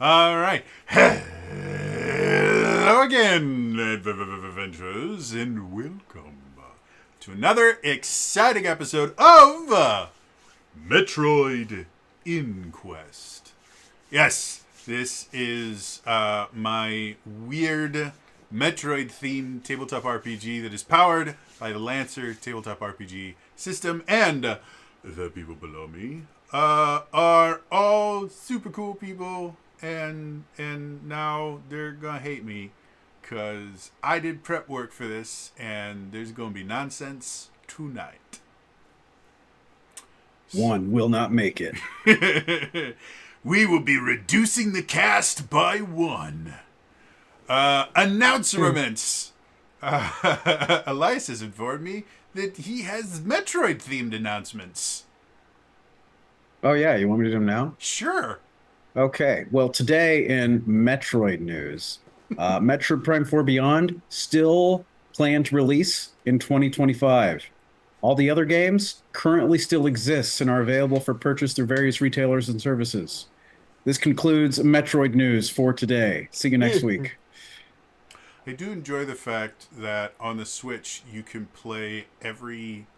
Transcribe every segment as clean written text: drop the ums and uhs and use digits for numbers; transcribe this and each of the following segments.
All right. Hello again, adventurers, and welcome to another exciting episode of Metroid Inquest. Yes, this is my weird Metroid-themed tabletop RPG that is powered by the Lancer tabletop RPG system, and the people below me are all super cool people, and now they're gonna hate me because I did prep work for this, and there's gonna be nonsense tonight. One will not make it. We will be reducing the cast by one. Announcements. Elias has informed me that he has Metroid-themed announcements. Oh, yeah. You want me to do them now? Sure. Okay. Well, today in Metroid news, Metroid Prime 4 Beyond still planned to release in 2025. All the other games currently still exist and are available for purchase through various retailers and services. This concludes Metroid news for today. See you next week. I do enjoy the fact that on the Switch you can play every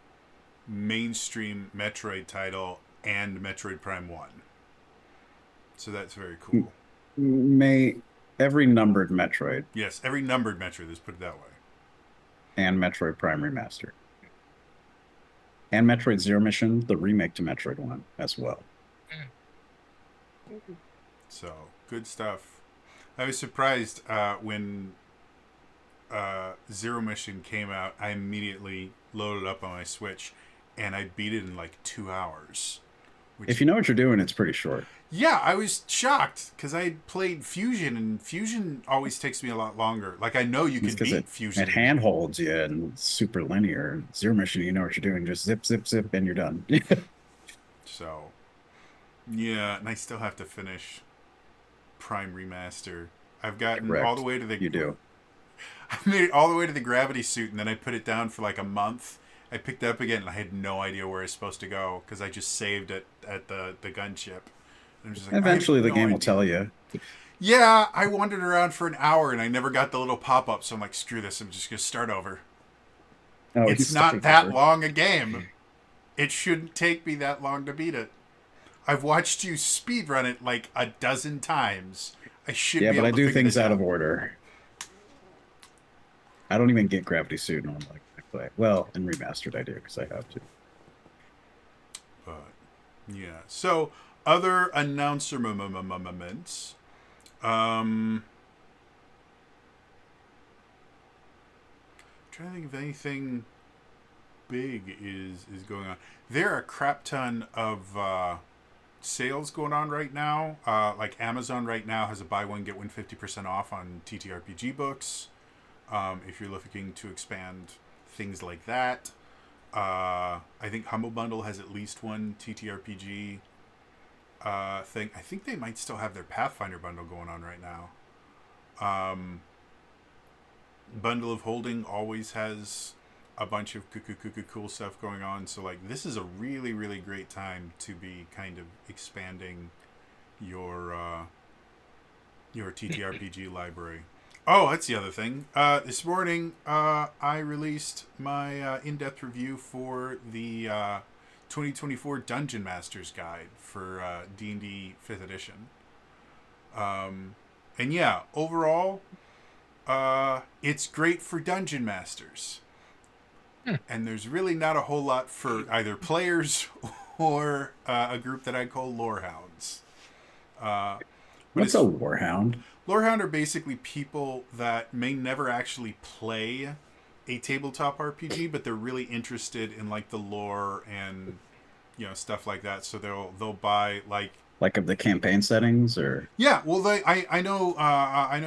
mainstream Metroid title and Metroid Prime 1. So that's very cool. May every numbered Metroid Yes, every numbered Metroid, let's put it that way. and Metroid Prime Remastered. And Metroid Zero Mission, the remake to Metroid 1 as well. So, good stuff. I was surprised when Zero Mission came out. I immediately loaded up on my Switch, and I beat it in like 2 hours. If you know what you're doing, it's pretty short. Yeah, I was shocked because I played Fusion, and Fusion always takes me a lot longer. Like, I know you can beat Fusion. It handholds you and it's super linear. Zero Mission, you know what you're doing. Just zip, zip, zip, and you're done. So, yeah, and I still have to finish Prime Remaster. I've gotten Correct. all the way to the... You do. I made it all the way to the gravity suit, and then I put it down for like a month. I picked it up again, and I had no idea where I was supposed to go because I just saved it at the gunship. I'm just like, Eventually, the game will tell you. Yeah, I wandered around for an hour, and I never got the little pop-up, so I'm like, screw this, I'm just going to start over. Oh, It's not that long a game. It shouldn't take me that long to beat it. I've watched you speedrun it like a dozen times. I should be able to I do figure things this out of order. I don't even get Gravity Suit normally. I play. Well, in Remastered I do because I have to. But, yeah. So, other announcements. Trying to think if anything big is going on. There are a crap ton of sales going on right now. Like Amazon right now has a buy one get one 50% off on TTRPG books. If you're looking to expand things like that, I think Humble Bundle has at least one TTRPG thing. I think they might still have their Pathfinder bundle going on right now. Bundle of Holding always has a bunch of cool stuff going on. So like this is a really, really great time to be kind of expanding your TTRPG library. Oh, that's the other thing. This morning, I released my in-depth review for the 2024 Dungeon Masters Guide for D&D 5th Edition. And yeah, overall, it's great for Dungeon Masters. And there's really not a whole lot for either players or a group that I call lorehounds. What's a lorehound? Lorehound are basically people that may never actually play a tabletop RPG, but they're really interested in like the lore and stuff like that. So they'll buy like of the campaign settings, or yeah. Well, I know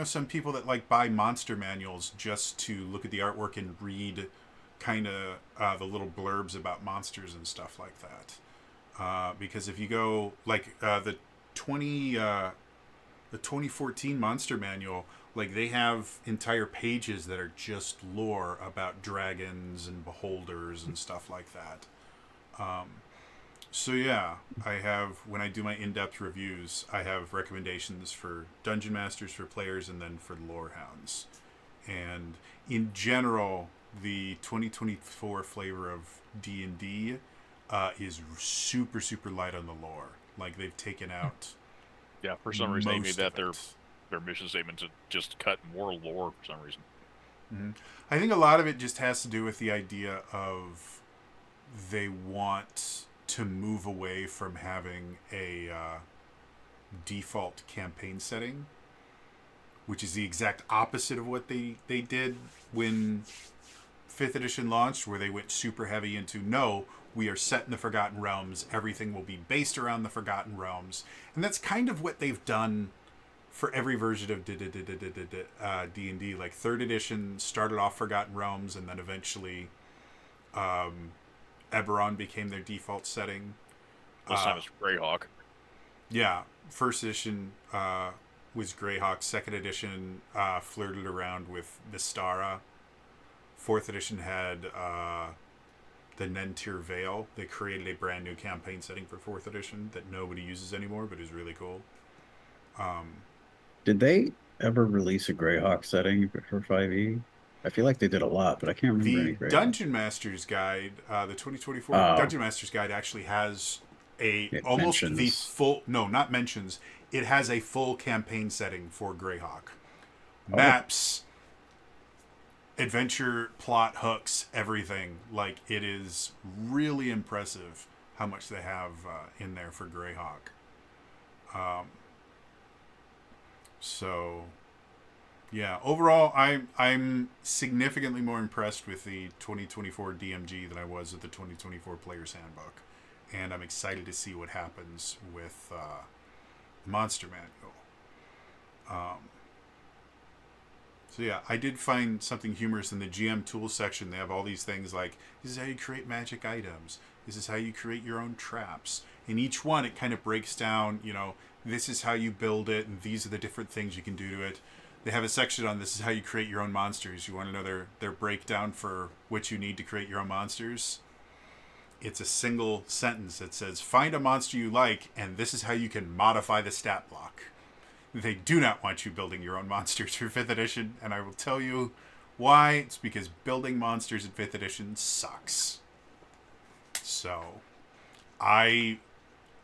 some people that like buy monster manuals just to look at the artwork and read kind of the little blurbs about monsters and stuff like that. Because if you go like the 2014 Monster Manual, like they have entire pages that are just lore about dragons and beholders and stuff like that. So yeah, I have when I do my in-depth reviews, I have recommendations for dungeon masters for players and then for lore hounds. And in general, the 2024 flavor of D&D is super super light on the lore. Like they've taken out Yeah, for some reason they made most that of it. their mission statement to just cut more lore for some reason. Mm-hmm. I think a lot of it just has to do with the idea of they want to move away from having a default campaign setting, which is the exact opposite of what they did when fifth edition launched, where they went super heavy into no, we are set in the Forgotten Realms. Everything will be based around the Forgotten Realms, and that's kind of what they've done for every version of D&D. Like third edition started off Forgotten Realms, and then eventually Eberron became their default setting. This time it's Greyhawk. Yeah, first edition was Greyhawk. Second edition flirted around with Nistara. Fourth edition had the Nentir Vale. They created a brand new campaign setting for fourth edition that nobody uses anymore, but is really cool. Did they ever release a Greyhawk setting for 5e? I feel like they did a lot, but I can't remember The any Greyhawk. Dungeon Master's Guide, the 2024 Oh, Dungeon Master's Guide actually has a it almost the mentions. full, no, not mentions, it has a full campaign setting for Greyhawk. Oh, Maps, adventure, plot, hooks, everything. Like, it is really impressive how much they have in there for Greyhawk. So, yeah, overall, I'm significantly more impressed with the 2024 DMG than I was with the 2024 Player's Handbook, and I'm excited to see what happens with the Monster Manual. So yeah, I did find something humorous in the GM tools section. They have all these things like this is how you create magic items. This is how you create your own traps. In each one, it kind of breaks down. This is how you build it, and these are the different things you can do to it. They have a section on this is how you create your own monsters. You want to know their breakdown for what you need to create your own monsters? It's a single sentence that says find a monster you like, and this is how you can modify the stat block. They do not want you building your own monsters for 5th edition, and I will tell you why. It's because building monsters in 5th edition sucks. So, I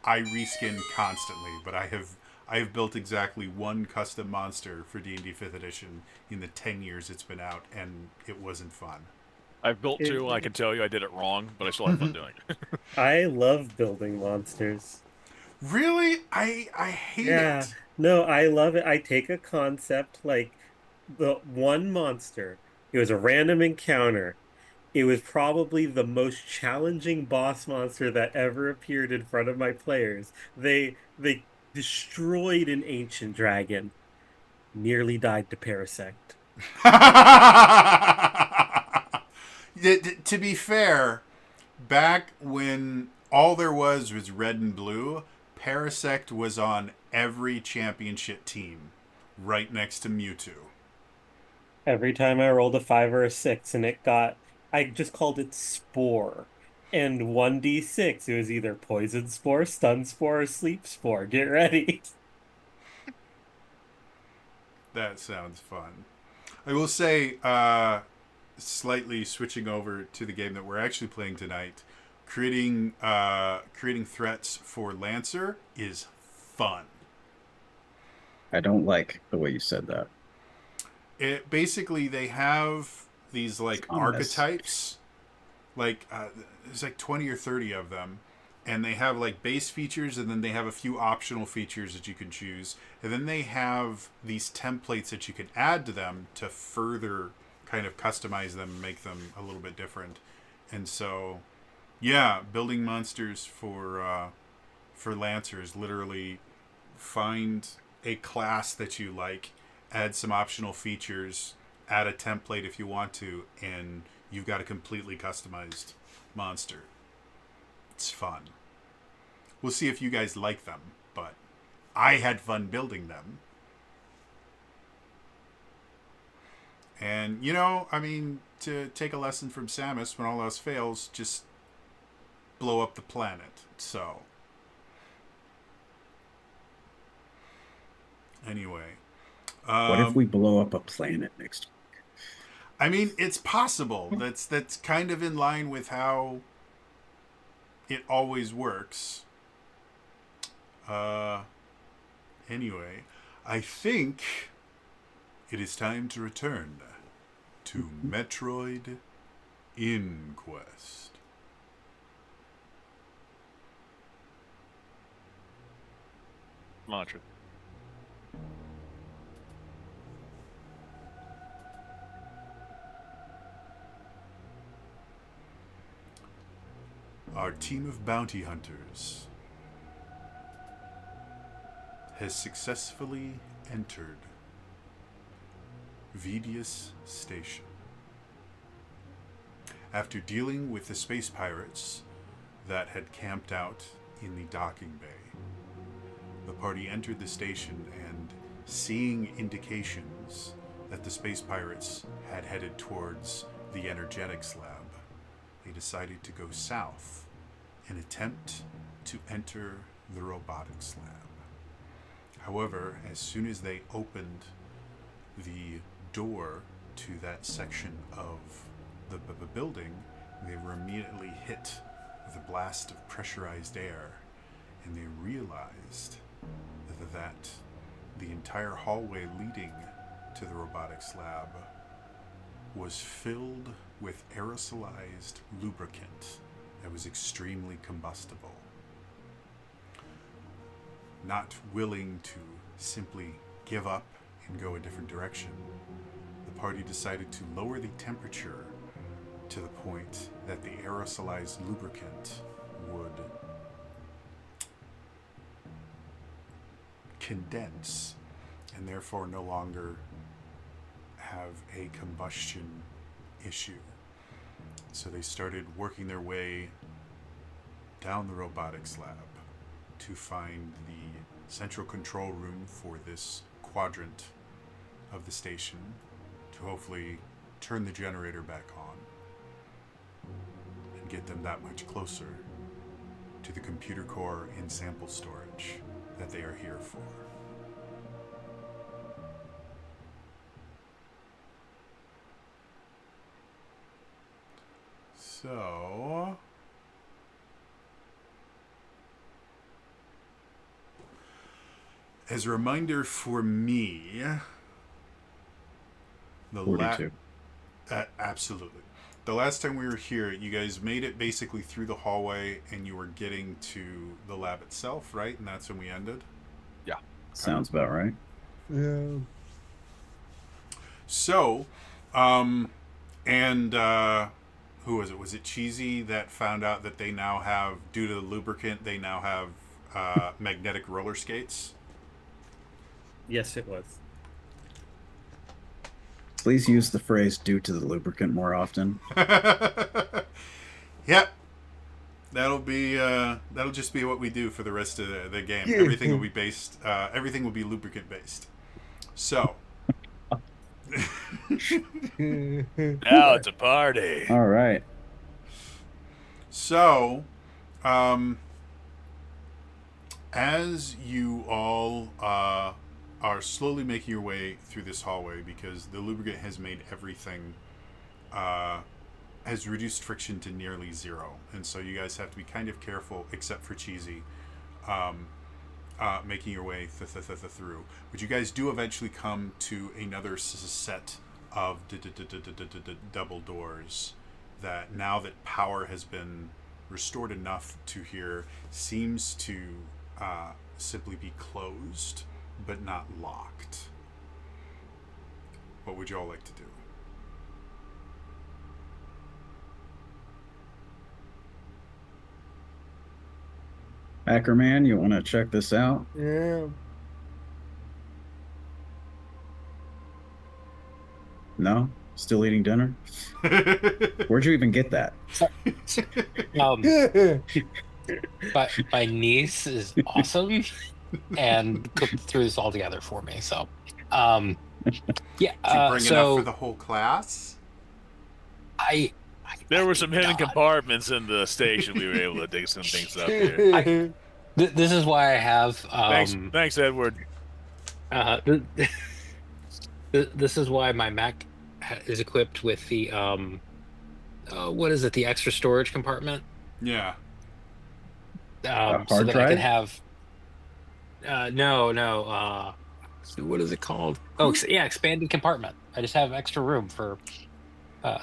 I reskin constantly, but I have built exactly one custom monster for D&D 5th edition in the 10 years it's been out, and it wasn't fun. I've built It, two. I can tell you I did it wrong, but I still have fun doing it. I love building monsters. Really? I hate Yeah, it. no, I love it. I take a concept like the one monster. It was a random encounter. It was probably the most challenging boss monster that ever appeared in front of my players. They destroyed an ancient dragon, nearly died to Parasect. To be fair, back when all there was red and blue, Parasect was on every championship team, right next to Mewtwo. Every time I rolled a five or a six and I just called it spore. And 1d6, it was either poison spore, stun spore, or sleep spore. Get ready. That sounds fun. I will say, slightly switching over to the game that we're actually playing tonight, creating threats for Lancer is fun. I don't like the way you said that. It basically they have these It's like ominous. archetypes, like there's like 20 or 30 of them, and they have like base features, and then they have a few optional features that you can choose, and then they have these templates that you can add to them to further kind of customize them and make them a little bit different. And so yeah, building monsters for lancers, literally find a class that you like, add some optional features, add a template if you want to, and you've got a completely customized monster. It's fun. We'll see if you guys like them, but I had fun building them. And I mean, to take a lesson from Samus, when all else fails, just blow up the planet. So, anyway, What if we blow up a planet next week? I mean, it's possible. That's kind of in line with how it always works. Anyway, I think it is time to return to Metroid Inquest. Mantra. Our team of bounty hunters has successfully entered Vidius Station. After dealing with the space pirates that had camped out in the docking bay, the party entered the station and, seeing indications that the space pirates had headed towards the energetics lab, they decided to go south and attempt to enter the robotics lab. However, as soon as they opened the door to that section of the building, they were immediately hit with a blast of pressurized air, and they realized that the entire hallway leading to the robotics lab was filled with aerosolized lubricant that was extremely combustible. Not willing to simply give up and go a different direction, the party decided to lower the temperature to the point that the aerosolized lubricant would condense and therefore no longer have a combustion issue. So they started working their way down the robotics lab to find the central control room for this quadrant of the station to hopefully turn the generator back on and get them that much closer to the computer core and sample storage that they are here for. So, as a reminder for me, the 42. Absolutely. The last time we were here, you guys made it basically through the hallway and you were getting to the lab itself, right? And that's when we ended? Yeah. Sounds about right. Yeah. So, who was it? Was it Cheesy that found out that they now have, due to the lubricant, they now have magnetic roller skates? Yes, it was. Please use the phrase due to the lubricant more often. Yep. That'll just be what we do for the rest of the game. Yeah. Everything will be based. Everything will be lubricant based. So. Now it's a party. All right. So, as you all are slowly making your way through this hallway, because the lubricant has made everything, has reduced friction to nearly zero, and so you guys have to be kind of careful, except for Cheesy, making your way through. But you guys do eventually come to another set of double doors that, now that power has been restored enough to here, seems to simply be closed but not locked. What would you all like to do? Ackerman, you want to check this out? Yeah. No? Still eating dinner? Where'd you even get that? But my niece is awesome and cooked through this all together for me. So, yeah. Did you bring enough for the whole class? I There I were do some hidden not. compartments in the station. We were able to dig some things up here. This is why I have Thanks, Edward. uh th this is why my Mac is equipped with the what is it, the extra storage compartment, Yeah. A so hard that I can drive? have no so what is it called? Oh, Who yeah, expanded compartment. I just have extra room for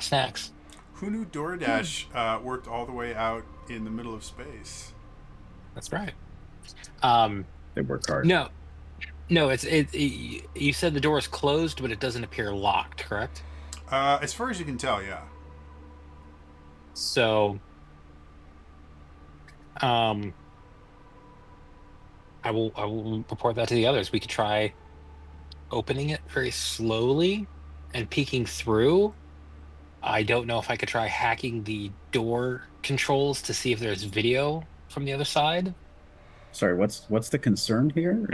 snacks. who knew DoorDash worked all the way out in the middle of space? That's right. Um, They work hard. no, no, you said the door is closed, but it doesn't appear locked, correct? As far as you can tell, yeah. So, um, I will report that to the others. We could try opening it very slowly and peeking through. I don't know if I could try hacking the door controls to see if there's video from the other side. Sorry, what's the concern here?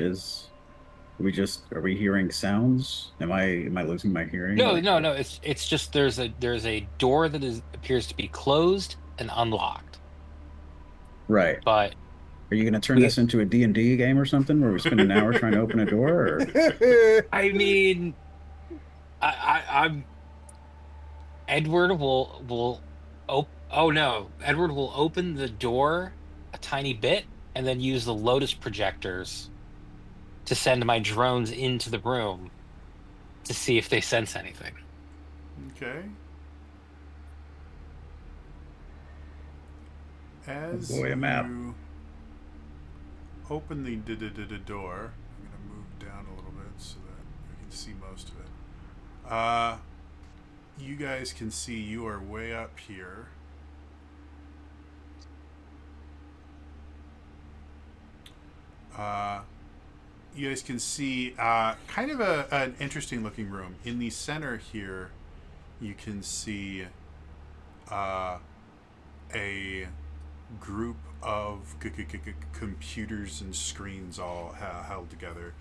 Are we hearing sounds? Am I losing my hearing? No, Like no, what? no. It's just there's a door that is appears to be closed and unlocked. Right. But Are you going to turn we, this into a D&D game or something where we spend an hour trying to open a door? Or I mean, I'm Edward will oh no, Edward will open the door a tiny bit and then use the Lotus projectors to send my drones into the room to see if they sense anything. Okay. oh As boy, a map. you open the door, I'm going to move down a little bit so that you can see most of it. You guys can see you are way up here. Uh, you guys can see kind of an interesting looking room. In the center here, you can see a group of computers and screens all held together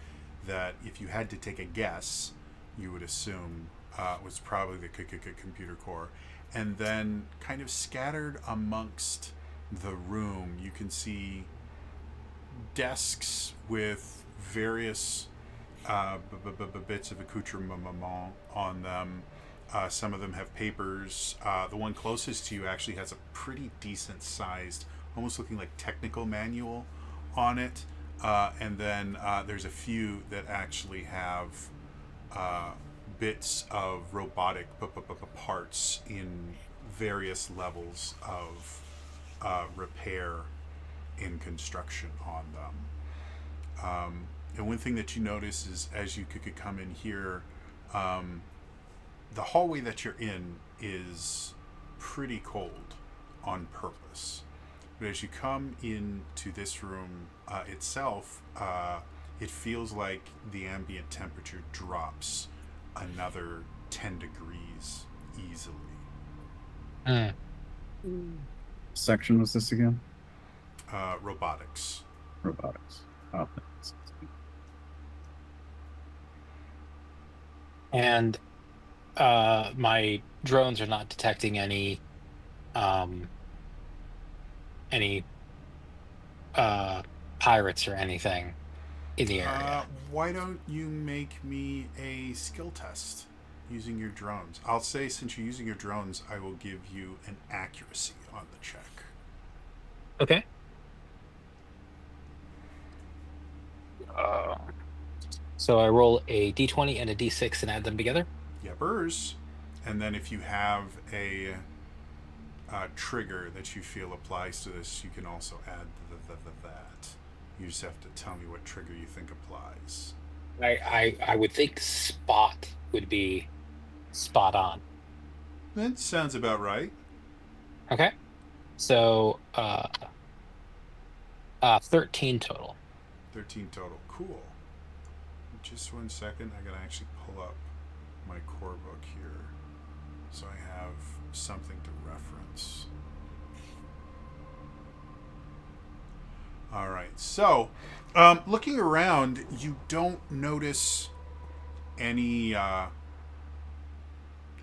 that if you had to take a guess, you would assume was probably the computer core. And then kind of scattered amongst the room, you can see desks with various bits of accoutrement on them. Some of them have papers. The one closest to you actually has a pretty decent sized, almost looking like technical manual on it. And then there's a few that actually have bits of robotic parts in various levels of repair in construction on them. And one thing that you notice is as you could come in here, the hallway that you're in is pretty cold on purpose. But as you come into this room itself, it feels like the ambient temperature drops another 10 degrees easily. Section was this again? Robotics. Robotics. Oh, thanks. And my drones are not detecting um any pirates or anything in the area. Why don't you make me a skill test using your drones? I'll say since you're using your drones, I will give you an accuracy on the check. Okay. So I roll a d20 and a d6 and add them together. Yepers. And then if you have a trigger that you feel applies to this, you can also add that. You just have to tell me what trigger you think applies. I would think spot would be spot on. That sounds about right. Okay. So 13 total. 13 total. Cool. Just 1 second. I gotta actually pull up my core book here so I have something to reference. All right. So, looking around, you don't notice any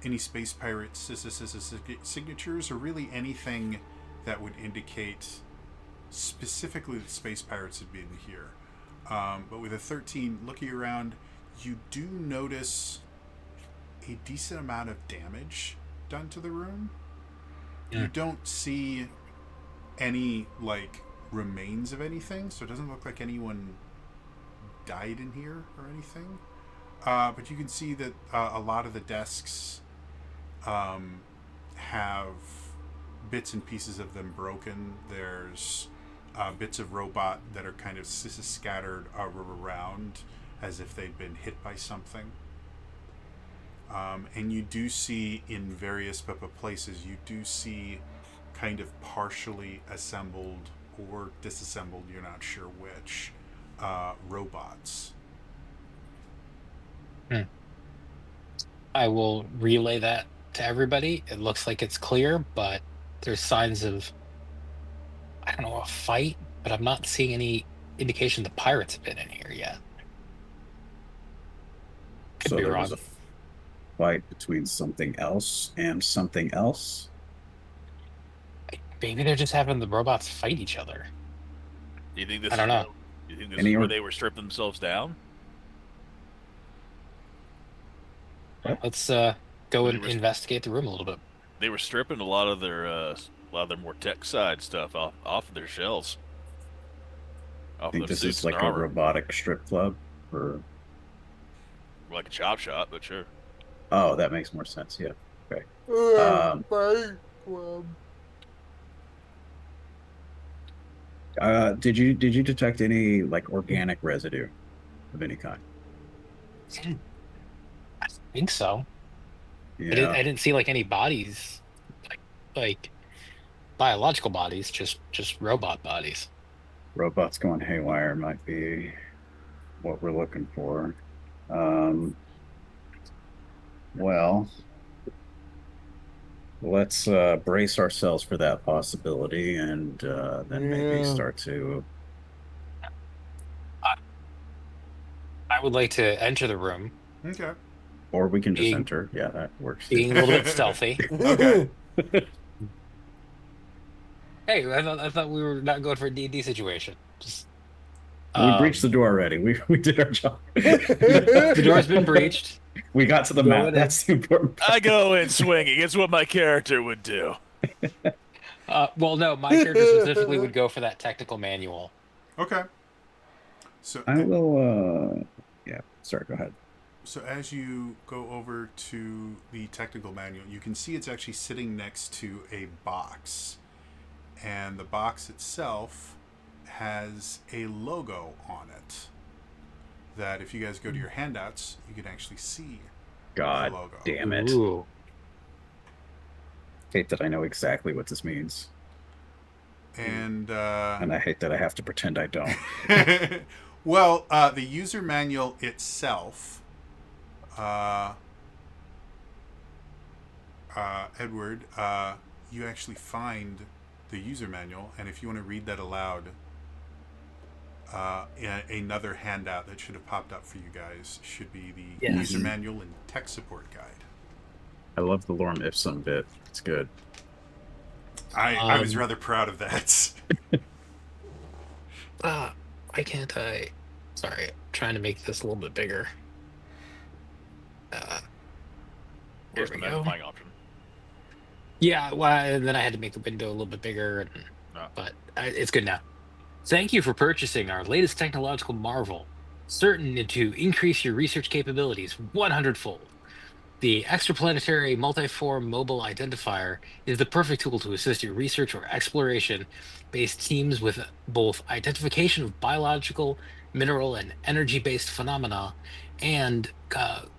any space pirate signatures or really anything that would indicate specifically that space pirates had been here. But with a 13, looking around, you do notice a decent amount of damage done to the room. Yeah. You don't see any like remains of anything, so it doesn't look like anyone died in here or anything. But you can see that a lot of the desks have bits and pieces of them broken. There's bits of robot that are kind of scattered around as if they'd been hit by something. And you do see in various places, you do see kind of partially assembled or disassembled, you're not sure which, robots. I will relay that to everybody. It looks like it's clear, but there's signs of, I don't know, a fight, but I'm not seeing any indication the pirates have been in here yet. Could So be there wrong. was a fight between something else and something else. Maybe they're just having the robots fight each other. Do you think this I don't is know. do you think this Any is where or- they were stripping themselves down? Let's go and investigate the room a little bit. They were stripping a lot of their more tech side stuff off of their shells. I Off of think their this suits is and like their a armor. robotic strip club, or Like a chop shop, but sure. oh, that makes more sense. Yeah. Okay. Did you detect any like organic residue of any kind? I think so. Yeah. I didn't see like any bodies, like biological bodies, just robot bodies. Robots going haywire might be what we're looking for. Um, well, let's brace ourselves for that possibility, and then maybe start to. I, I would like to enter the room, Okay. Or we can just being enter. Yeah, that works. being a little bit stealthy. Okay. Hey, I thought we were not going for a D&D situation. Just We breached the door already. We did our job. the door's been breached. We got to the Go map. in That's the important part. I go in swinging. It's what my character would do. Well, no, my character specifically would go for that technical manual. Okay. So I will. Yeah. Sorry. Go ahead. So as you go over to the technical manual, you can see it's actually sitting next to a box. And the box itself has a logo on it that if you guys go to your handouts, you can actually see God the logo. damn it. Ooh. Hate that I know exactly what this means. And I hate that I have to pretend I don't. well, the user manual itself, Edward, you actually find the user manual, and if you want to read that aloud, another handout that should have popped up for you guys should be the Yes. user manual and tech support guide. I love the Lorem Ipsum bit. It's good. I was rather proud of that. Why can't I? Sorry, I'm trying to make this a little bit bigger. There Here's we the go. magnifying option. Yeah, well, and then I had to make the window a little bit bigger, but it's good now. Thank you for purchasing our latest technological marvel, certain to increase your research capabilities 100-fold. The extraplanetary multiform mobile identifier is the perfect tool to assist your research or exploration based teams with both identification of biological, mineral, and energy based phenomena and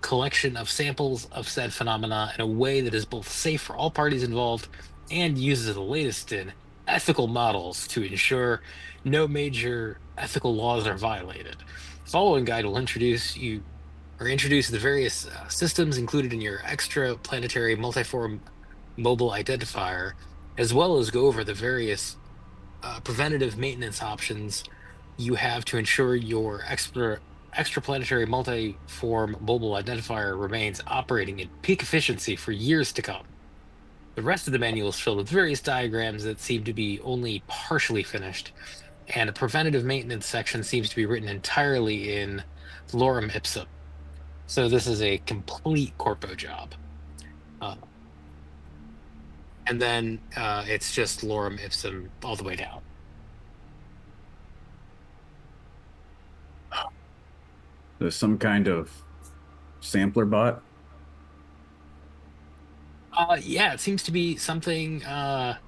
collection of samples of said phenomena in a way that is both safe for all parties involved and uses the latest in ethical models to ensure no major ethical laws are violated. The following guide will introduce the various systems included in your extraplanetary multiform mobile identifier, as well as go over the various preventative maintenance options you have to ensure your extraplanetary multi-form mobile identifier remains operating at peak efficiency for years to come. The rest of the manual is filled with various diagrams that seem to be only partially finished, and a preventative maintenance section seems to be written entirely in lorem ipsum. So this is a complete corpo job. Uh, and then it's just lorem ipsum all the way down. There's some kind of sampler bot. Yeah, it seems to be something to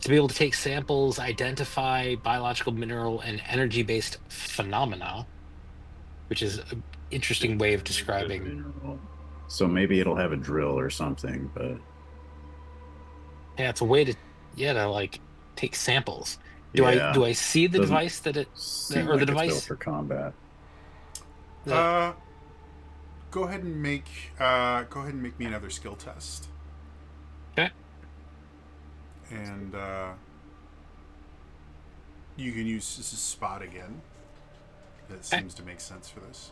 be able to take samples, identify biological, mineral, and energy-based phenomena, which is an interesting way of describing. So maybe it'll have a drill or something, but Yeah, it's a way to like take samples. yeah, Do I see the doesn't device that it seem or the like it's built device for combat. that Go ahead and make me another skill test. okay? And you can use this as spot again. That seems to make sense for this.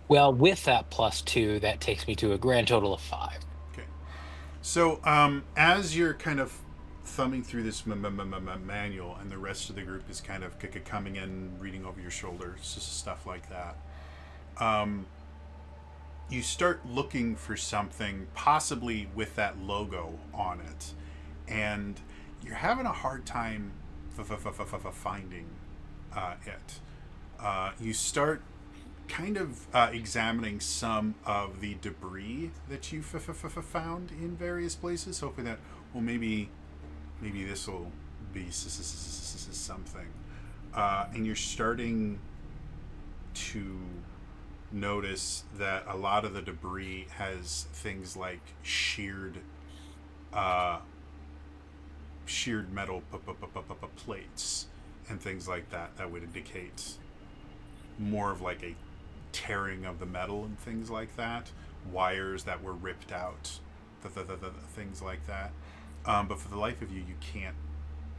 Well, with that +2, that takes me to a grand total of 5. Okay. So as you're kind of thumbing through this manual, and the rest of the group is kind of coming in, reading over your shoulder, stuff like that. You start looking for something possibly with that logo on it, and you're having a hard time finding it. You start kind of examining some of the debris that you found in various places, hoping that, well, maybe this will be something. And you're starting to notice that a lot of the debris has things like sheared metal plates and things like that would indicate more of like a tearing of the metal and things like that, wires that were ripped out, the things like that. But for the life of you, you can't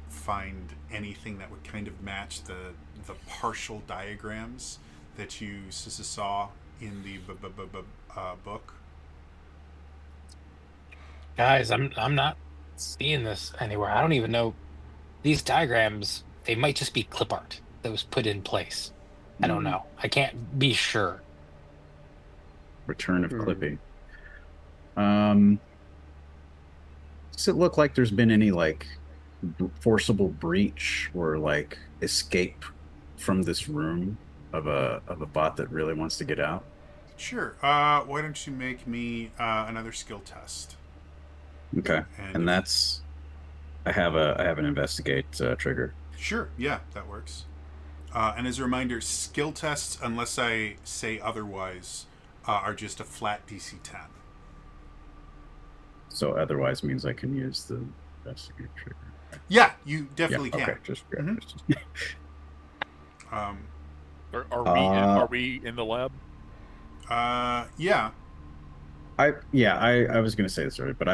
find anything that would kind of match the partial diagrams that you saw in the book. Guys, I'm not seeing this anywhere. I don't even know these diagrams. They might just be clip art that was put in place. I don't know. I can't be sure. Return of Clippy. Does it look like there's been any like forcible breach or like escape from this room of a bot that really wants to get out? Sure. Why don't you make me another skill test? Okay, And and that's I have an investigate trigger. Sure. Yeah, that works. And as a reminder, skill tests, unless I say otherwise, are just a flat DC 10. So otherwise means I can use the investigate trigger. Yeah, you definitely can. Okay, just Are we in the lab? Yeah. I was gonna say this earlier, but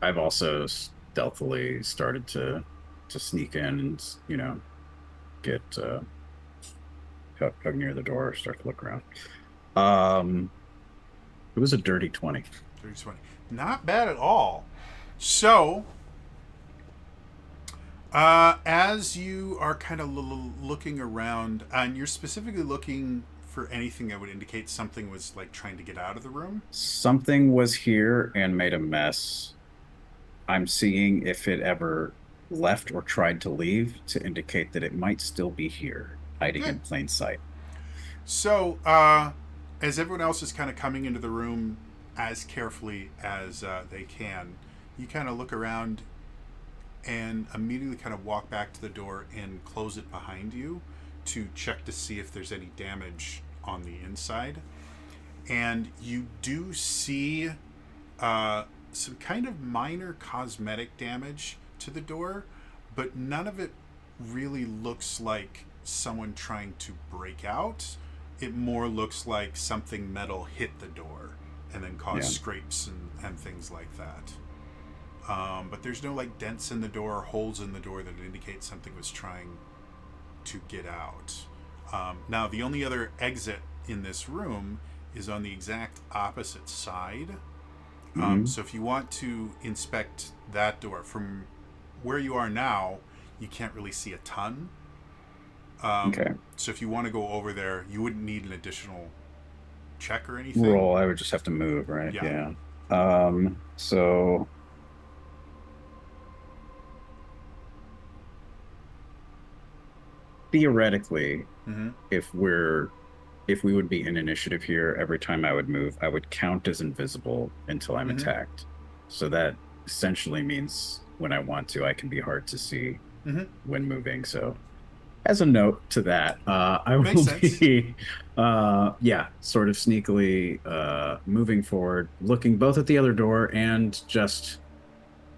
I've also stealthily started to sneak in and get hug near the door, start to look around. It was a dirty 20. 30-20. Not bad at all. So, as you are kind of looking around, and you're specifically looking for anything that would indicate something was like trying to get out of the room. Something was here and made a mess. I'm seeing if it ever left or tried to leave to indicate that it might still be here, hiding in plain sight. So, as everyone else is kind of coming into the room as carefully as they can, you kind of look around and immediately kind of walk back to the door and close it behind you to check to see if there's any damage on the inside. And you do see some kind of minor cosmetic damage to the door, but none of it really looks like someone trying to break out. It more looks like something metal hit the door and then caused scrapes and things like that. But there's no like dents in the door or holes in the door that indicate something was trying to get out. Now, the only other exit in this room is on the exact opposite side. Mhm. So if you want to inspect that door from where you are now, you can't really see a ton. Okay. So if you want to go over there, you wouldn't need an additional check or anything. Roll. I would just have to move, right? Yeah. Yeah. So theoretically, Mm-hmm. if we would be in initiative here, every time I would move, I would count as invisible until I'm Mm-hmm. attacked. So that essentially means when I want to, I can be hard to see Mm-hmm. when moving. So as a note to that, I Makes will sense. be, yeah, sort of sneakily moving forward, looking both at the other door and just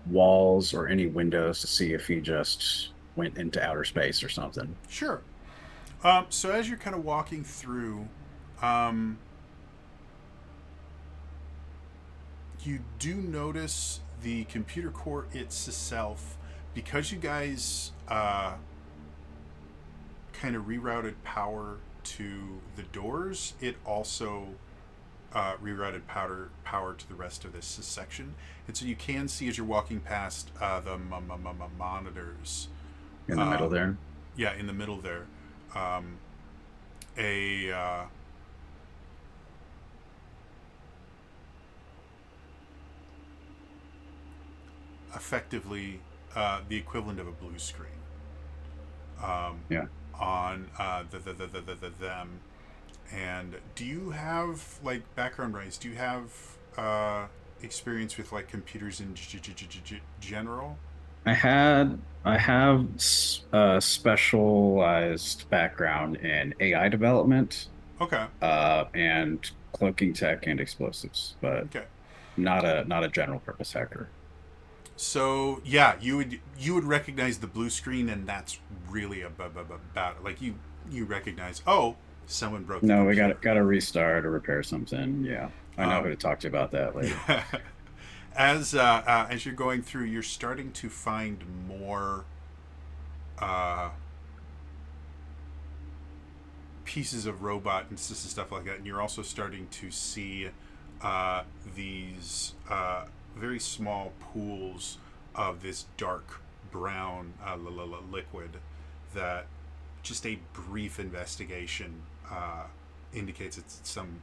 walls or any windows to see if he just went into outer space or something. Sure. So as you're kind of walking through, um, you do notice the computer core itself, because you guys kind of rerouted power to the doors. It also rerouted power to the rest of this section, and so you can see as you're walking past the monitors. In the middle Um, there. yeah, in the middle there, um, a effectively the equivalent of a blue screen Yeah. on them. And do you have like background rights? Do you have experience with like computers in general? I have a specialized background in AI development, Okay. and cloaking tech and explosives, but Okay. not a general purpose hacker. So yeah, you would recognize the blue screen, and that's really about it. Like you recognize, oh, someone broke the No, we computer. got to restart or repair something. Yeah, I know who Um, to talk to about that later. as you're going through, you're starting to find more uh, pieces of robot and stuff like that, and you're also starting to see these very small pools of this dark brown liquid that just a brief investigation indicates it's some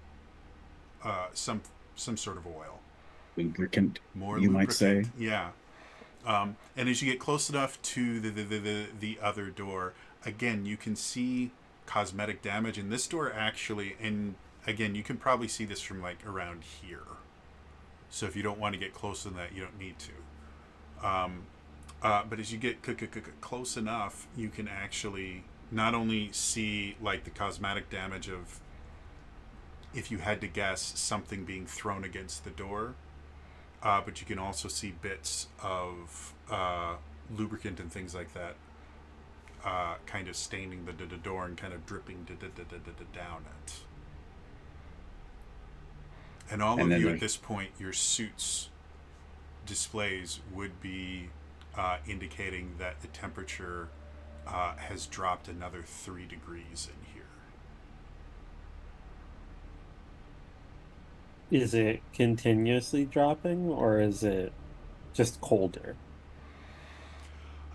some sort of oil. Lubricant, More you might lubricant, say. yeah. And as you get close enough to the other door, again, you can see cosmetic damage in this door actually. And again, you can probably see this from like around here. So if you don't want to get close to that, you don't need to. But as you get close enough, you can actually not only see like the cosmetic damage of, if you had to guess, something being thrown against the door, but you can also see bits of lubricant and things like that kind of staining the door and kind of dripping down it. And all And of then you at there's this point, your suits displays would be indicating that the temperature has dropped another 3 degrees in here. Is it continuously dropping or is it just colder?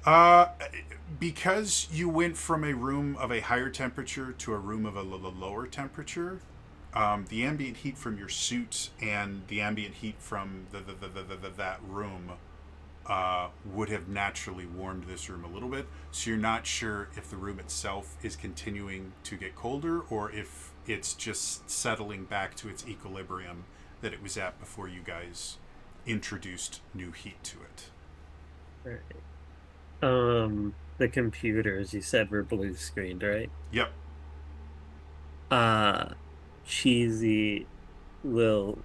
Uh, because you went from a room of a higher temperature to a room of a lower temperature, the ambient heat from your suit and the ambient heat from that room would have naturally warmed this room a little bit. So you're not sure if the room itself is continuing to get colder or if it's just settling back to its equilibrium that it was at before you guys introduced new heat to it. Right. The computers you said were blue screened, right? Yep. Uh, Cheesy will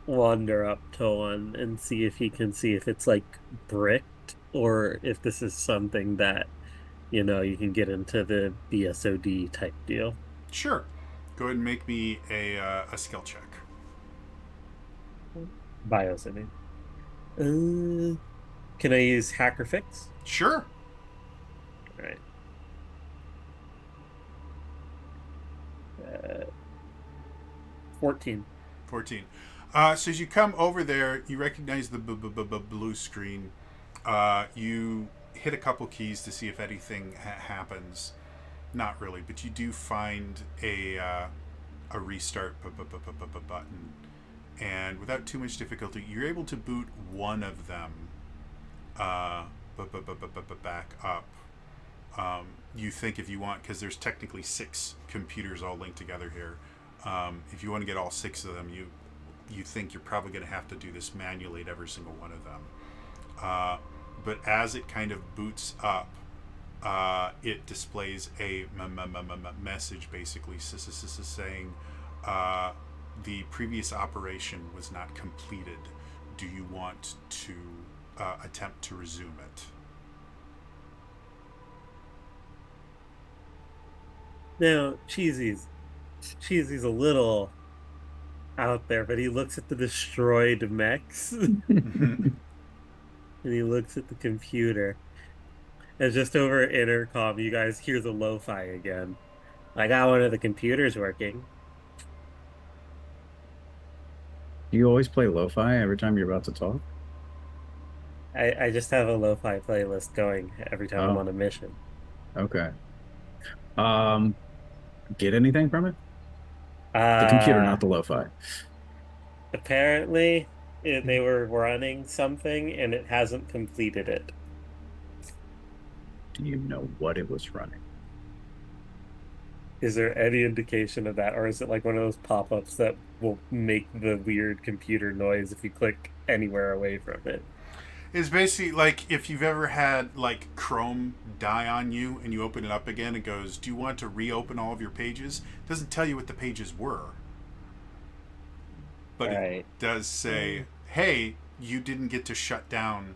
wander up to one and see if he can see if it's like bricked or if this is something that, you can get into the BSOD type deal. Sure. Go ahead and make me a skill check. Bios, I mean. Can I use Hacker Fix? Sure. All right. 14. 14. So as you come over there, you recognize the blue screen. You hit a couple keys to see if anything happens. Not really, but you do find a restart button, and without too much difficulty, you're able to boot one of them back up. You think if you want, because there's technically 6 computers all linked together here. If you want to get all 6 of them, you think you're probably going to have to do this manually at every single one of them. But as it kind of boots up, it displays a message basically saying the previous operation was not completed. Do you want to attempt to resume it? Now, Cheesy's a little out there, but he looks at the destroyed mechs and he looks at the computer. And just over intercom, you guys hear the lo-fi again. I got one of the computers working. Do you always play lo-fi every time you're about to talk? I just have a lo-fi playlist going every time I'm Oh, on a mission. okay. Um, get anything from it? The computer, Uh, not the lo-fi. apparently they were running something and it hasn't completed it. Do you know what it was running? Is there any indication of that, or is it like one of those pop-ups that will make the weird computer noise if you click anywhere away from it? It's basically like if you've ever had like Chrome die on you and you open it up again, it goes, do you want to reopen all of your pages? It doesn't tell you what the pages were. But Right. it does say, hey, you didn't get to shut down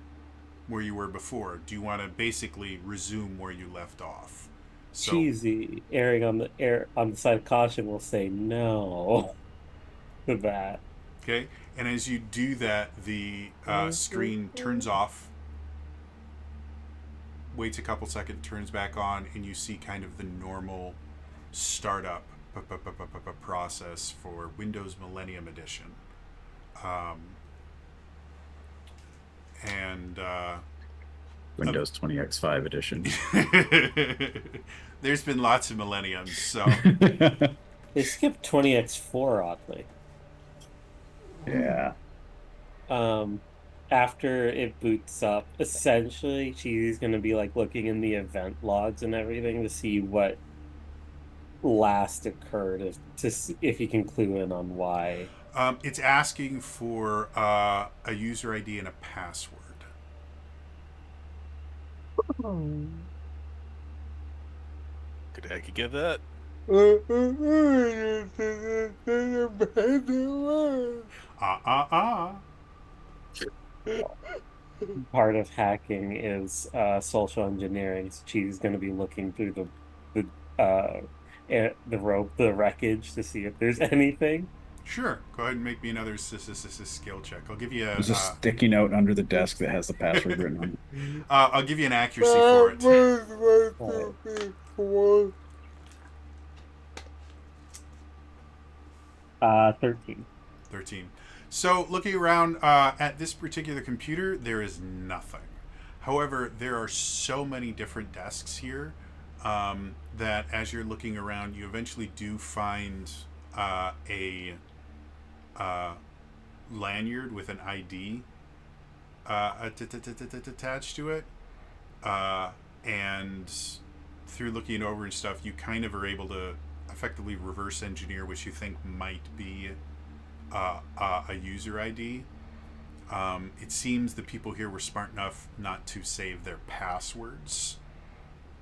where you were before. Do you want to basically resume where you left off? So, Cheesy, erring on the side of caution, will say no to that. okay. And as you do that, the screen turns off, waits a couple seconds, turns back on, and you see kind of the normal startup process for Windows Millennium Edition. And Windows 20X5 edition. there's been lots of millenniums, so They skipped 20x4 oddly. Yeah. After it boots up, essentially she's gonna be like looking in the event logs and everything to see what last occurred, if you can clue in on why. it's asking for a user ID and a password. Could give that? Part of hacking is social engineering. So she's going to be looking through the wreckage to see if there's anything. Sure. Go ahead and make me another skill check. I'll give you a. There's a sticky note under the desk that has the password written on it. I'll give you an accuracy for it. 13. 13. So, looking around at this particular computer, there is nothing. However, there are so many different desks here that as you're looking around, you eventually do find a lanyard with an ID attached to it. And through looking it over and stuff, you kind of are able to effectively reverse engineer what you think might be a user ID. It seems the people here were smart enough not to save their passwords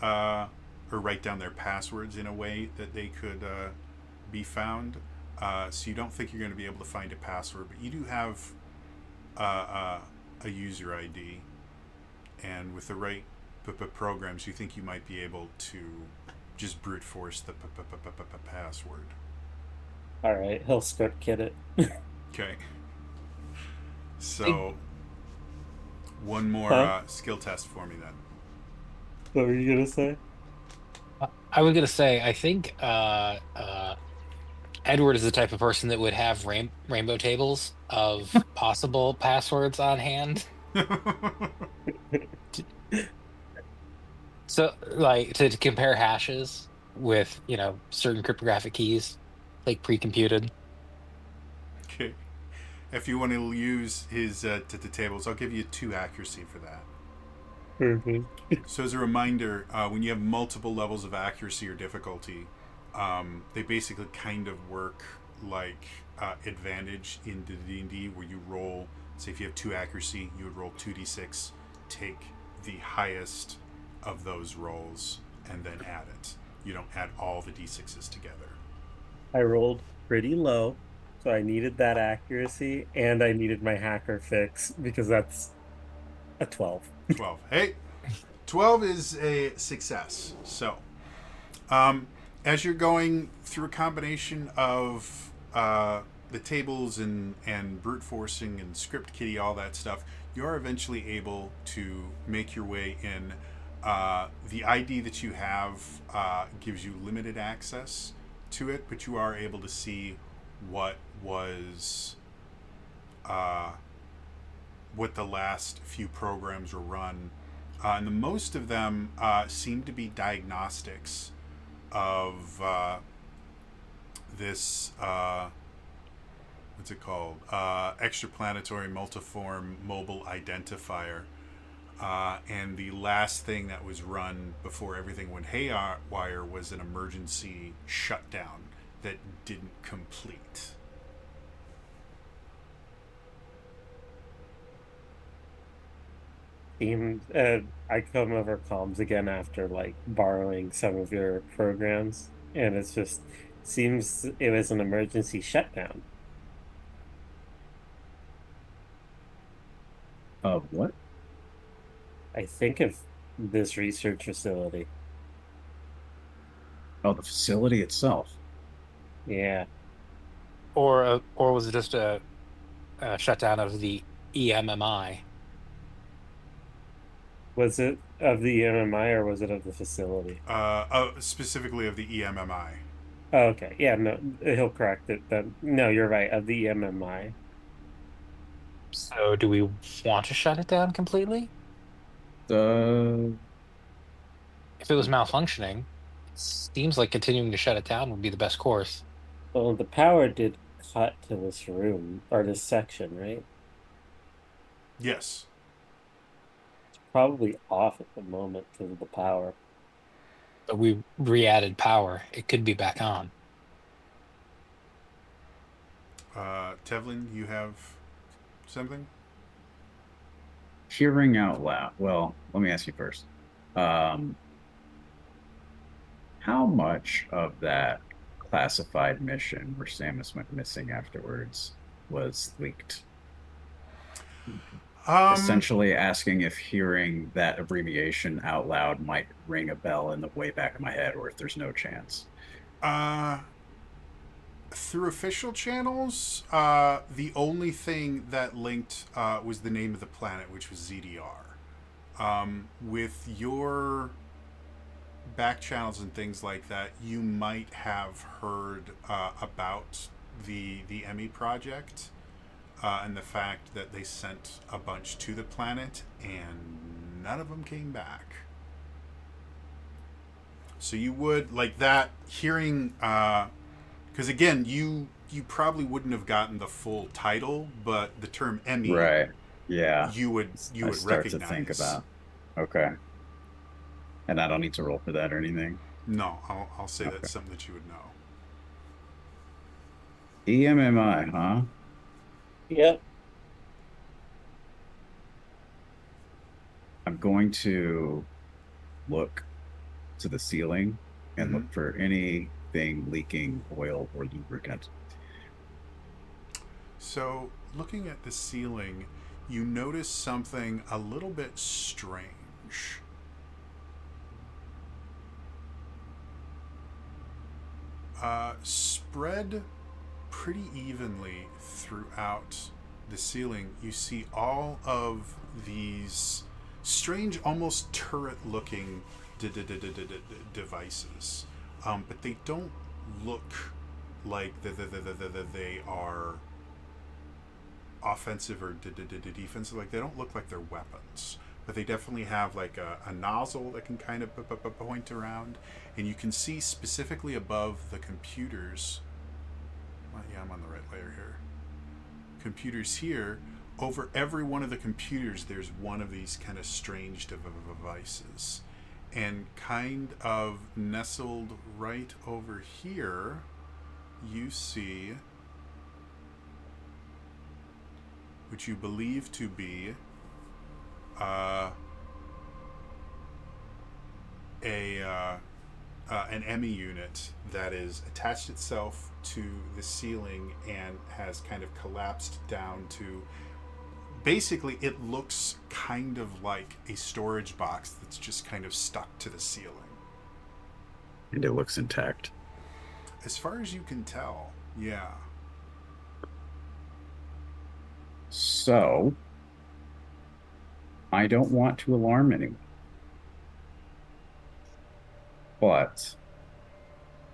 or write down their passwords in a way that they could be found. So you don't think you're going to be able to find a password, but you do have a user ID, and with the right programs, you think you might be able to just brute force the password. All right, he'll script kit it. Okay. So, one more Huh? skill test for me then. What were you gonna say? I was gonna say, I think Edward is the type of person that would have rainbow tables of possible passwords on hand. So, like, to compare hashes with, certain cryptographic keys, like pre-computed. Okay. If you want to use his tables, I'll give you 2 accuracy for that. Mhm. So as a reminder, when you have multiple levels of accuracy or difficulty, they basically kind of work like advantage in D&D, where you roll. Say if you have 2 accuracy, you would roll 2d6, take the highest of those rolls, and then add it. You don't add all the d6s together. I rolled pretty low, so I needed that accuracy, and I needed my hacker fix because that's a 12. 12. Hey, 12 is a success. So, um, as you're going through a combination of the tables and brute forcing and script kiddie, all that stuff, you are eventually able to make your way in. The ID that you have gives you limited access to it, but you are able to see what was what the last few programs were run, and the most of them seem to be diagnostics of this what's it called, extraplanetary multiform mobile identifier. And the last thing that was run before everything went haywire was an emergency shutdown that didn't complete. Team, I come over comms again after like borrowing some of your programs, and it's just seems it was an emergency shutdown. Of what? I think of this research facility. Oh, the facility itself. Yeah. Or was it just a shutdown of the EMMI? Was it of the MMI or was it of the facility? Specifically of the EMMI. Oh, okay. Yeah, no, he'll correct it then. No, you're right. Of the MMI. So do we want to shut it down completely? Uh, If it was malfunctioning, it seems like continuing to shut it down would be the best course. Well, the power did cut to this room or this section, right? Yes. It's probably off at the moment because of the power. But we re-added power. It could be back on. Tevlin, you have something? hearing out loud. Well, let me ask you first. Um, how much of that classified mission where Samus went missing afterwards was leaked? Um, Essentially asking if hearing that abbreviation out loud might ring a bell in the way back of my head, or if there's no chance. uh, through official channels, the only thing that linked was the name of the planet, which was ZDR. With your back channels and things like that, you might have heard about the Emmy project and the fact that they sent a bunch to the planet and none of them came back. So you would like that hearing, because again, you probably wouldn't have gotten the full title, but the term Emmy Right. Yeah. you I would start to think recognize. about. Okay. And I don't need to roll for that or anything. No, I'll say Okay. that's something that you would know. EMMI, huh? Yep. I'm going to look to the ceiling and Mm-hmm. look for anything leaking oil or lubricant. So, looking at the ceiling, you notice something a little bit strange. Spread pretty evenly throughout the ceiling, you see all of these strange, almost turret looking devices. But they don't look like they are offensive or defensive. Like they don't look like they're weapons, but they definitely have like a nozzle that can kind of point around, and you can see specifically above the computers. Well, yeah, I'm on the right layer here. Computers here. Over every one of the computers, there's one of these kind of strange devices. And kind of nestled right over here, you see what you believe to be an ME unit that is attached itself to the ceiling and has kind of collapsed down to. Basically, it looks kind of like a storage box that's just kind of stuck to the ceiling. And it looks intact. As far as you can tell, yeah. So, I don't want to alarm anyone, but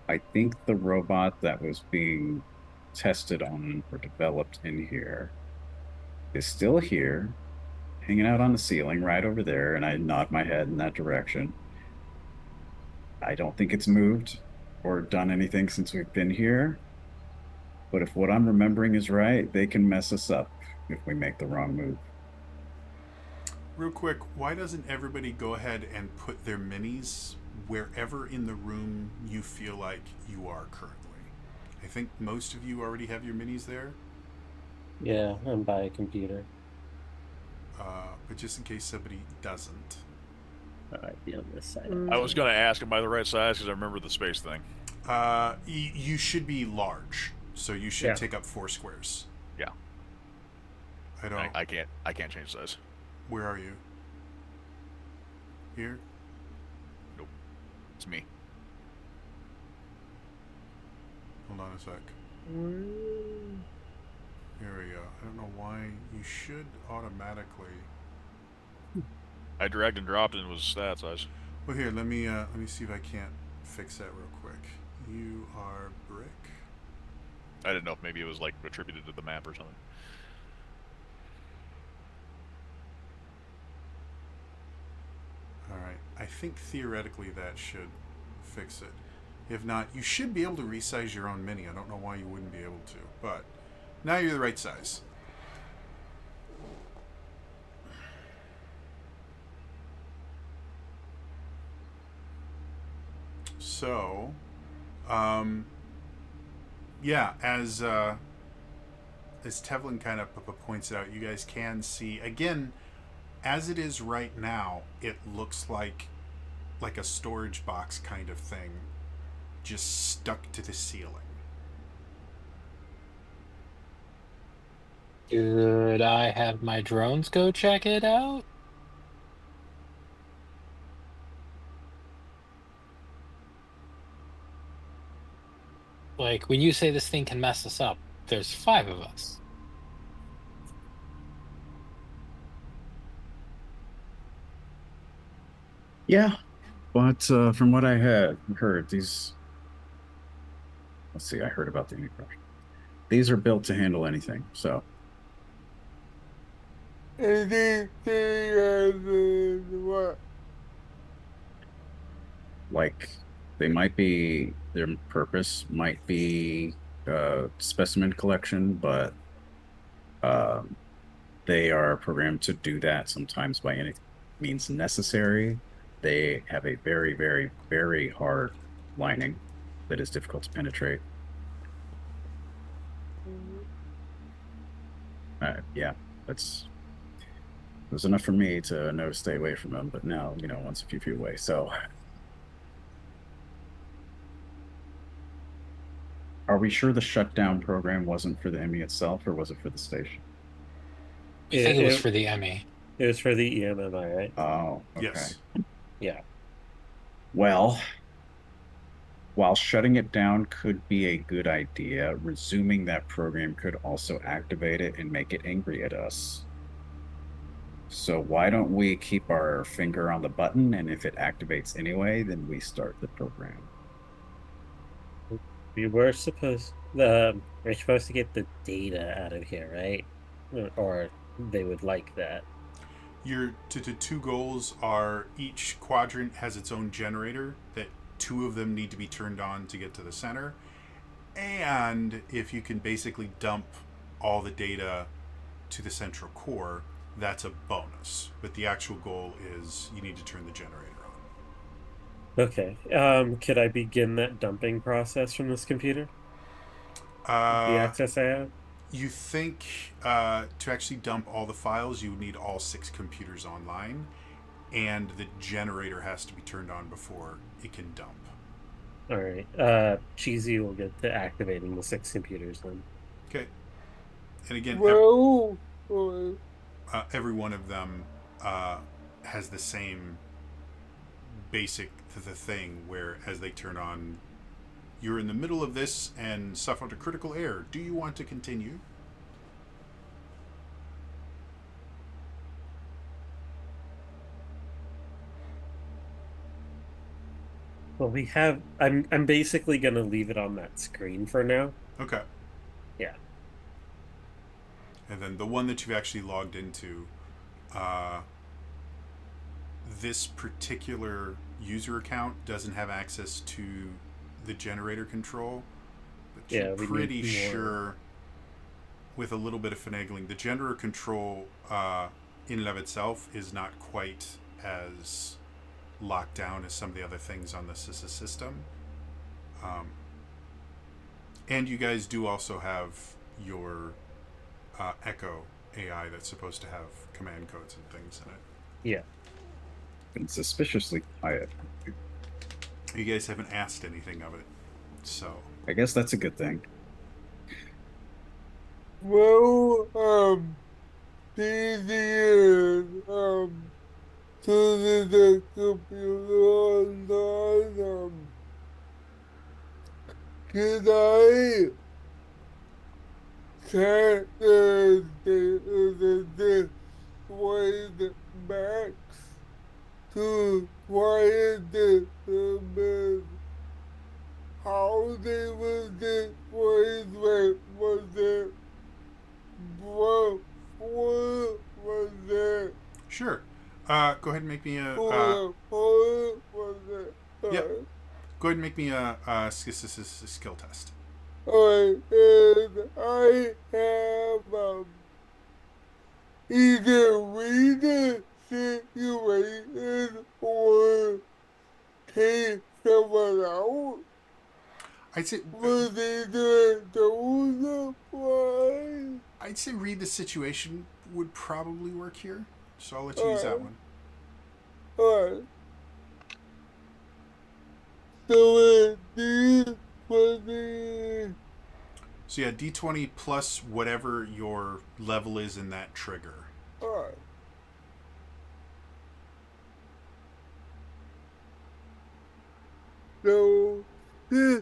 I think the robot that was being tested on or developed in here is still here, hanging out on the ceiling right over there, and I nod my head in that direction. I don't think it's moved or done anything since we've been here. But if what I'm remembering is right, they can mess us up if we make the wrong move. Real quick, why doesn't everybody go ahead and put their minis wherever in the room you feel like you are currently? I think most of you already have your minis there. Yeah, I'm by a computer. But just in case somebody doesn't. All right, be on this side. I was going to ask, am I the right size? Because I remember the space thing. You should be large, so you should take up 4 squares. Yeah. I don't. I can't change size. Where are you? Here? Nope. It's me. Hold on a sec. Here we go. I don't know why. You should automatically. I dragged and dropped and it was that size. Well, here, let me see if I can't fix that real quick. You are brick. I didn't know if maybe it was like attributed to the map or something. All right. I think theoretically that should fix it. If not, you should be able to resize your own mini. I don't know why you wouldn't be able to, but now you're the right size. So, yeah, as Tevlin kind of points out, you guys can see again, as it is right now. It looks like a storage box kind of thing, just stuck to the ceiling. Should I have my drones go check it out? Like, when you say this thing can mess us up, there's 5 of us. Yeah, but from what I had heard, these. Let's see, I heard about the Inquest. These are built to handle anything, so. What? Like, they might be, their purpose might be specimen collection, but um, they are programmed to do that sometimes by any means necessary. They have a very, very, very hard lining that is difficult to penetrate. Yeah, it was enough for me to know to stay away from them, but now, once a few feet away. So, are we sure the shutdown program wasn't for the ME itself, or was it for the station? I think it was for the ME. It was for the EMMI, right? Oh, okay. Yes. Yeah. Well, while shutting it down could be a good idea, resuming that program could also activate it and make it angry at us. So why don't we keep our finger on the button, and if it activates anyway, then we start the program. we're supposed to get the data out of here, right? Or they would like that. Your two goals are each quadrant has its own generator that two of them need to be turned on to get to the center. And if you can basically dump all the data to the central core, that's a bonus. But the actual goal is you need to turn the generator Okay. Could I begin that dumping process from this computer? on. The access I have? You think to actually dump all the files, you would need all six computers online, and the generator has to be turned on before it can dump. All right. Cheesy will get to activating the six computers then. Okay. And again, Well, every one of them uh, has the same basic the thing where as they turn on, you're in the middle of this and suffered a critical error. Do you want to continue? we have. I'm basically gonna leave it on that screen for now. Okay. Yeah. And then the one that you've actually logged into, uh, this particular user account doesn't have access to the generator control, but Yeah, you're we pretty need more. sure, with a little bit of finagling, the generator control in and of itself is not quite as locked down as some of the other things on the system. Um, and you guys do also have your Echo AI that's supposed to have command codes and things in it. Yeah. Been suspiciously quiet. You guys haven't asked anything of it, so. I guess that's a good thing. Well, this year, to the computer online, can I check the display max to quiet the how they was displayed was it what was it Sure. Go ahead and make me a. was it Yep. Go ahead and make me a skill test. and I have either read the situation or take someone out. I'd say Was either those apply? I'd say read the situation would probably work here. So I'll let you use that one. Alright. So it is for the So yeah, D20 plus whatever your level is in that trigger. alright. So this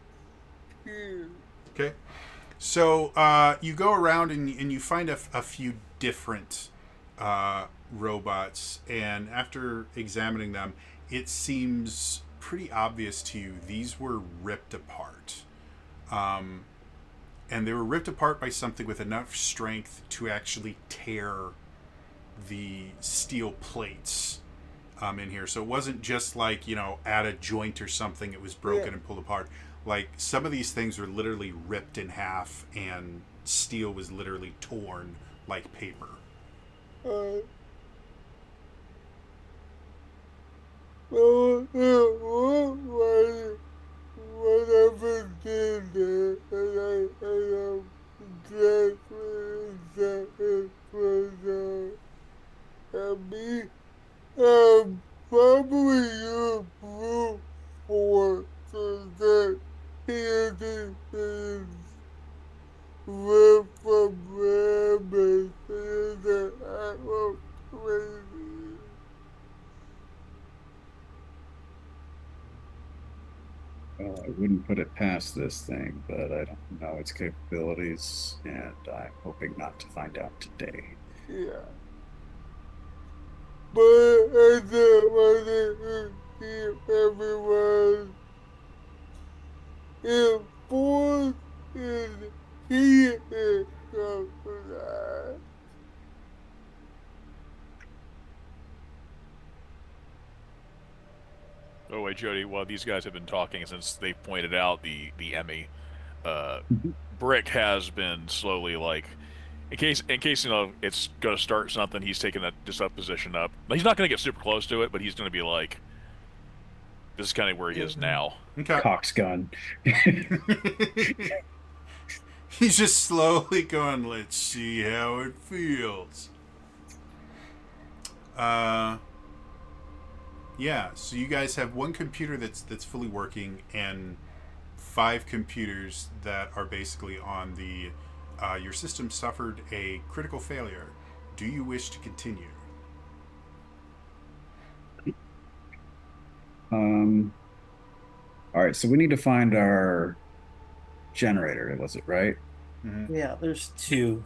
is Okay. So you go around and you find a few different robots, and after examining them, it seems pretty obvious to you these were ripped apart. And they were ripped apart by something with enough strength to actually tear the steel plates in here. So it wasn't just like, at a joint or something, it was broken Yeah. and pulled apart. Like, some of these things were literally ripped in half, and steel was literally torn like paper. alright. So whatever did it, and just was me. Probably your brute force that it is with from rabbit is an arrow crazy. Well, I wouldn't put it past this thing, but I don't know its capabilities, and I'm hoping not to find out today. Yeah. But I just wanted to keep everyone boy is here. Oh wait, Jody. While these guys have been talking, since they pointed out the Emmy, uh, Brick has been slowly like, in case it's gonna start something. He's taking this up position up. He's not gonna get super close to it, but he's gonna be like, this is kind of where he is now. Okay. Cox gun. He's just slowly going, let's see how it feels. Yeah, so you guys have one computer that's fully working and 5 computers that are basically on the your system suffered a critical failure. Do you wish to continue? All right, so we need to find our generator, was it right? Mm-hmm. Yeah, there's 2,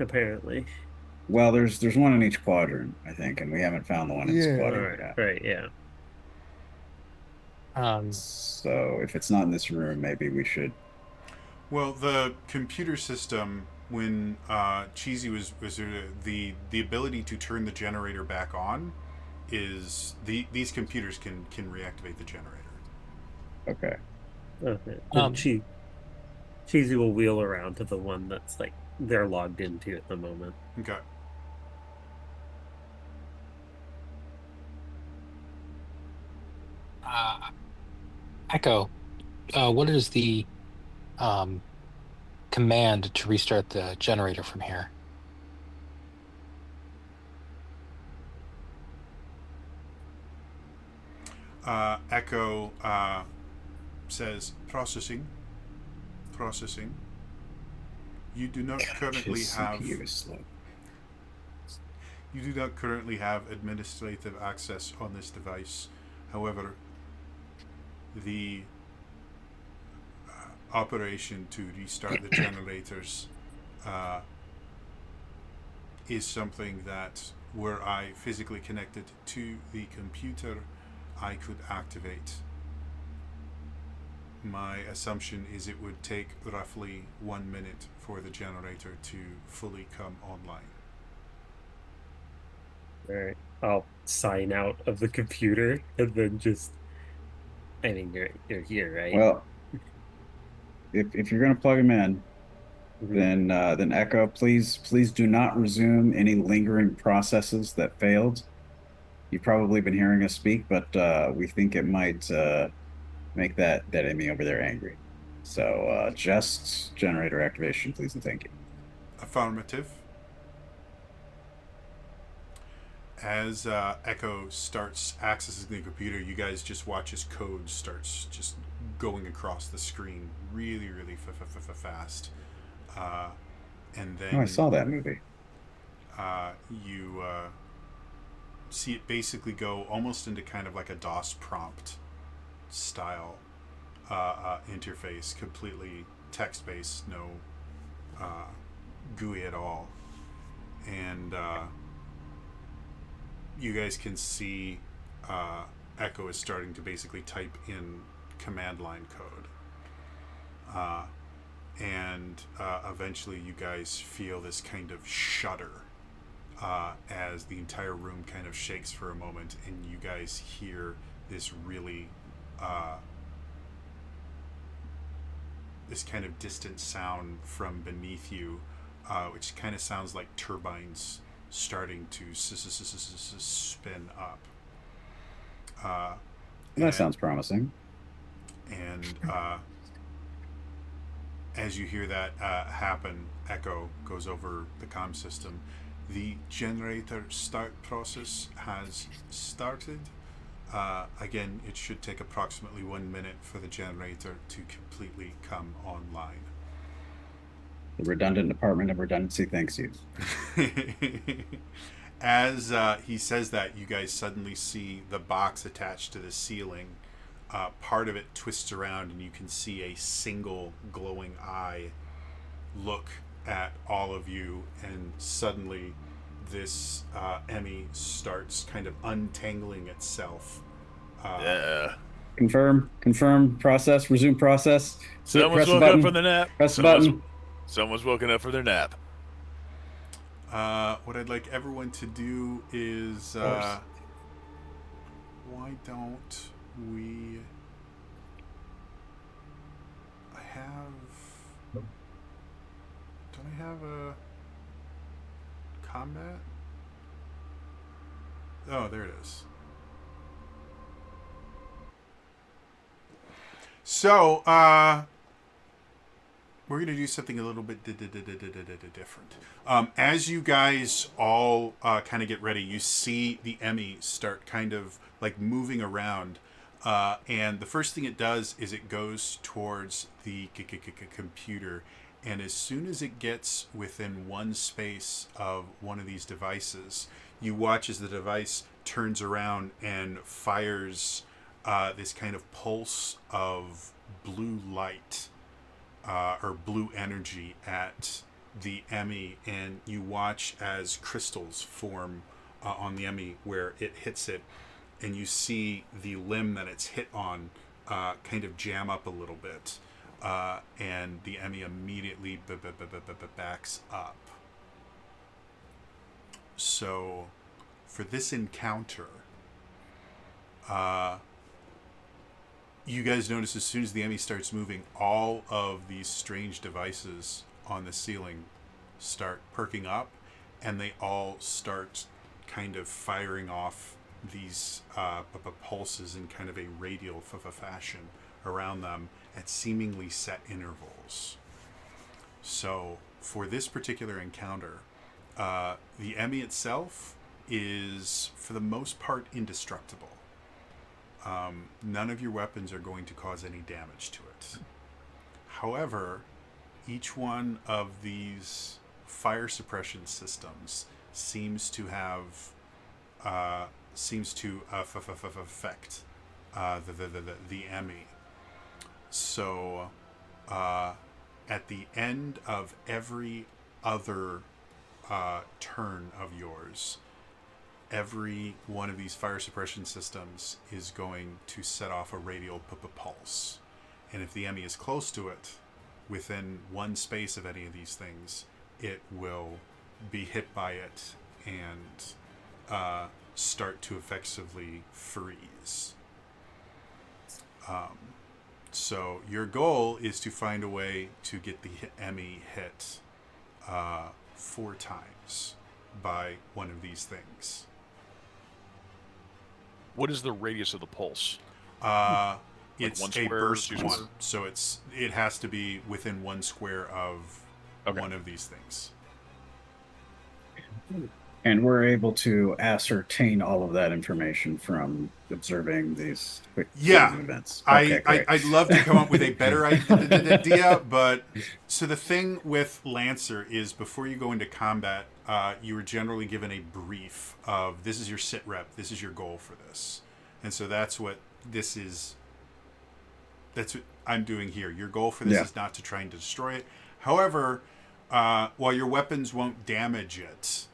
apparently. Well, there's one in each quadrant, I think, and we haven't found the one in this Yeah. quadrant yet. Right, yeah. So if it's not in this room, maybe we should. Well, the computer system, when Cheesy was the ability to turn the generator back on, is these computers can reactivate the generator. Okay. Okay. And Cheesy will wheel around to the one that's like they're logged into at the moment. Okay. Echo, what is the um, command to restart the generator from here? Echo says processing. You do not currently His have CPU is slow. You do not currently have administrative access on this device. However, the operation to restart the generators is something that, were I physically connected to the computer, I could activate. My assumption is it would take roughly 1 minute for the generator to fully come online. All right. I'll sign out of the computer and then just. I mean, you're here, right? Well, if you're gonna plug him in, Mhm. then Echo, please do not resume any lingering processes that failed. You've probably been hearing us speak, but we think it might make that enemy over there angry. So just generator activation, please and thank you. Affirmative. As Echo starts accessing the computer, you guys just watch his code starts just going across the screen really, really fast. And then Oh, I saw that movie. you see it basically go almost into kind of like a DOS prompt style interface, completely text based, no GUI at all. And you guys can see Echo is starting to basically type in command line code. And eventually you guys feel this kind of shudder as the entire room kind of shakes for a moment, and you guys hear this really this kind of distant sound from beneath you, which kind of sounds like turbines starting to spin up. That sounds promising. And as you hear that happen, Echo goes over the comm system. The generator start process has started. Again, it should take approximately 1 minute for the generator to completely come online. The redundant Department of Redundancy thanks you. As he says that, you guys suddenly see the box attached to the ceiling. Part of it twists around, and you can see a single glowing eye look at all of you, and suddenly this Emmy starts kind of untangling itself. Yeah. Confirm process, resume process. Someone's Press the woke up from button. their nap. Press the button. Someone's woken up from their nap. What I'd like everyone to do is, course. why don't we? Don't I have a combat? Oh, there it is. So, we're going to do something a little bit different. As you guys all kind of get ready, you see the Emmy start kind of like moving around. And the first thing it does is it goes towards the computer. And as soon as it gets within one space of one of these devices, you watch as the device turns around and fires this kind of pulse of blue light or blue energy at the Emmy, and you watch as crystals form on the Emmy where it hits it, and you see the limb that it's hit on kind of jam up a little bit, and the Emmy immediately backs up. So, for this encounter, you guys notice as soon as the Emmy starts moving, all of these strange devices on the ceiling start perking up, and they all start kind of firing off these pulses in kind of a radial fashion around them at seemingly set intervals. So, for this particular encounter, the Emmy itself is, for the most part, indestructible. None of your weapons are going to cause any damage to it. However, each one of these fire suppression systems seems to have affect the Emmy. So, at the end of every other turn of yours, every one of these fire suppression systems is going to set off a radial pulse. And if the Emmy is close to it, within one space of any of these things, it will be hit by it and start to effectively freeze. So your goal is to find a way to get the Emmy hit 4 times by one of these things. What is the radius of the pulse? It's one a square, burst 2 one, square? so it has to be within 1 square of one of these things. And we're able to ascertain all of that information from observing these quick series of events. Okay, great. I'd love to come up with a better idea, but so the thing with Lancer is before you go into combat, you were generally given a brief of this is your sit rep, this is your goal for this, and so that's what this is. That's what I'm doing here. Your goal for this is not to try and destroy it. However, while your weapons won't damage it,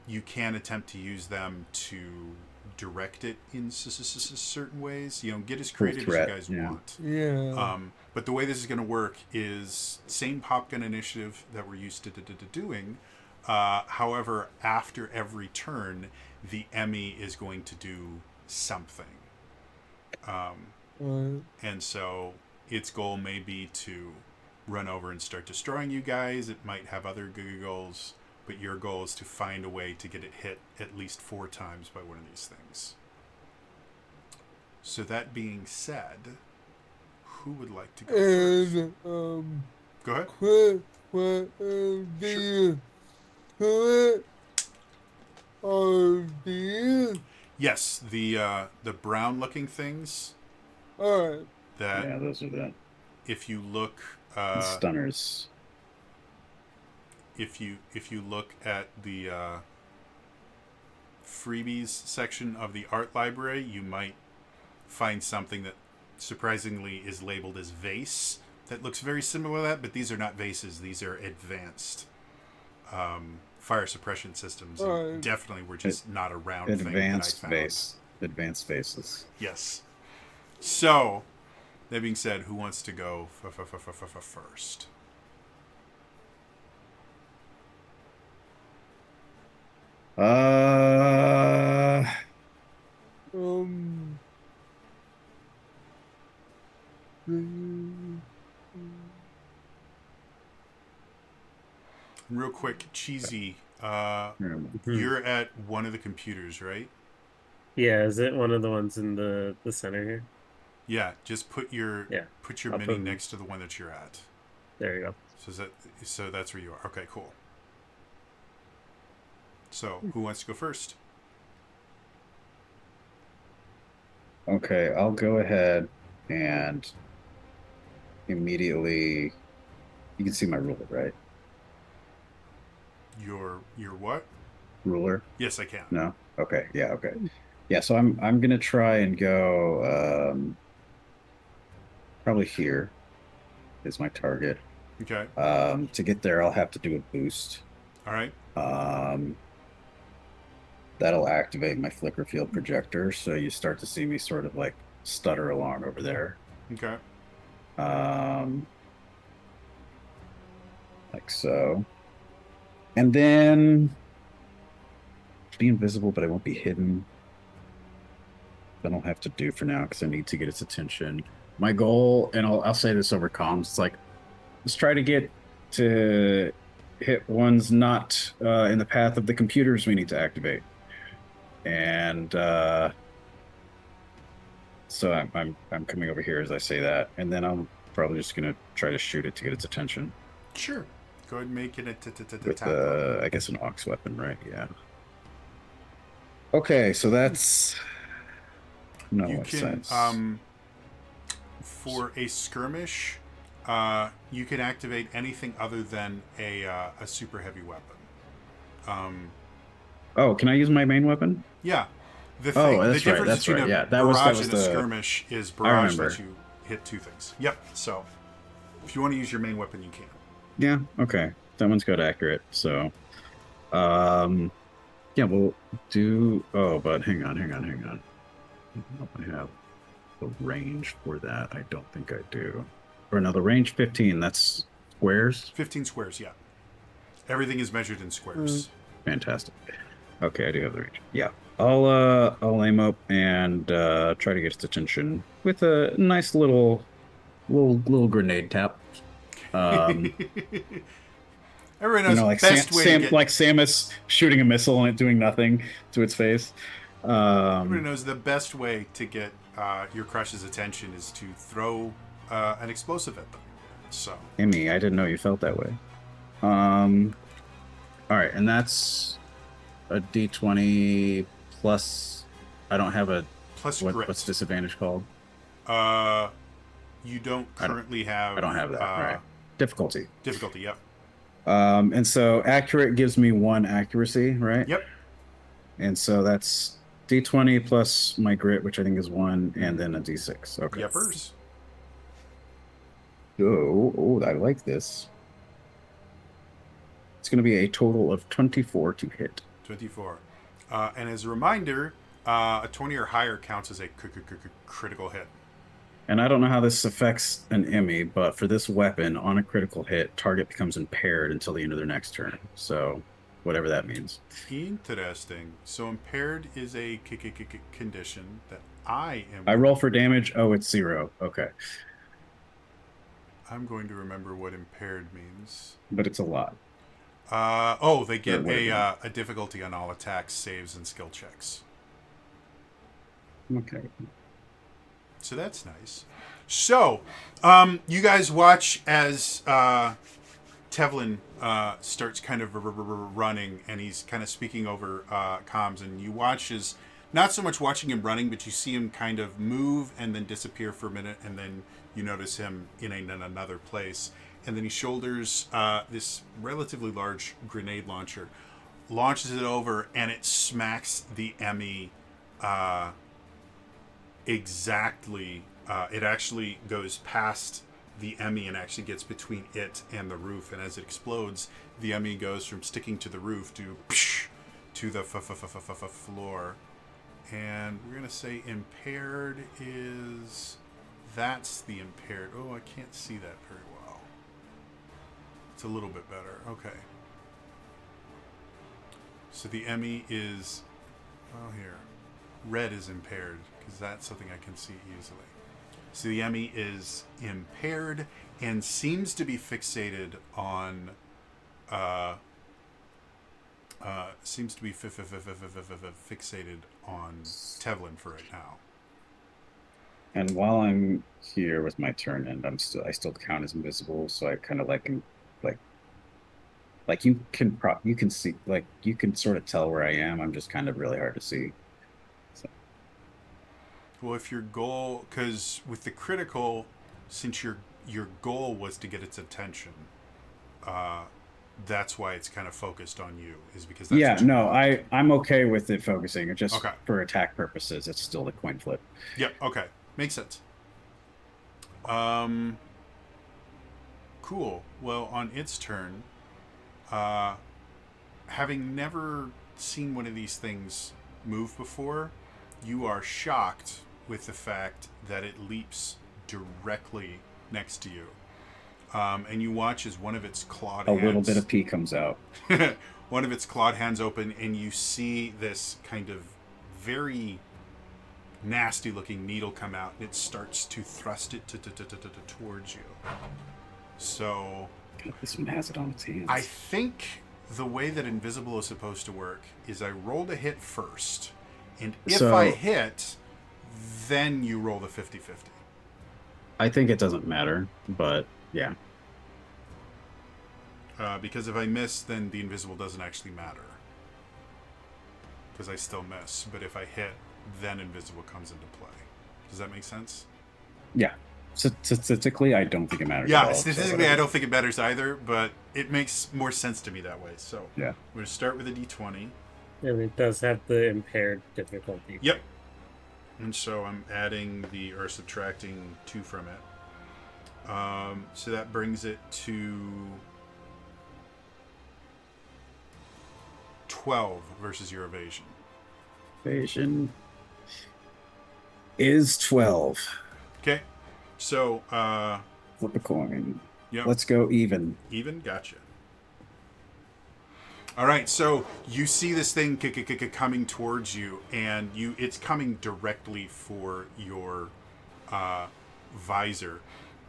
you can attempt to use them to direct it in certain ways. You know, get as creative as you guys want. Yeah. But the way this is going to work is same pop gun initiative that we're used to doing. However, after every turn, the Emmy is going to do something. And so its goal may be to run over and start destroying you guys. It might have other goals, but your goal is to find a way to get it hit at least 4 times by one of these things. So that being said, who would like to go first? Go ahead. Yes, the brown looking things. Alright. That those are that. if you look stunners. If you look at the freebies section of the art library, you might find something that surprisingly is labeled as vase that looks very similar to that, but these are not vases. These are advanced fire suppression systems. And definitely were just not a round thing that I found. Advanced vases. Yes. So, that being said, who wants to go first? Uh, Um. mm, Real quick, cheesy. Hmm. You're at one of the computers, right? Yeah, is it one of the ones in the center here? Yeah. Just Yeah, put your I'll mini put them. next to the one that you're at. There you go. So that's where you are. Okay, cool. So who wants to go first? okay, I'll go ahead and immediately. You can see my ruler, right? Your what? Ruler? Yes, I can. No. Okay. Yeah. Okay. Yeah. So I'm gonna try and go. Probably here is my target. Okay. To get there, I'll have to do a boost. All right. Um, that'll activate my flicker field projector, so you start to see me sort of like stutter along over there. Okay. Um, like so. And then be invisible, but I won't be hidden. I don't have to do for now because I need to get its attention. My goal, and I'll say this over comms, it's like let's try to get to hit ones not in the path of the computers we need to activate. And so I'm coming over here as I say that, and then I'm probably just gonna try to shoot it to get its attention Sure. Go ahead and make it a with tap roll. I guess an aux weapon, right? Yeah. Okay, so that's no You what can sense. for a skirmish, you can activate anything other than a super heavy weapon. Oh, can I use my main weapon? Yeah. Oh, The that's right. difference That's between right. a Yeah, that barrage was and a the skirmish is I barrage lets remember. you hit two things. Yep. So if you want to use your main weapon, you can. Yeah, okay. That one's got accurate. So, um, yeah, we'll do. Oh, but hang on. I don't know if I have the range for that. I don't think I do. Or no, the range 15. That's squares. 15 squares. Yeah. Everything is measured in mm, squares. Fantastic. Okay, I do have the range. Yeah, I'll aim up and try to get its attention with a nice little grenade tap. Um, Everyone knows like best way to get. Samus shooting a missile and it doing nothing to its face. Everybody knows the best way to get your crush's attention is to throw an explosive at them. So Amy, I didn't know you felt that way. Um, all right, and that's a D20 plus. I don't have a plus what's grit. disadvantage called? Uh, you don't I don't currently I have don't have that. Right. Difficulty. difficulty. Yep. And so accurate gives me 1 accuracy, right? Yep. And so that's D20 plus my grit, which I think is 1, and then a D6. Okay. Yepers. Oh, I like this. It's going to be a total of 24 to hit. 24. And as a reminder, a 20 or higher counts as a critical hit. And I don't know how this affects an Emmy, but for this weapon, on a critical hit, target becomes impaired until the end of their next turn. So, whatever that means. Interesting. So impaired is a condition that I am. I roll for damage. Oh, it's 0. Okay. I'm going to remember what impaired means. But it's a lot. They get Or it would a difficulty on all attacks, saves, and skill checks. Okay. So that's nice. So, you guys watch as Tevlin starts kind of running, and he's kind of speaking over comms, and you watch as not so much watching him running, but you see him kind of move and then disappear for a minute, and then you notice him in another place, and then he shoulders this relatively large grenade launcher, launches it over, and it smacks the Emmy exactly. It actually goes past the Emmy and actually gets between it and the roof, and as it explodes, the Emmy goes from sticking to the roof to the floor, And we're going to say impaired is... That's the impaired. Oh, I can't see that very well. It's a little bit better. Okay. So the Emmy is... Oh, here. Red is impaired, because that's something I can see easily. So the Emmy is impaired and seems to be fixated on... seems to be fixated on Tevlin for right now. And while I'm here with my turn, and I still count as invisible, so I kind of like you can see, like you can sort of tell where I am. I'm just kind of really hard to see. So. Well, if your goal, because with the critical, since your goal was to get its attention, that's why it's kind of focused on you. Is because that's what you want. I'm okay with it focusing. It just Okay. For attack purposes, it's still the coin flip. Yep. Okay. Makes sense. Cool. Well, on its turn, having never seen one of these things move before, you are shocked with the fact that it leaps directly next to you. And you watch as one of its clawed hands... A little bit of pee comes out. One of its clawed hands open, and you see this kind of very nasty looking needle come out, and it starts to thrust it towards you. So this one has it on its hands. I think the way that invisible is supposed to work is I roll to hit first, and if I hit, then you roll the 50-50. I think it doesn't matter, but yeah. Because if I miss, then the invisible doesn't actually matter. Because I still miss. But if I hit, then invisible comes into play. Does that make sense? Yeah. Statistically, I don't think it matters. Yeah, statistically, I don't think it matters either, but it makes more sense to me that way. So yeah, I'm going to start with a d20. And it does have the impaired difficulty. Yep. And so I'm adding or subtracting 2 from it. So that brings it to 12 versus your evasion. Evasion is 12. Okay. So, flip a coin. Yep. Let's go even. Even? Gotcha. All right, so you see this thing coming towards you, and it's coming directly for your visor.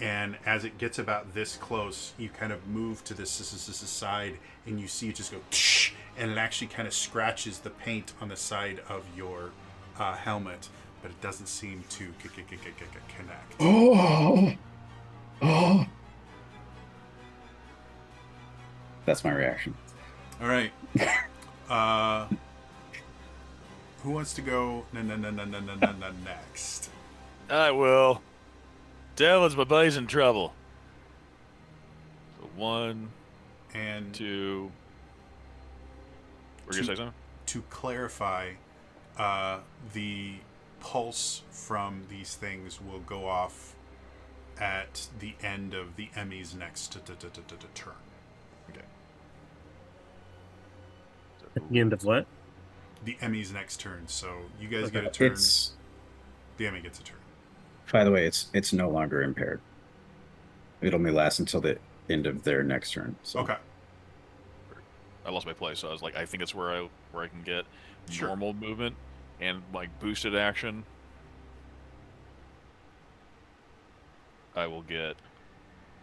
And as it gets about this close, you kind of move to this side, and you see it just go, and it actually kind of scratches the paint on the side of your helmet, but it doesn't seem to connect. Oh! That's my reaction. All right. Who wants to go next? I will. Devlin's my buddy's in trouble. So 1 and 2. Were you gonna say something? To clarify, the pulse from these things will go off at the end of the Emmy's next turn. Okay. At the end of what? The Emmy's next turn. So you guys get a turn. The Emmy gets a turn. By the way, it's no longer impaired. It only lasts until the end of their next turn. So. Okay. I lost my place, so I was like, I think it's where I can get normal movement and like boosted action. I will get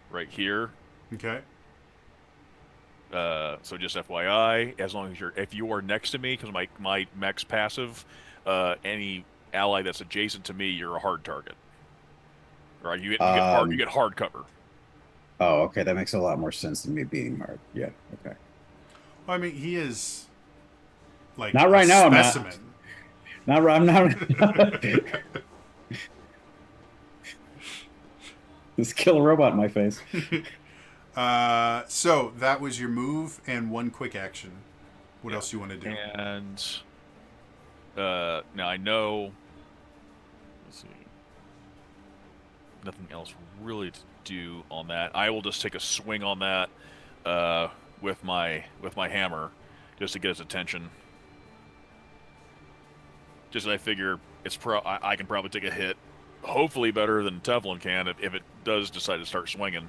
right here. Okay. So just FYI, as long as if you are next to me, because my mech's passive, any ally that's adjacent to me, you're a hard target. Right? You get hard cover. Oh, okay. That makes a lot more sense than me being hard. Yeah. Okay. Well, I mean, he is like not right now. Specimen. I'm not. This kill a robot in my face. So that was your move and 1 quick action. What else do you want to do? And now I know. Let's see. Nothing else really to do on that. I will just take a swing on that with my hammer, just to get his attention. Just I figure I can probably take a hit, hopefully better than Teflon can if it does decide to start swinging.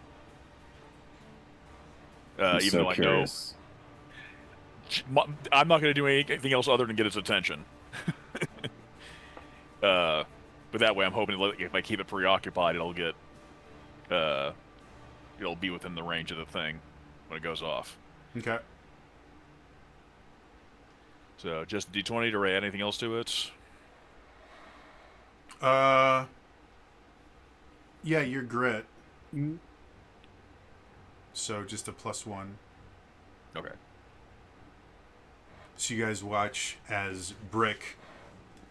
I'm Even so though I know curious. I'm not going to do anything else other than get its attention. But that way, I'm hoping if I keep it preoccupied, uh, it'll be within the range of the thing when it goes off. Okay. So just D20 to add anything else to it. Yeah, your grit. Mm. So just a +1. Okay. So you guys watch as Brick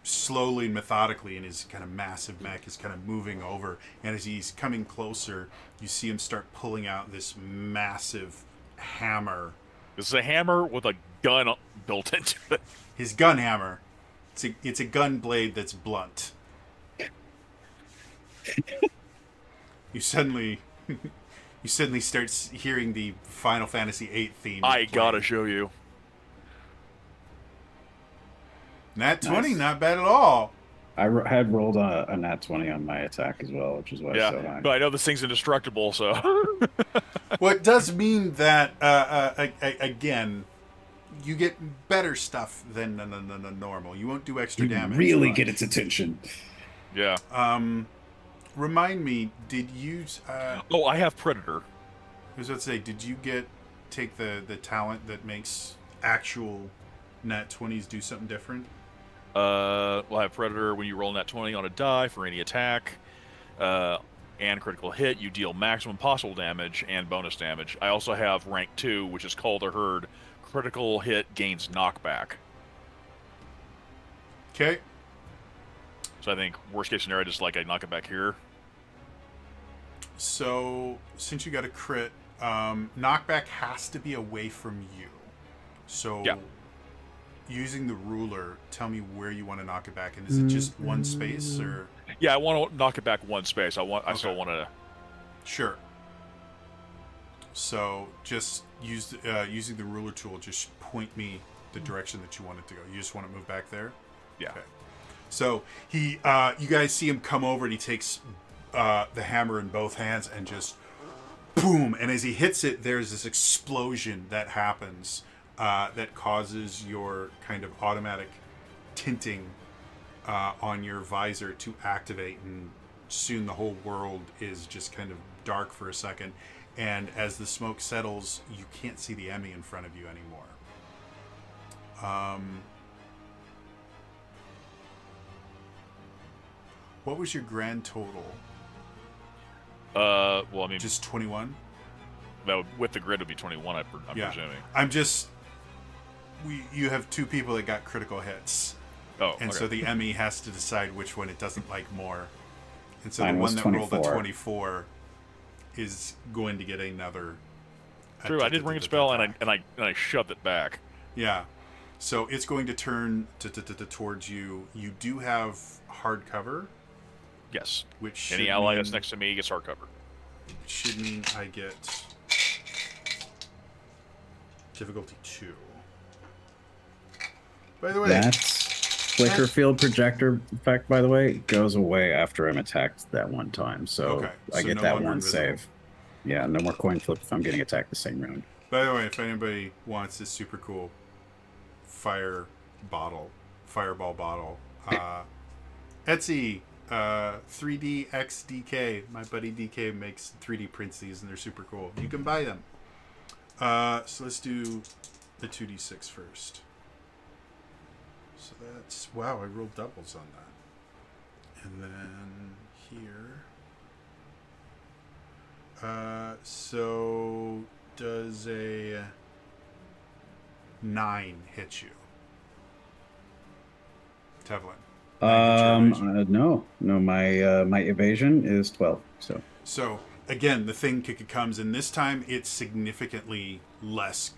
slowly and methodically in his kind of massive mech is kind of moving over, and as he's coming closer, you see him start pulling out this massive hammer. This is a hammer with a gun built into it. His gun hammer. It's a gun blade that's blunt. You suddenly start hearing the Final Fantasy VIII theme. I playing. gotta show you. Nat 20, Nice. not bad at all. I had rolled a nat 20 on my attack as well, which is why it's so Yeah, high. but I know this thing's indestructible, so. Well, it does mean that, again, you get better stuff than normal. You won't do extra You damage. really but- get its attention. Yeah. Remind me, did you... Oh, I have Predator. I was about to say, did you take the talent that makes actual nat 20s do something different? We'll have Predator when you roll nat 20 on a die for any attack and critical hit. You deal maximum possible damage and bonus damage. I also have rank 2, which is Call the Herd. Critical hit gains knockback. Okay. So I think worst case scenario, just like I knock it back here. So, since you got a crit, knockback has to be away from you. So, Yeah. using the ruler, tell me where you want to knock it back. And is it just one space or? Yeah, I want to knock it back one space. I still Okay. want to. Sure. So just using the ruler tool, just point me the direction that you want it to go. You just want to move back there? Yeah. Okay. So you guys see him come over and he takes the hammer in both hands and just boom. And as he hits it, there's this explosion that happens that causes your kind of automatic tinting on your visor to activate, and soon the whole world is just kind of dark for a second. And as the smoke settles, you can't see the Emmy in front of you anymore. What was your grand total? Well, I mean, Just 21? with the grid would be 21. I'm Yeah. presuming. I'm just... You have two people that got critical hits. Oh, And okay. so the Emmy has to decide which one it doesn't like more. And so Mine the was one that rolled a 24. 24 is going to get another... True, I did ring a spell and I shoved it back. Yeah. So it's going to turn towards you. You do have hard cover, Yes. which should Any ally mean, that's next to me gets hard cover. should mean I get difficulty 2. By the way, That's flicker field projector effect, by the way, goes away after I'm attacked that one time. So Okay, I so get no that longer one invisible. save. Yeah, no more coin flip if I'm getting attacked the same round. by the way, if anybody wants this super cool fireball bottle, Etsy, 3D X DK. My buddy DK makes 3D prints these, and they're super cool. You can buy them. So let's do the 2d6 first. So that's... Wow, I rolled doubles on that. And then here... so does a 9 hit you? Tevlin. No, my evasion is 12. So again, the thing comes, and this time it's significantly less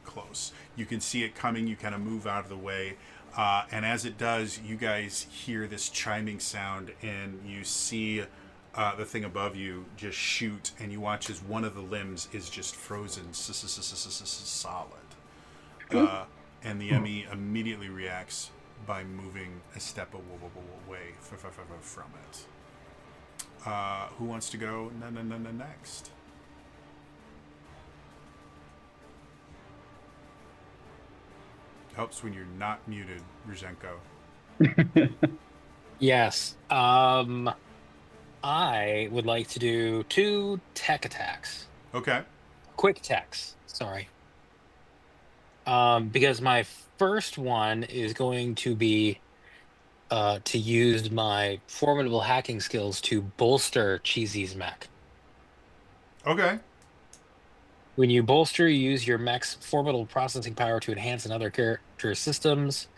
close. You can see it coming. You kind of move out of the way, and as it does, you guys hear this chiming sound, and you see the thing above you just shoot, and you watch as one of the limbs is just frozen solid. And the Emmy immediately reacts. by moving a step away from it. Who wants to go next? Helps when you're not muted, Rizhenko. Yes. I would like to do 2 tech attacks. Okay. Quick attacks. Sorry. Because my first one is going to be to use my formidable hacking skills to bolster Cheesy's mech. Okay. When you bolster, you use your mech's formidable processing power to enhance another character's systems.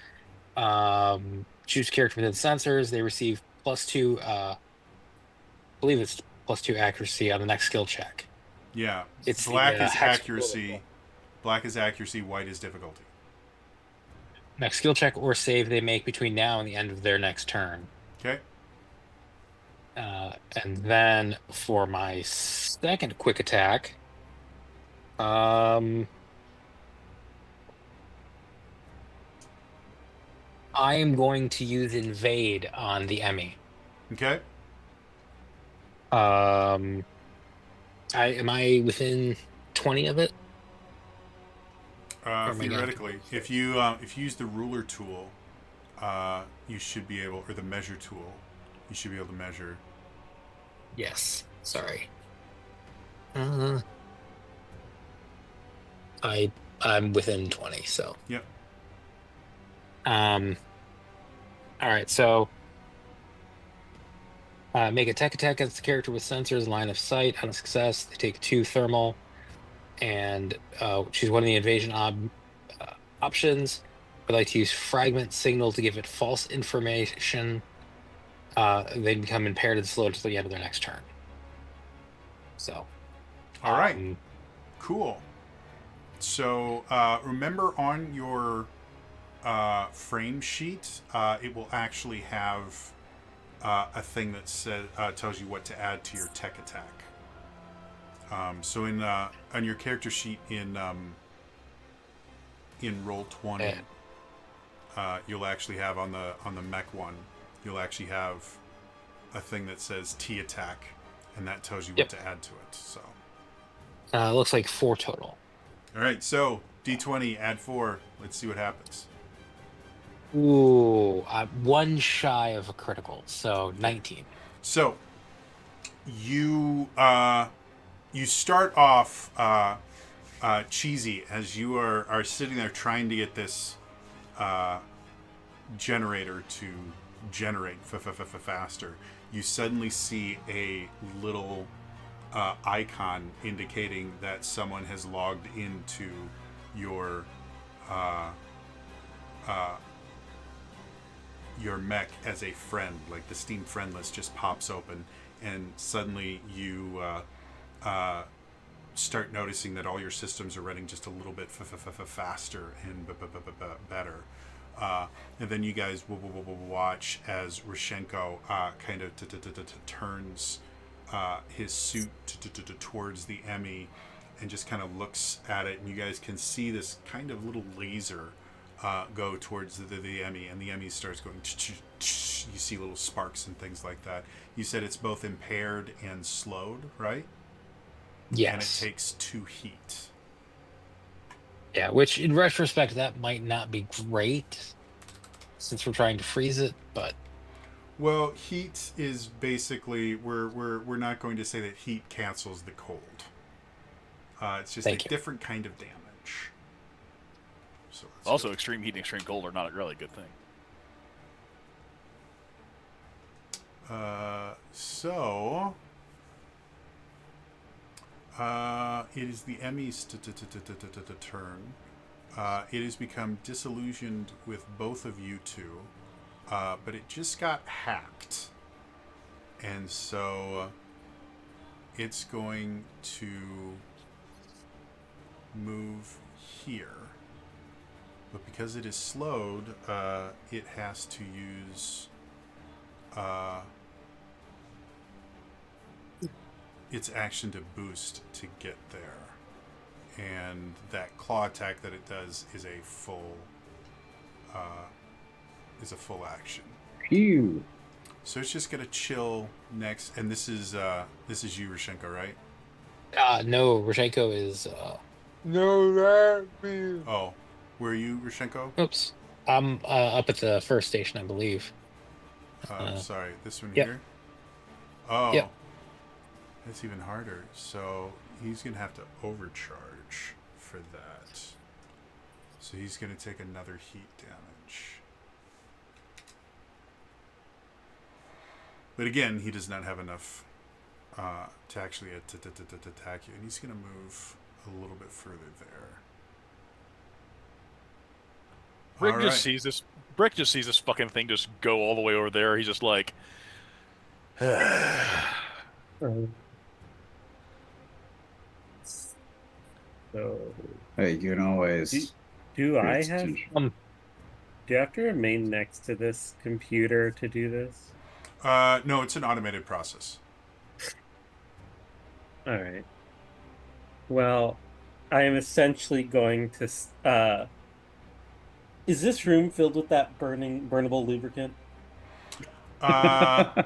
Choose character within sensors. They receive +2. I believe it's +2 accuracy on the next skill check. Yeah. It's the Black is hex accuracy. protocol. Black is accuracy. White is difficulty. Next skill check or save they make between now and the end of their next turn. Okay. And then for my second quick attack, I am going to use invade on the Emmy. Okay. Am I within 20 of it? Or am I gonna have to Theoretically, roll if save? you use the ruler tool, you should be able, or the measure tool, you should be able to measure. Yes. Sorry. Uh, I'm within 20, so. Yep. All right, so make a tech attack against the character with sensors, line of sight. On a success, they take 2 thermal, and choose one of the invasion options. I'd like to use fragment signal to give it false information. They become impaired and slowed until the end of their next turn. So, All right. um, Cool. So remember on your frame sheet, it will actually have a thing that says tells you what to add to your tech attack. So in on your character sheet in Roll20, you'll actually have on the mech one, you'll actually have a thing that says T attack, and that tells you what to add to it. So looks like 4 total. all right, so D20 add 4. Let's see what happens. Ooh, I'm 1 shy of a critical, so 19. So you you start off cheesy as you are sitting there trying to get this generator to generate faster. You suddenly see a little icon indicating that someone has logged into your mech as a friend. Like the Steam friend list just pops open, and suddenly you start noticing that all your systems are running just a little bit faster and better. And then you guys will watch as Rishenko kind of turns his suit towards the Emmy and just kind of looks at it, and you guys can see this kind of little laser go towards the Emmy, and the Emmy starts going. You see little sparks and things like that. You said it's both impaired and slowed, right? Yes. And it takes 2 heat. Yeah, which in retrospect, that might not be great since we're trying to freeze it, but. Well, heat is basically we're not going to say that heat cancels the cold. It's just Thank a you. different kind of damage. So Also, extreme heat and extreme cold are not really a good thing. So it is the Emmy's turn. It has become disillusioned with both of you two, but it just got hacked, and so it's going to move here. But because it is slowed, it has to use its action to boost to get there. And that claw attack that it does is a full is a full action. Phew. So it's just gonna chill next, and this is you, Rashenko, right? No, Roshenko is no that me. Oh, where are you, Rashenko? Oops. I'm up at the first station, I believe. Sorry, this one Yep. here. Oh, Yep. that's even harder. So he's gonna have to overcharge for that. So he's gonna take another heat damage. But again, he does not have enough to actually attack you, and he's gonna move a little bit further there. Brick All just right. sees this. Brick just sees this fucking thing just go all the way over there. He's just like, So, Hey, you can do, always do I create have tension. do you have to remain next to this computer to do this? No, it's an automated process. All right. Well, I am essentially going to is this room filled with that burnable lubricant? Uh,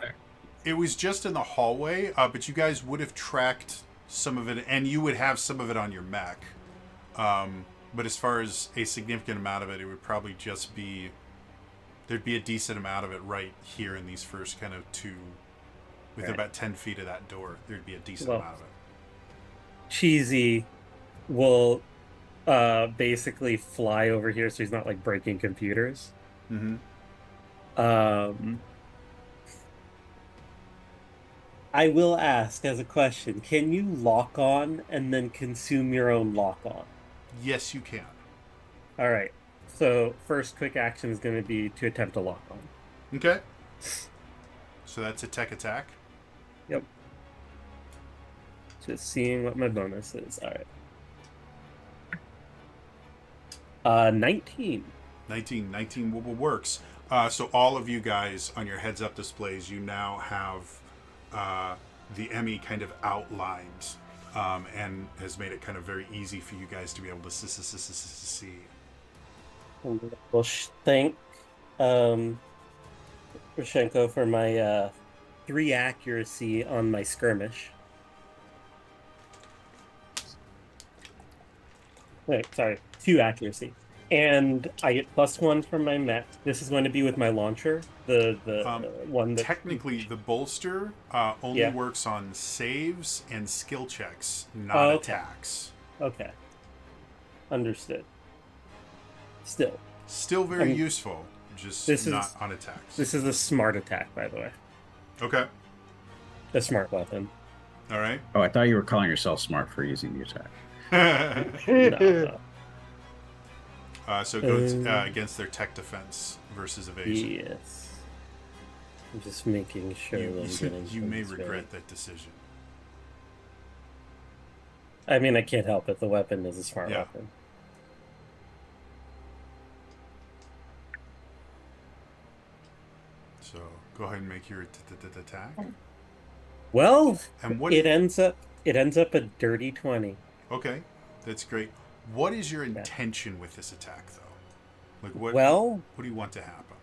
it was just in the hallway, but you guys would have tracked some of it, and you would have some of it on your mech. But as far as a significant amount of it, it would probably just be there'd be a decent amount of it right here in these first kind of two, within Right. about 10 feet of that door. There'd be a decent Well, amount of it. Cheesy will basically fly over here so he's not like breaking computers. Mm-hmm. I will ask as a question, can you lock on and then consume your own lock on? Yes, you can. All right. So first quick action is going to be to attempt a lock on. Okay. So that's a tech attack. Yep. Just seeing what my bonus is. All right. 19. 19 works. So all of you guys on your heads up displays, you now have the Emmy kind of outlined, and has made it kind of very easy for you guys to be able to see. We'll thank Roshenko for my 3 accuracy on my skirmish. Wait, sorry, 2 accuracy. And I get +1 from my mech. This is going to be with my launcher, the one that Technically, the bolster only works on saves and skill checks, not attacks. Okay. Understood. Still very useful, just not on attacks. This is a smart attack, by the way. Okay. A smart weapon. All right. Oh, I thought you were calling yourself smart for using the attack. No. So it goes against their tech defense versus evasion. Yes. I'm just making sure I'm getting You may things regret right. that decision. I mean, I can't help it. The weapon is a smart weapon. So go ahead and make your attack. Well, And what it ends up a dirty 20. Okay, that's great. What is your intention with this attack, though? Like, what do you want to happen?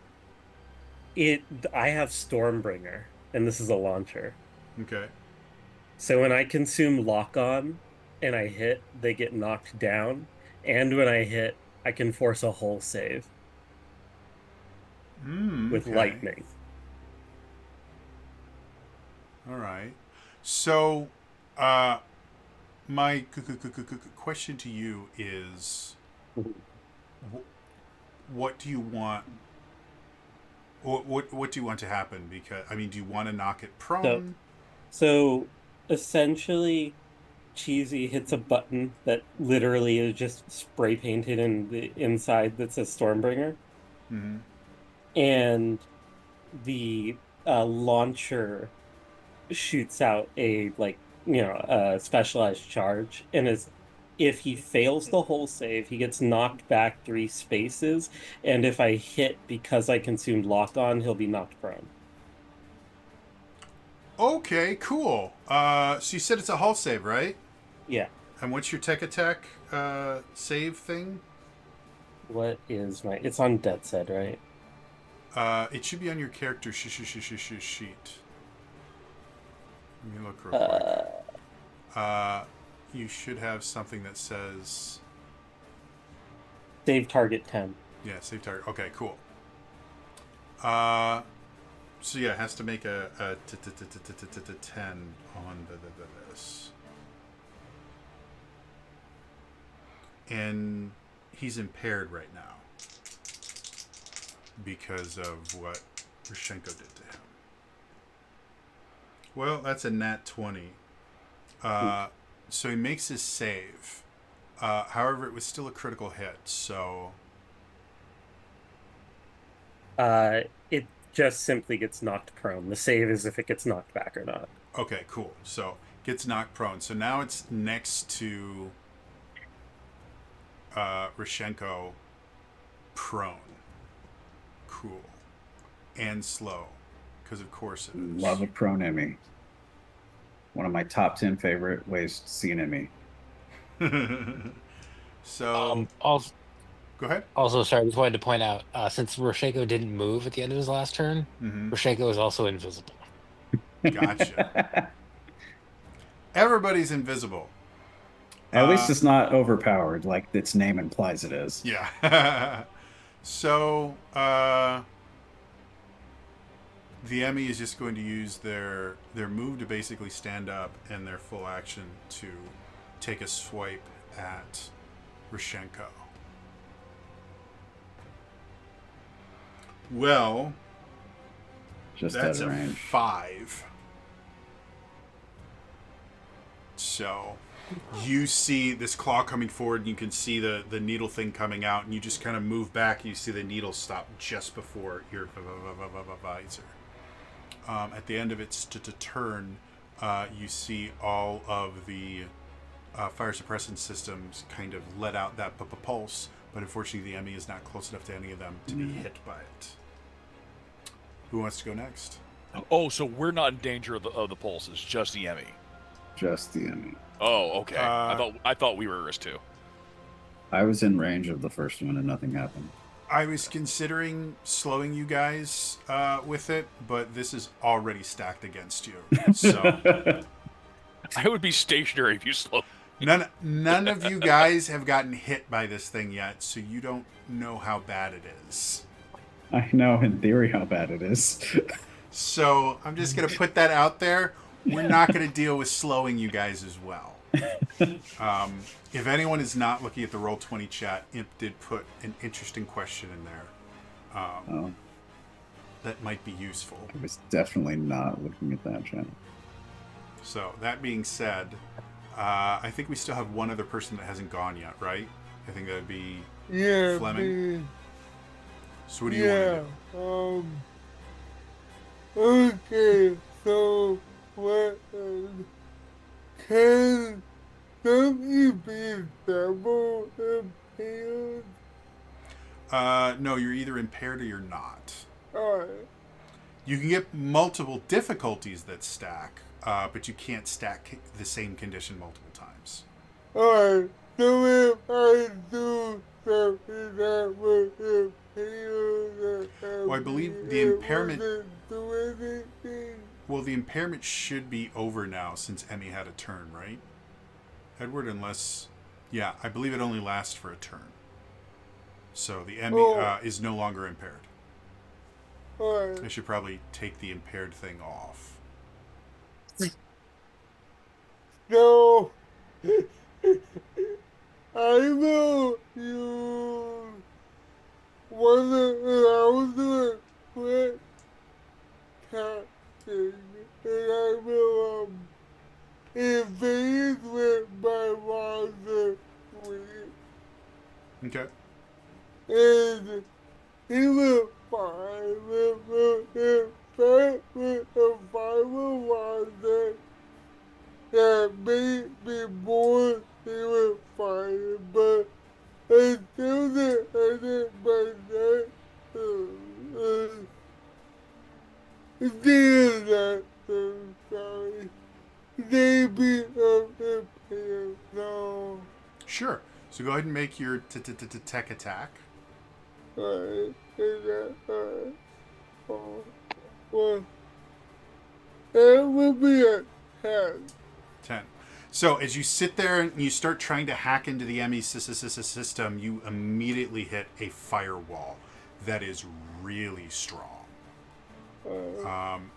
I have Stormbringer, and this is a launcher. Okay. So when I consume lock on and I hit, they get knocked down. And when I hit, I can force a hull save with lightning. All right. So, my question to you is, what do you want? What do you want to happen? Because I mean, do you want to knock it prone? So essentially, Cheesy hits a button that literally is just spray painted in the inside that says Stormbringer, and the launcher shoots out a specialized charge, and if he fails the whole save, he gets knocked back 3 spaces, and if I hit because I consumed lock on, he'll be knocked prone. Okay, cool. So you said it's a hull save, right? Yeah. And what's your tech attack save thing? What is my? It's on Dead Set, right? It should be on your character sheet. Let me look real quick. You should have something that says Save target 10. yeah, save target. Okay, cool. So yeah, it has to make a 10 on this. And he's impaired right now because of what Rishenko did to him. Well, that's a nat 20. So he makes his save. However, it was still a critical hit, so... It just simply gets knocked prone. The save is if it gets knocked back or not. Okay, cool. So, gets knocked prone. So now it's next to Rishenko prone. Cool. And slow. Because of course it is. Love a prone Emmy. One of my top 10 favorite ways to see an Emmy. So, Also, go ahead. sorry, I just wanted to point out, since Roshenko didn't move at the end of his last turn, Roshenko is also invisible. Gotcha. Everybody's invisible. At least it's not overpowered like its name implies it is. Yeah. So, the Emmy is just going to use their move to basically stand up and their full action to take a swipe at Rishenko. Well, Just that's out of a range. 5. So you see this claw coming forward, and you can see the needle thing coming out, and you just kind of move back. You see the needle stop just before your visor. At the end of its turn, you see all of the fire suppressant systems kind of let out that pulse, but unfortunately the Emmy is not close enough to any of them to be hit by it. Who wants to go next? Oh, so we're not in danger of the pulses, just the Emmy. Just the Emmy. Oh, okay. I thought we were at risk too. I was in range of the first one and nothing happened. I was considering slowing you guys with it, but this is already stacked against you. So I would be stationary if you slow. none of you guys have gotten hit by this thing yet, so you don't know how bad it is. I know in theory how bad it is. So I'm just going to put that out there. We're not going to deal with slowing you guys as well. If anyone is not looking at the Roll20 chat, Imp did put an interesting question in there that might be useful. I was definitely not looking at that channel. So that being said, I think we still have one other person that hasn't gone yet, right? I think that would be Fleming. So what do you want to do? Okay, so what can somebody be double impaired? No, you're either impaired or you're not. Alright. You can get multiple difficulties that stack, but you can't stack the same condition multiple times. Alright, so if I do something that would impair Well, I believe the impairment... do anything? Well, the impairment should be over now since Emmy had a turn, right? Edward, unless... Yeah, I believe it only lasts for a turn. So the Emmy is no longer impaired. Alright. I should probably take the impaired thing off. So, I will use one of the quick tactics, and I will invade with my monster suite, Okay. and he will find with a final monster that may be more terrifying, but until the end of my sorry, they be impaired, so Sure. So go ahead and make your tech attack. alright, well, it would be a 10. 10. So as you sit there and you start trying to hack into the ME system, you immediately hit a firewall that is really strong.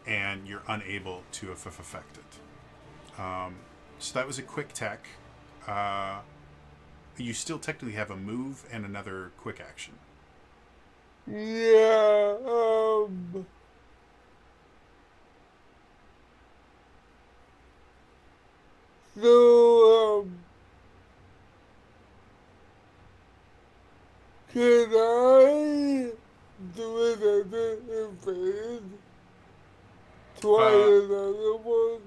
And you're unable to affect it. So that was a quick tech. You still technically have a move and another quick action. Yeah, so, can I do another evade? Try another one?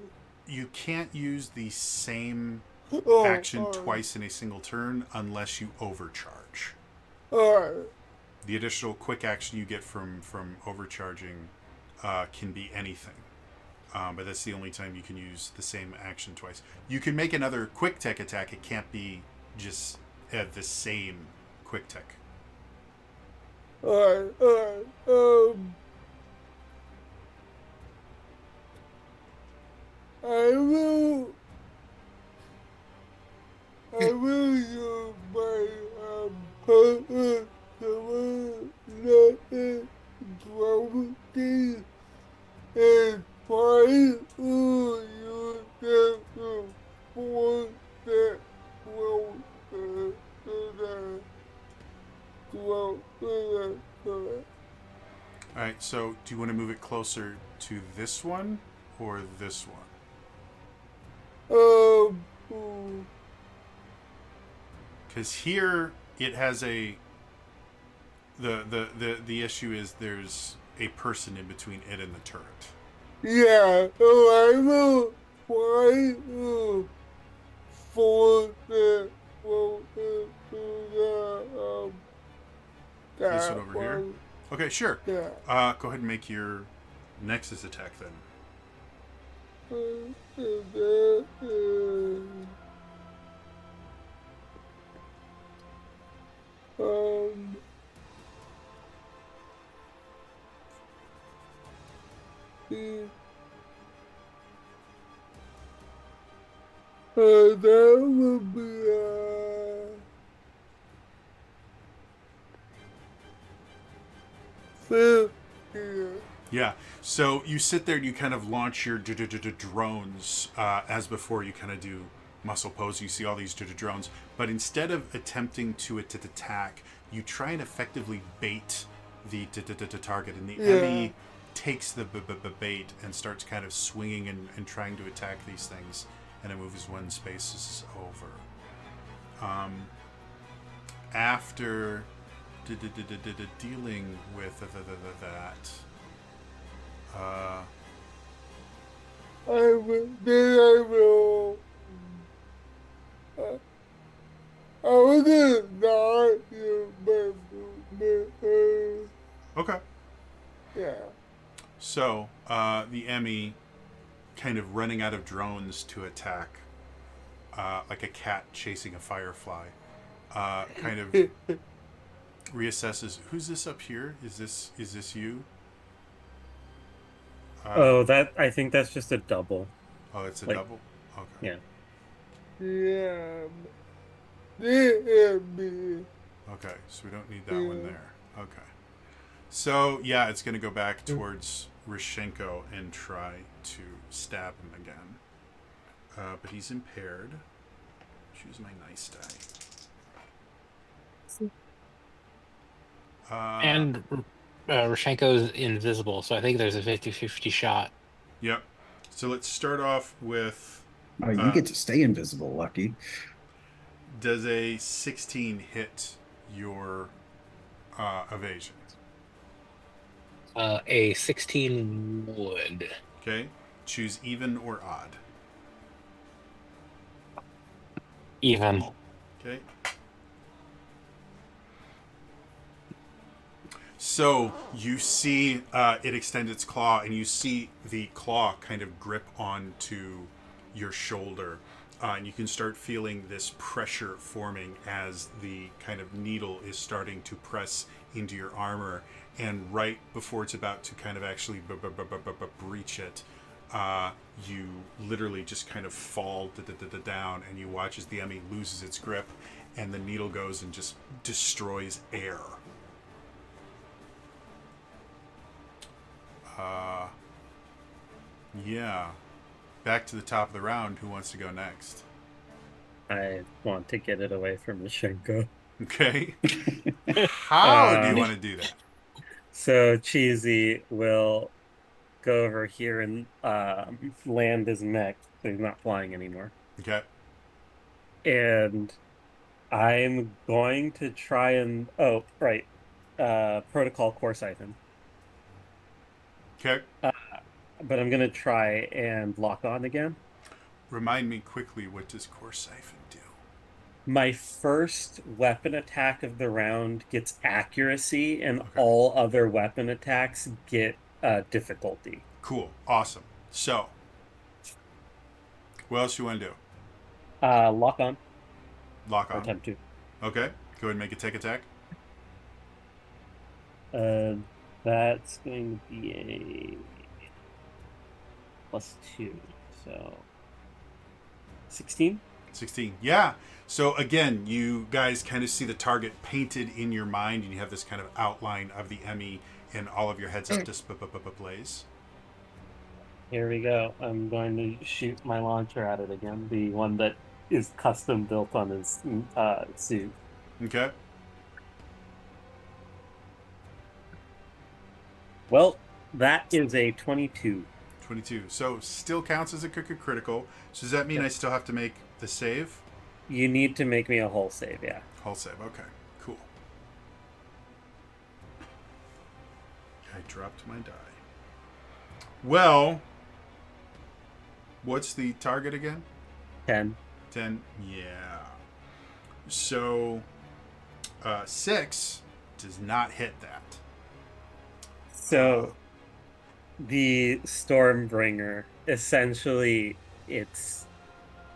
You can't use the same Oh, action twice in a single turn unless you overcharge. alright. The additional quick action you get from overcharging can be anything. But that's the only time you can use the same action twice. You can make another quick tech attack. It can't be just the same quick tech. Alright, I will use my, personal property and try to use them to force that closer to the. All right. So, do you want to move it closer to this one or this one? Because here it has a the issue is there's a person in between it and the turret. Yeah, so I will try to force it closer to the, This that one over here. Okay, sure. Yeah. Go ahead and make your Nexus attack then. Um, that would be, 50. Yeah. So you sit there and you kind of launch your drones as before. You kind of do muscle pose. You see all these drones, but instead of attempting to attack, you try and effectively bait the target, and the enemy takes the bait and starts kind of swinging and trying to attack these things, and it moves one space over. After dealing with that. I will, I was gonna not use my movement. Okay. Yeah. So, the Emmy kind of running out of drones to attack, like a cat chasing a firefly, kind of reassesses. Who's this up here? Is this you? I think that's just a double. Oh, it's a Like, double? Okay. yeah. Yeah. Me. Okay, so we don't need that one there. Okay. So, yeah, it's going to go back towards Rishenko and try to stab him again. But he's impaired. Choose my nice die. And Roshenko's invisible, so I think there's a 50-50 shot. Yep. So let's start off with... Oh, you get to stay invisible, Lucky. Does a 16 hit your evasion? A 16 would. Okay. Choose even or odd. Even. Okay. So you see it extend its claw, and you see the claw kind of grip onto your shoulder. And you can start feeling this pressure forming as the kind of needle is starting to press into your armor. and right before it's about to kind of actually breach it, you literally just kind of fall down, and you watch as the Emmy loses its grip, and the needle goes and just destroys air. Yeah. Back to the top of the round. Who wants to go next? I want to get it away from Mashenko. Okay. How do you Uh, want to do that? so Cheesy will go over here and land his mech, so he's not flying anymore. Okay. And I'm going to try and right. Protocol core siphon. Okay. Uh, but I'm gonna try and lock on again. Remind me quickly, what does Core Siphon do? My first weapon attack of the round gets accuracy, and Okay. all other weapon attacks get difficulty. Cool. Awesome. So, what else you want to do? Lock on Lock or on. attempt to. Okay. Go ahead and make a tech attack. Uh, that's going to be a +2, so 16. 16. Yeah. So again, you guys kind of see the target painted in your mind, and you have this kind of outline of the Emmy in all of your heads-up displays. Here we go. I'm going to shoot my launcher at it again, the one that is custom built on his suit. Okay. Well, that is a 22. 22. So still counts as a critical. So does that mean I still have to make the save? You need to make me a hull save, yeah. Hull save. Okay. Cool. I dropped my die. Well, what's the target again? 10. 10. Yeah. So 6 does not hit that. So the Stormbringer, essentially, it's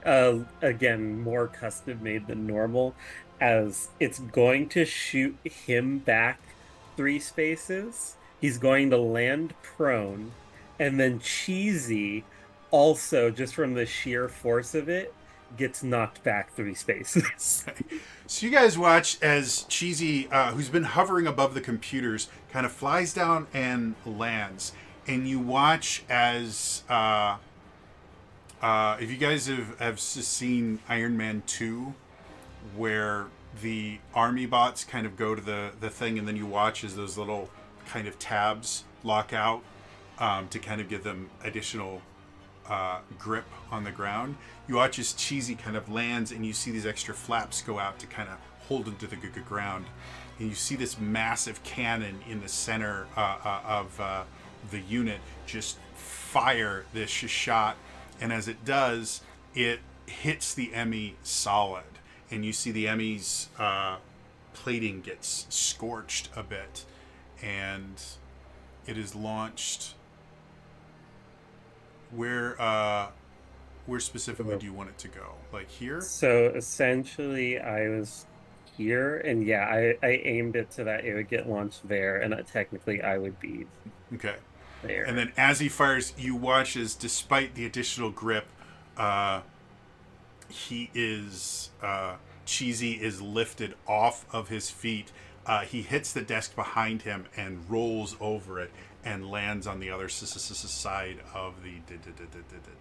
again more custom made than normal, as it's going to shoot him back 3 spaces. He's going to land prone, and then Cheesy also, just from the sheer force of it, gets knocked back 3 spaces. So you guys watch as Cheesy, who's been hovering above the computers, kind of flies down and lands. And you watch as, if you guys have seen Iron Man 2, where the army bots kind of go to the thing, and then you watch as those little kind of tabs lock out to kind of give them additional grip on the ground. You watch as Cheesy kind of lands, and you see these extra flaps go out to kind of hold him to the ground. And you see this massive cannon in the center of the unit just fire this shot. And as it does, it hits the Emmy solid. And you see the Emmy's plating gets scorched a bit. And it is launched. Where specifically do you want it to go? Like here? So essentially, I was here, and yeah, I aimed it so that it would get launched there, and technically I would be Okay. there. And then as he fires, you watch as, despite the additional grip, Cheesy is lifted off of his feet. He hits the desk behind him and rolls over it and lands on the other side of the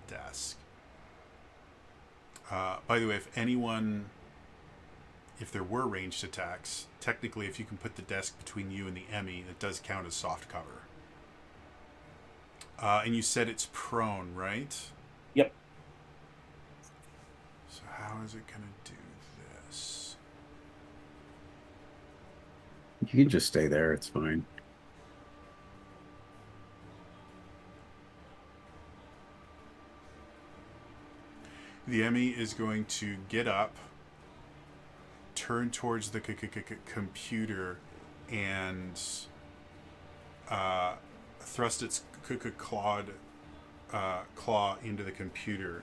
desk. By the way, if there were ranged attacks, technically if you can put the desk between you and the Emmy, it does count as soft cover. And you said it's prone, right? Yep. So how is it going to do this? You can just stay there. It's fine. The Emmy is going to get up, turn towards the computer, and thrust its claw into the computer.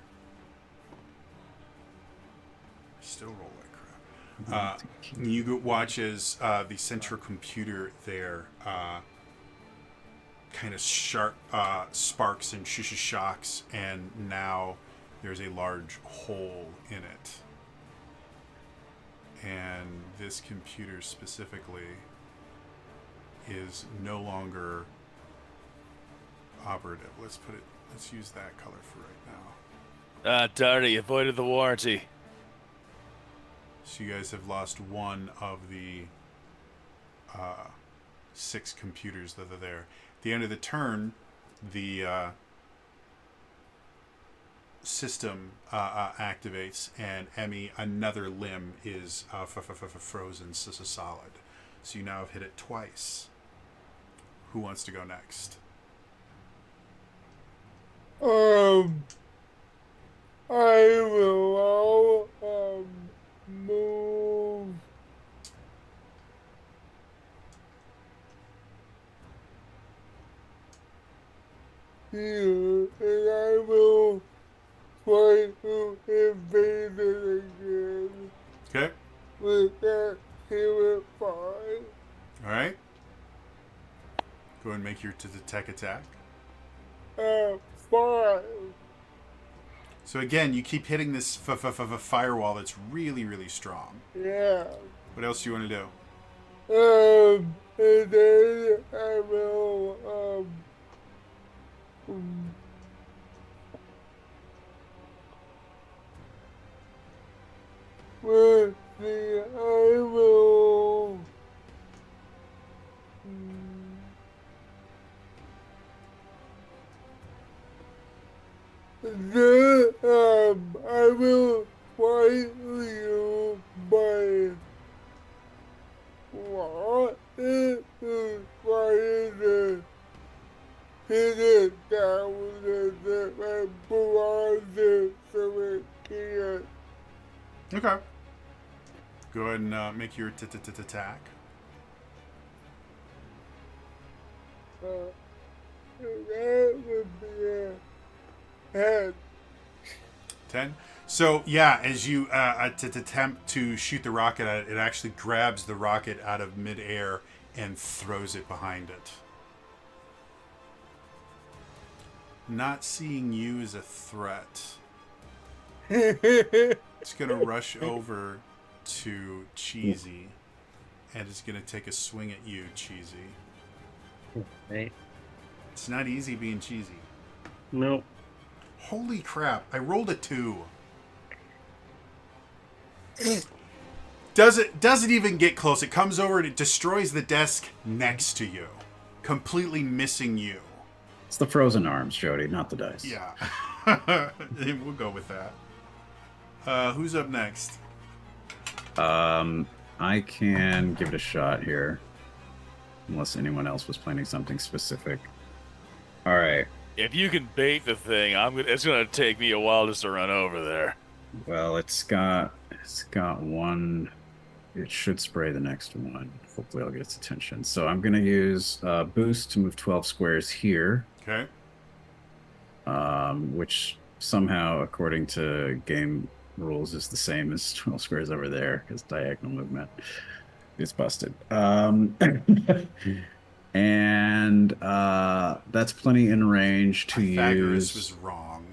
Still roll like You watch as the central computer there kind of sharp sparks and shocks, and now there's a large hole in it. And this computer specifically is no longer operative. Let's use that color for right now. Ah, darn it, you avoided the warranty. So you guys have lost one of the 6 computers that are there. At the end of the turn, the system activates, and Emmy, another limb is frozen solid. So you now have hit it twice. Who wants to go next? I will move here, and I will try to invade it again Okay. with that hero 5. All right. Go ahead and make your tech attack. 5. So again, you keep hitting this firewall that's really, really strong. Yeah. What else do you want to do? And then I will, let's see, I will, then, I will try to use my rocket to try to hit it down and then blast it so it can't. Okay. Go ahead and make your attack. That would be a head. 10. So yeah, as you attempt to shoot the rocket at it, it actually grabs the rocket out of midair and throws it behind it. Not seeing you as a threat, it's gonna rush over to Cheesy, and it's gonna take a swing at you, Cheesy. Right. It's not easy being Cheesy. Nope. Holy crap! I rolled a 2. Doesn't even get close. It comes over and it destroys the desk next to you, completely missing you. It's the frozen arms, Jody, not the dice. Yeah, we'll go with that. Who's up next? I can give it a shot here, unless anyone else was planning something specific. All right. If you can bait the thing, it's gonna take me a while just to run over there. Well, it's got one. It should spray the next one. Hopefully, I'll get its attention. So I'm gonna use boost to move 12 squares here. Okay. Which somehow, according to game rules, is the same as 12 squares over there because diagonal movement is busted. And that's plenty in range to Pythagoras use. was wrong.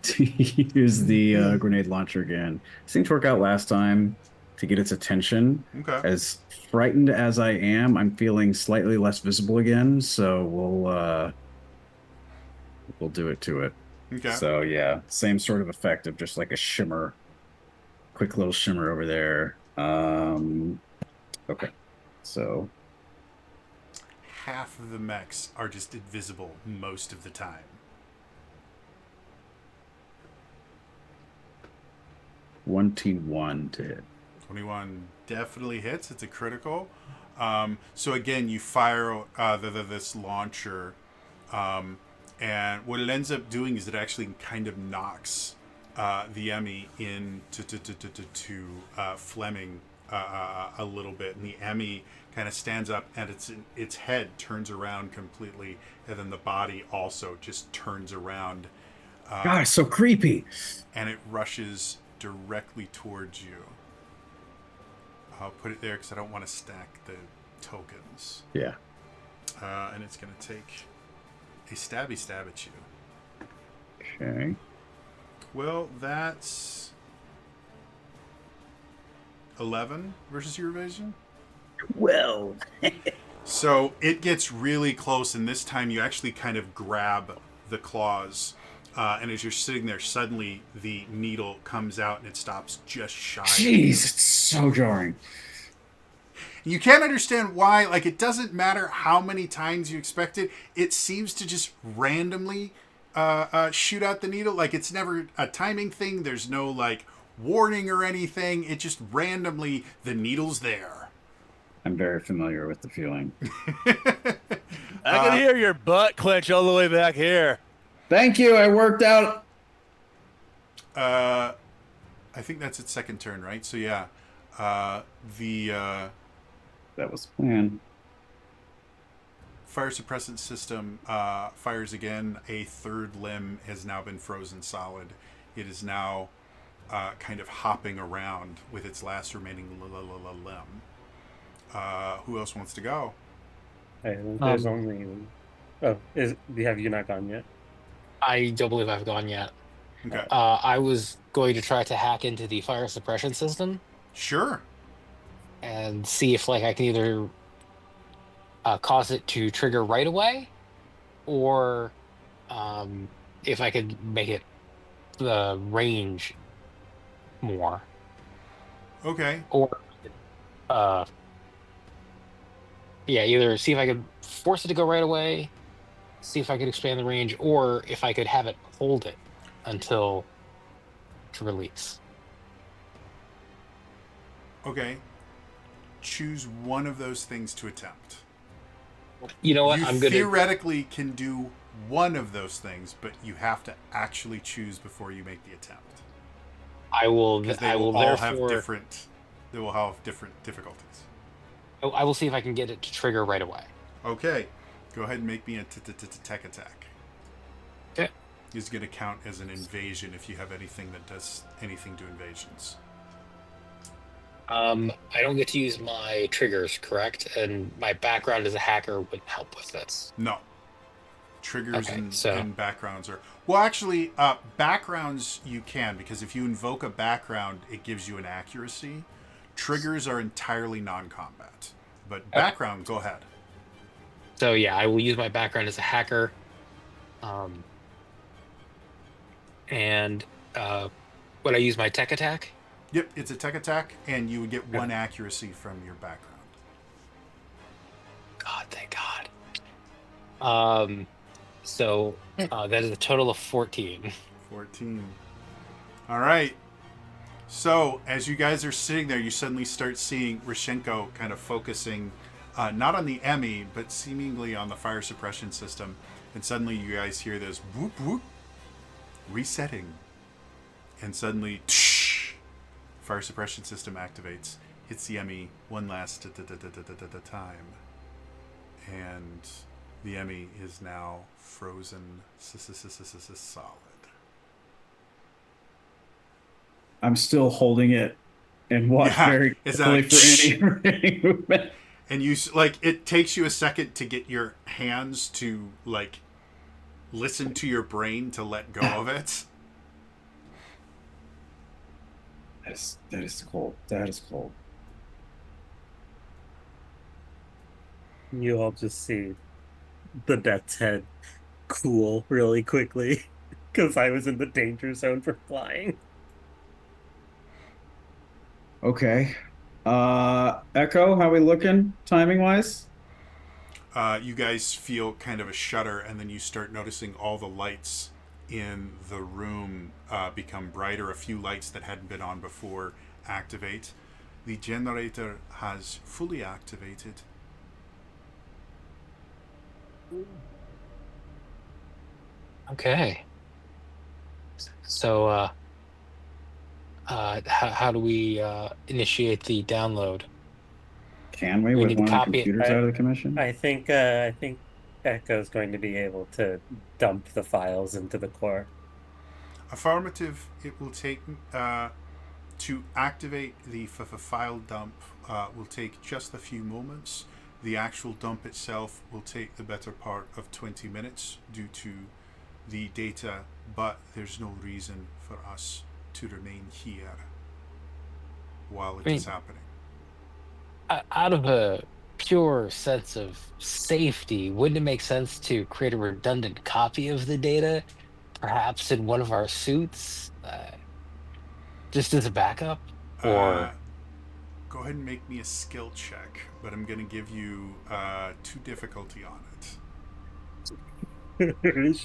To use the grenade launcher again. Seemed to work out last time to get its attention. Okay. As frightened as I am, I'm feeling slightly less visible again, so we'll do it to it. Okay. So yeah, same sort of effect of just like a shimmer, quick little shimmer over there. Okay, so half of the mechs are just invisible most of the time. 21 to hit. 21 definitely hits. It's a critical. So again, you fire this launcher, and what it ends up doing is it actually kind of knocks the Emmy into Fleming a little bit, and the Emmy kind of stands up, and its head turns around completely, and then the body also just turns around. God, it's so creepy. And it rushes directly towards you. I'll put it there because I don't want to stack the tokens. Yeah. And it's going to take a stabby stab at you. Okay. Well, that's 11 versus your evasion. Well. So it gets really close, and this time you actually kind of grab the claws. And as you're sitting there, suddenly the needle comes out and it stops just shy of you. Jeez, it's so jarring. You can't understand why. Like, it doesn't matter how many times you expect it. It seems to just randomly shoot out the needle. Like, it's never a timing thing. There's no, like, warning or anything. It just randomly, the needle's there. I'm very familiar with the feeling. I can hear your butt clench all the way back here. Thank you. I worked out. I think that's its second turn, right? So, yeah. That was the plan. Fire suppressant system fires again. A third limb has now been frozen solid. It is now kind of hopping around with its last remaining limb. Who else wants to go? There's only. Oh, have you not gone yet? I don't believe I've gone yet. Okay. I was going to try to hack into the fire suppression system Sure. and see if like I can either cause it to trigger right away, or if I could make it the range more, Okay. or yeah, either see if I could force it to go right away, see if I could expand the range, or if I could have it hold it until to release. Okay. Choose one of those things to attempt. You know what? You I'm gonna. theoretically can do one of those things, but you have to actually choose before you make the attempt. I will. Because they I will will all have therefore. different. They will have different difficulties. I will see if I can get it to trigger right away. Okay, go ahead and make me a tech attack. Okay. Is going to count as an invasion if you have anything that does anything to invasions. I don't get to use my triggers, correct? And my background as a hacker wouldn't help with this. No. Triggers Okay, and backgrounds are... Well, actually, backgrounds you can, because if you invoke a background, it gives you an accuracy. Triggers are entirely non-combat. But background, go ahead. So yeah, I will use my background as a hacker. And would I use my tech attack? Yep, it's a tech attack, and you would get one accuracy from your background. God, thank God. So that is a total of 14. 14. All right. So as you guys are sitting there, you suddenly start seeing Rishenko kind of focusing not on the Emmy, but seemingly on the fire suppression system. And suddenly you guys hear this whoop whoop resetting. And suddenly fire suppression system activates, hits the Emmy one last time. And the Emmy is now frozen solid. I'm still holding it and watch very carefully for any movement. And you like it takes you a second to get your hands to like listen to your brain to let go of it. That is cold. That is cold. You all just see the death's head cool really quickly because I was in the danger zone for flying. Okay. Echo, how we looking timing wise? You guys feel kind of a shudder, and then you start noticing all the lights in the room become brighter. A few lights that hadn't been on before activate. The generator has fully activated. Okay. So how do we initiate the download? Can we We with need to one of the copy it. computers out of the commission? I think Echo's going to be able to dump the files into the core. Affirmative. It will take To activate the file dump will take just a few moments. The actual dump itself will take the better part of 20 minutes due to the data, but there's no reason for us to remain here while it is happening. Out of a pure sense of safety, wouldn't it make sense to create a redundant copy of the data, perhaps in one of our suits, just as a backup? Uh, Or Go ahead and make me a skill check, but I'm going to give you 2 difficulty on it.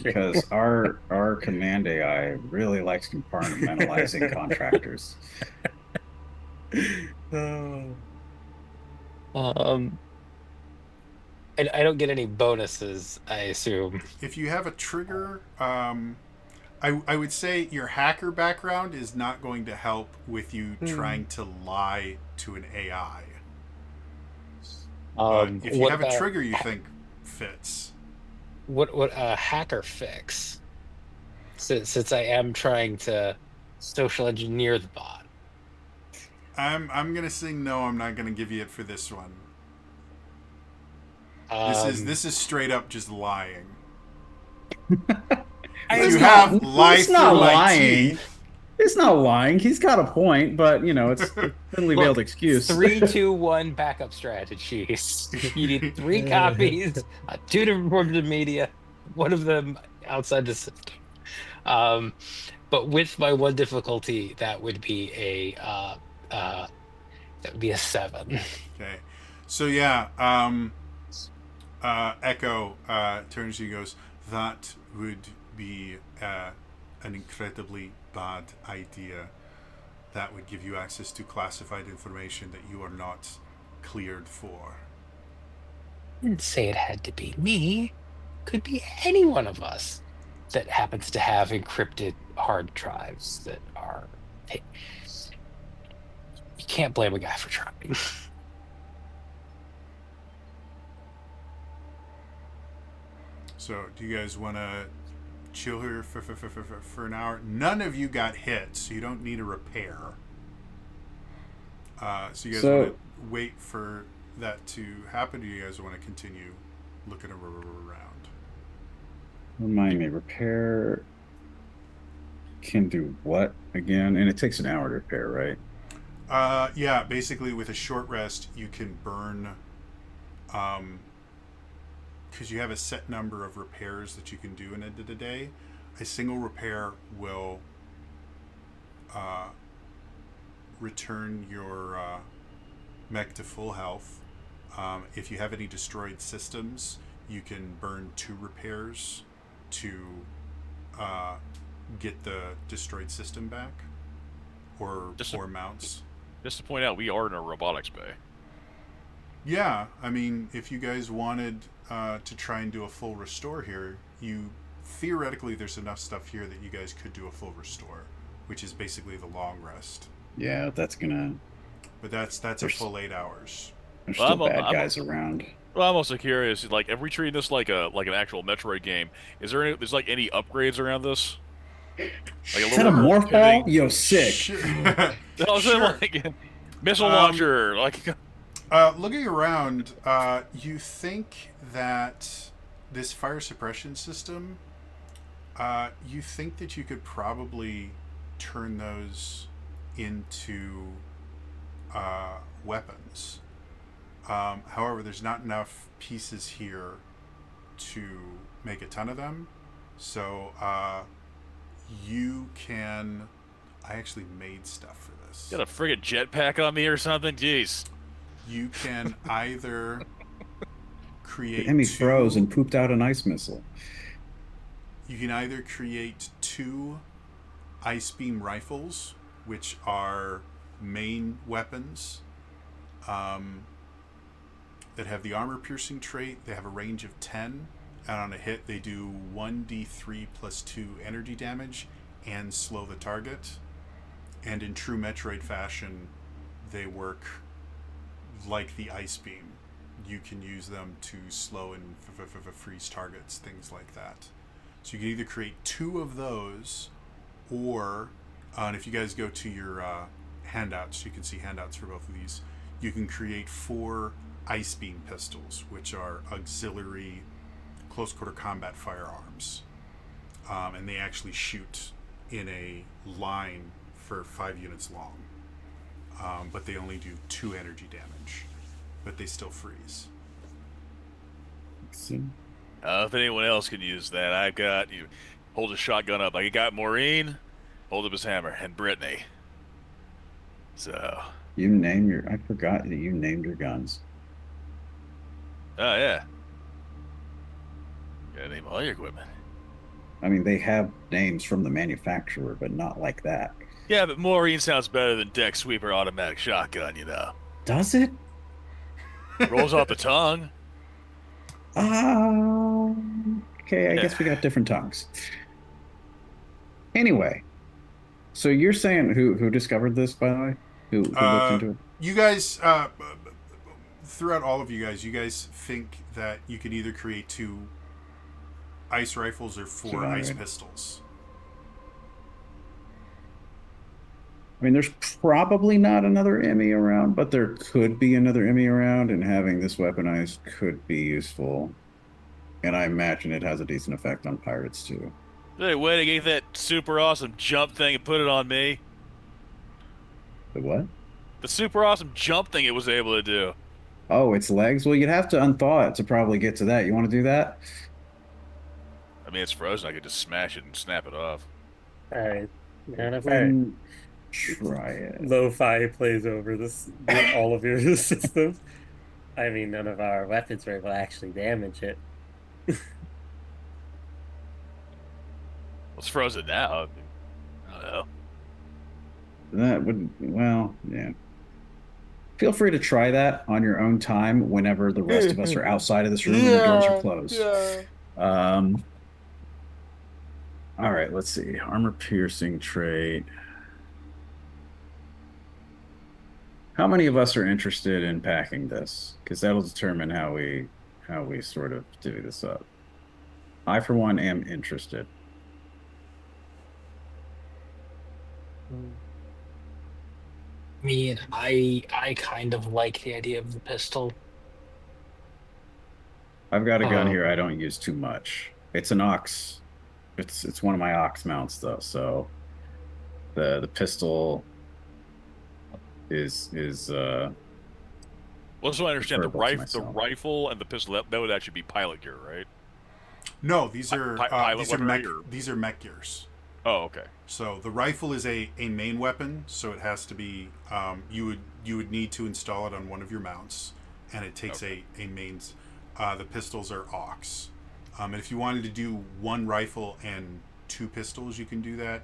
Because our command AI really likes compartmentalizing contractors. Oh. um, I don't get any bonuses, I assume. If you have a trigger, I would say your hacker background is not going to help with you trying to lie to an AI. But if you What have a about trigger you think fits, what a hacker fix? Since I am trying to social engineer the bot. I'm gonna say no. I'm not gonna give you it for this one. Um, This is straight up just lying. I If you was have lie It's through not my lying. teeth, It's not lying. He's got a point, but it's a thinly veiled Look, excuse. 3, 2, 1 backup strategies. You need 3 copies, 2 different forms of media, one of them outside the system. Um, but with my one difficulty, uh that would be a 7. okay. So yeah, Echo turns to you and goes, that would be an incredibly bad idea. That would give you access to classified information that you are not cleared for. Didn't say it had to be me. Could be any one of us that happens to have encrypted hard drives that are. Hey, you can't blame a guy for trying. So, do you guys want to chill here for an hour? None of you got hit, so you don't need a repair. So, you guys want to wait for that to happen, or you guys want to continue looking around? Remind me, repair can do what again? And it takes an hour to repair, right? Yeah, basically with a short rest, you can burn, because you have a set number of repairs that you can do in a day. A single repair will return your mech to full health. If you have any destroyed systems, you can burn 2 repairs to get the destroyed system back, or mounts. Just to point out, we are in a robotics bay. Yeah, I mean, if you guys wanted to try and do a full restore here, theoretically there's enough stuff here that you guys could do a full restore, which is basically the long rest. Yeah, that's gonna. But that's a full 8 hours. There's still bad guys around. Well, I'm also curious, like, if we treat this like an actual Metroid game, there's like any upgrades around this? Like Is that a morph ball? Yo, sick. Sure. Sure. Like, missile launcher, like. Looking around, you think that this fire suppression system, you think that you could probably turn those into weapons. However, there's not enough pieces here to make a ton of them. So you can... I actually made stuff for this. Got a friggin' jetpack on me or something? Jeez. You can either create... Emmy froze and pooped out an ice missile. You can either create 2 ice beam rifles, which are main weapons, that have the armor piercing trait. They have a range of 10, and on a hit they do 1d3 plus 2 energy damage and slow the target. And in true Metroid fashion, they work like the ice beam. You can use them to slow and freeze targets, things like that. So you can either create 2 of those, or and if you guys go to your handouts. You can see handouts for both of these. You can create 4 ice beam pistols, which are auxiliary close quarter combat firearms, and they actually shoot in a line for 5 units long, but they only do 2 energy damage, but they still freeze. If anyone else can use that, I've got you. Hold a shotgun up. Like I got Maureen, hold up his hammer, and Brittany. So, You name your. I forgot that you named your guns. oh yeah, gotta name all your equipment. I mean, they have names from the manufacturer, but not like that. Yeah, but Maureen sounds better than Deck Sweeper automatic shotgun. You know, Does it? rolls off the tongue. Okay, I Yeah. guess we got different tongues. Anyway, so you're saying who discovered this, by the way? Who looked into it? You guys, throughout all of you guys think that you can either create 2 ice rifles or 4 ice pistols. I mean, there's probably not another Emmy around, but there could be another Emmy around, and having this weaponized could be useful. And I imagine it has a decent effect on pirates too. Hey, way to get that super awesome jump thing and put it on me. The what? The super awesome jump thing it was able to do. Oh, its legs? Well, you'd have to unthaw it to probably get to that. You want to do that? I mean, it's frozen. I could just smash it and snap it off. All right. None of our Then try it. lo-fi plays over all of your systems. I mean, none of our weapons were able to actually damage it. It's frozen now. I don't know. That would, well, yeah. Feel free to try that on your own time whenever the rest of us are outside of this room and the doors are closed. Yeah. All right, let's see. Armor piercing trait. How many of us are interested in packing this? Because that'll determine how we sort of divvy this up. I, for one, am interested. I mean, I kind of like the idea of the pistol. I've got a gun Um, here I don't use too much. It's an ox. It's one of my ox mounts though, so the pistol is Well, so I understand preferable to the myself. rifle and the pistol that would actually be pilot gear, right? No, these are pilot these are weaponry mech. or- These are mech gears. Oh, okay. So the rifle is a main weapon, so it has to be you would need to install it on one of your mounts, and it takes a mains. The pistols are aux, and if you wanted to do 1 rifle and 2 pistols, you can do that,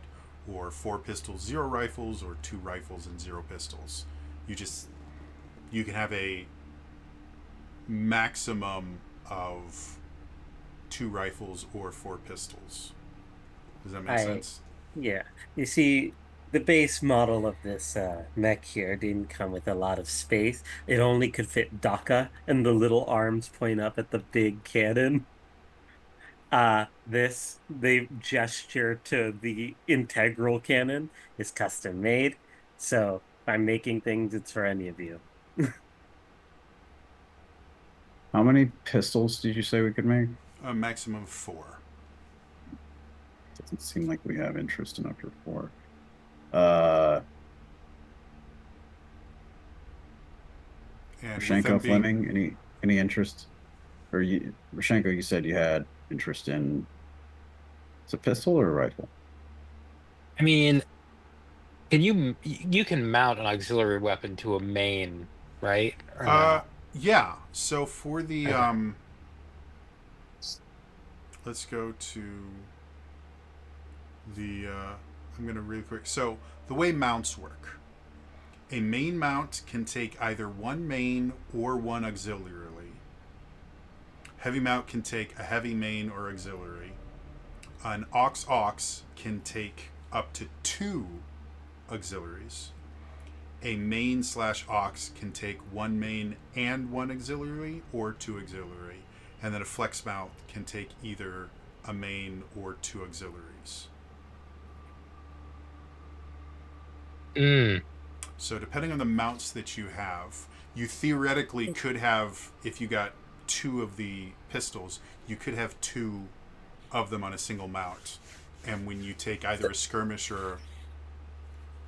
or 4 pistols, 0 rifles, or 2 rifles and 0 pistols. You can have a maximum of 2 rifles or 4 pistols. Does that make sense? Yeah. You see, the base model of this mech here didn't come with a lot of space. It only could fit Daka, and the little arms point up at the big cannon. They gesture to the integral cannon is custom made. So if I'm making things, it's for any of you. How many pistols did you say we could make? A maximum of 4. Doesn't seem like we have interest enough for 4. Uh, And with Rashenko them being- Fleming, any interest? Or you, Rashenko, you said you had interest in. It's a pistol or a rifle? I mean, you can mount an auxiliary weapon to a main, right? Or no? Yeah. So for the Okay. let's go to the I'm gonna really quick. So the way mounts work, a main mount can take either 1 main or 1 auxiliary. Heavy mount can take a heavy main or auxiliary. An aux can take up to 2 auxiliaries. A main/aux can take 1 main and 1 auxiliary or 2 auxiliary, and then a flex mount can take either a main or 2 auxiliaries. Mm. So depending on the mounts that you have, you theoretically could have, if you got 2 of the pistols, you could have 2 of them on a single mount. And when you take either a skirmish or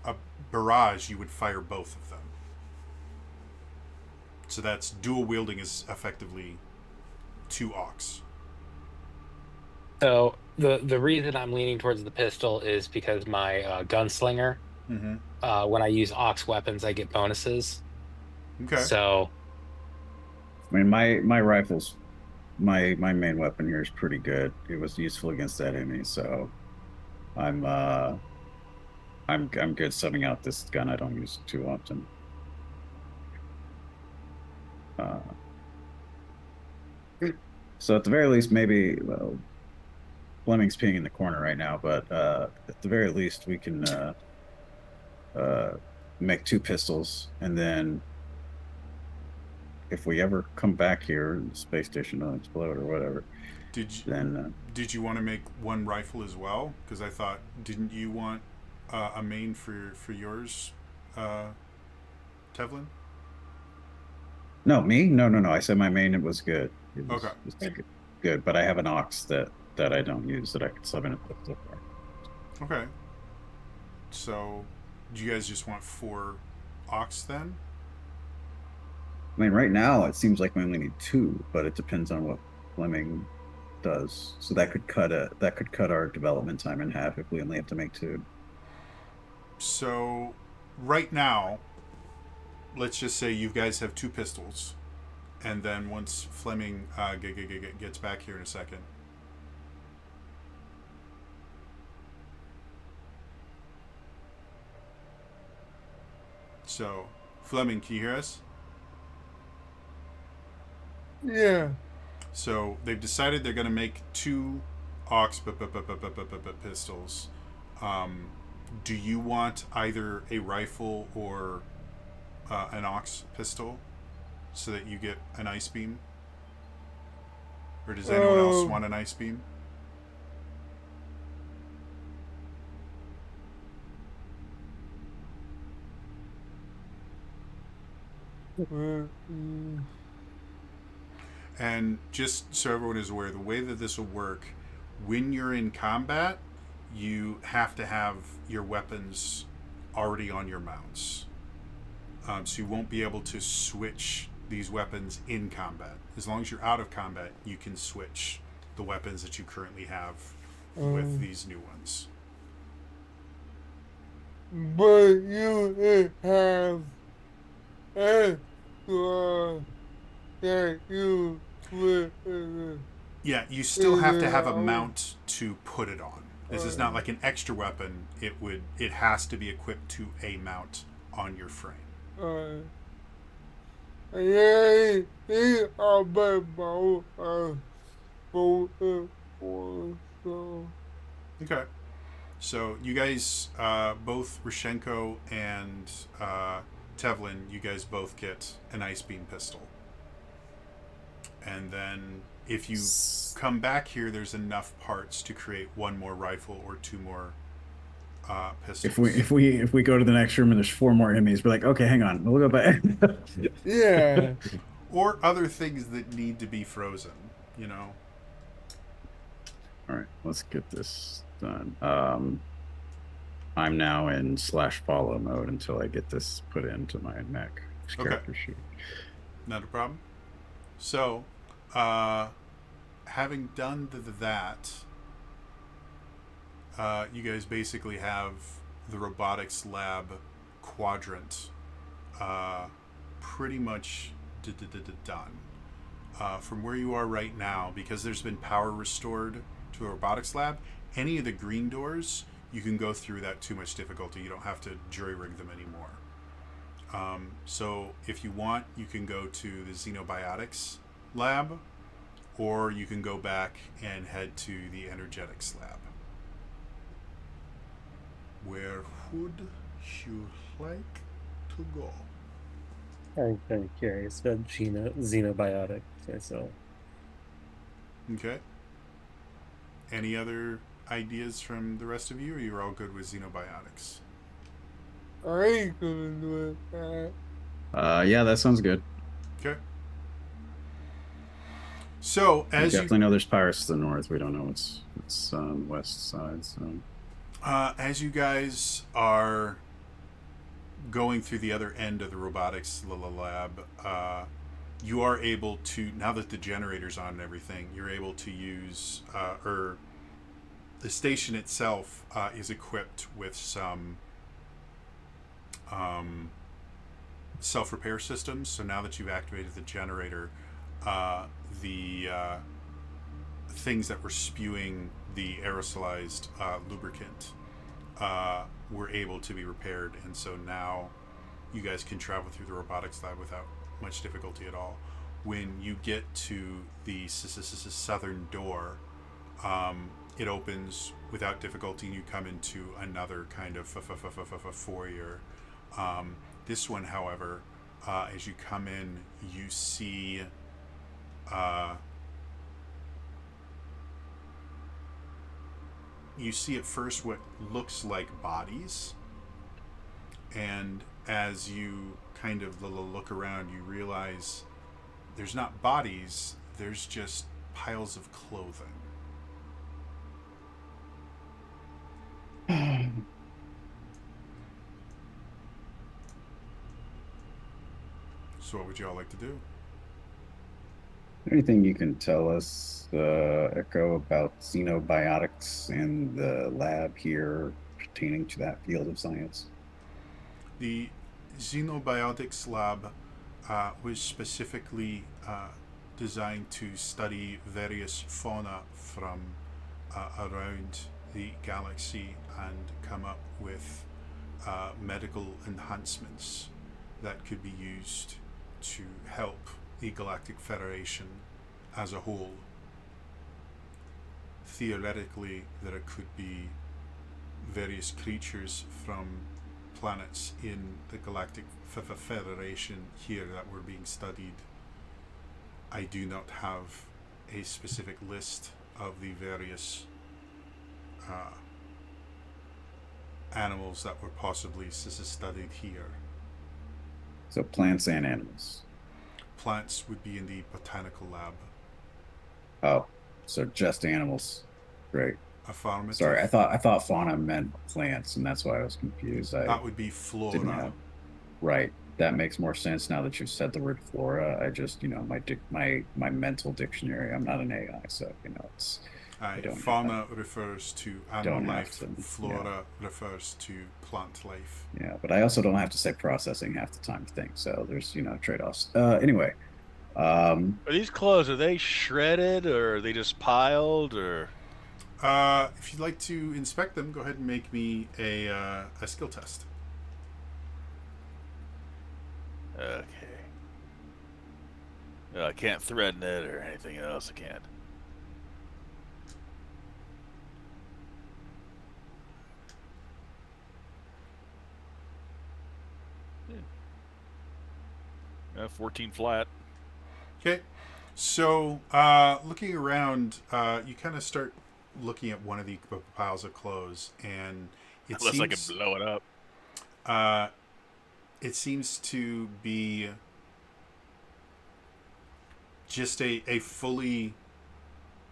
a barrage, you would fire both of them. So that's dual wielding is effectively 2 aux. So the reason I'm leaning towards the pistol is because my gunslinger, Mm-hmm. when I use aux weapons, I get bonuses. Okay. So I mean, my rifle's my main weapon here is pretty good. It was useful against that enemy, so I'm uh I'm good subbing out this gun. I don't use it too often. Uh, so at the very least, maybe well, Fleming's peeing in the corner right now, but at the very least, we can uh, make 2 pistols, and then if we ever come back here, the space station will explode or whatever, Did you then did you want to make 1 rifle as well? Because I thought, didn't you want a main for yours, uh, Tevlin? no, me, no. I said my main was good. Okay. It's good, but I have an aux that I don't use that I could sub in a pistol for. Okay. So, do you guys just want 4 aux then? I mean, right now it seems like we only need 2, but it depends on what Fleming does. So that could cut our development time in half if we only have to make 2. So, right now, let's just say you guys have 2 pistols, and then once Fleming gets back here in a second. So, Fleming, can you hear us? Yeah. So they've decided they're going to make 2 aux pistols. Do you want either a rifle or an aux pistol so that you get an ice beam? Or does anyone else want an ice beam? And just so everyone is aware, the way that this will work, when you're in combat, you have to have your weapons already on your mounts. So you won't be able to switch these weapons in combat. As long as you're out of combat, you can switch the weapons that you currently have with these new ones. But you have extra that you will. Yeah, you still have to have a mount to put it on. This is not like an extra weapon. It has to be equipped to a mount on your frame. Yeah, they are both so. Okay. So you guys, both Rishenko and Tevlin, you guys both get an ice beam pistol. And then if you come back here, there's enough parts to create 1 more rifle or 2 more pistols. If we go to the next room and there's 4 more enemies, we're like, okay, hang on, we'll go back. Yeah. Or other things that need to be frozen, you know. All right, let's get this done. I'm now in /follow mode until I get this put into my mech character sheet. Not a problem. So, having done that, you guys basically have the robotics lab quadrant pretty much done. From where you are right now, because there's been power restored to the robotics lab, any of the green doors, you can go through that too much difficulty. You don't have to jury rig them anymore. So if you want, you can go to the Xenobiotics lab, or you can go back and head to the Energetics lab. Where would you like to go? I'm kind of curious about xenobiotic myself. Okay. Any other ideas from the rest of you, or you're all good with Xenobiotics? I ain't coming with that. Yeah, that sounds good. Okay. So We as you definitely know there's pirates to the north. We don't know what's on the west side. So as you guys are going through the other end of the robotics lab, you are able to, now that the generator's on and everything, you're able to use or the station itself is equipped with some um, self-repair systems. So now that you've activated the generator, the things that were spewing the aerosolized lubricant were able to be repaired, and so now you guys can travel through the robotics lab without much difficulty at all. When you get to the southern door, it opens without difficulty, and you come into another kind of foyer. This one, however, as you come in, you see at first what looks like bodies, and as you kind of look around, you realize there's not bodies, there's just piles of clothing. So what would you all like to do? anything you can tell us, Echo, about xenobiotics in the lab here pertaining to that field of science? The xenobiotics lab was specifically designed to study various fauna from around the galaxy and come up with medical enhancements that could be used to help the Galactic Federation as a whole. Theoretically, there could be various creatures from planets in the Galactic Federation here that were being studied. I do not have a specific list of the various animals that were possibly studied here. So plants and animals. Plants would be in the botanical lab. Oh, so just animals. Great. Affirmative. Sorry, I thought fauna meant plants, and that's why I was confused. That would be Didn't flora. have right. That makes more sense now that you've said the word flora. I just, my mental dictionary. I'm not an AI, so it's I don't Fauna refers to don't animal have life. to, Flora refers to plant life. yeah, but I also don't have to say processing half the time thing. So there's trade-offs. Anyway, um, Are these clothes, are they shredded or are they just piled or? If you'd like to inspect them, go ahead and make me a skill test. Okay. I can't threaten it or anything else. I can't. Yeah. 14 flat. Okay. So, looking around, you kind of start looking at one of the piles of clothes, and it Unless I can seems blow it up. it seems to be just a fully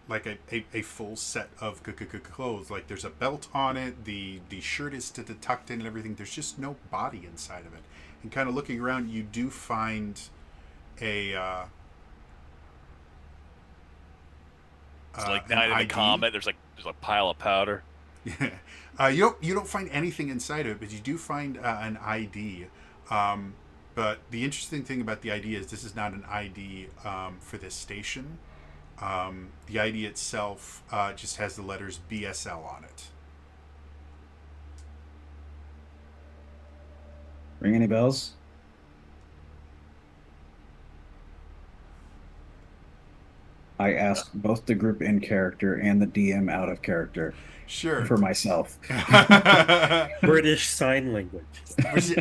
like a full set of clothes. Like there's a belt on it, the shirt is tucked in and everything. There's just no body inside of it. And kind of looking around, you do find a It's like an Night of the ID. Comet. There's a pile of powder. You don't find anything inside of it, but you do find an ID. But the interesting thing about the ID is this is not an ID for this station. The ID itself just has the letters BSL on it. ring any bells? I asked both the group in character and the DM out of character Sure. for myself. British Sign Language.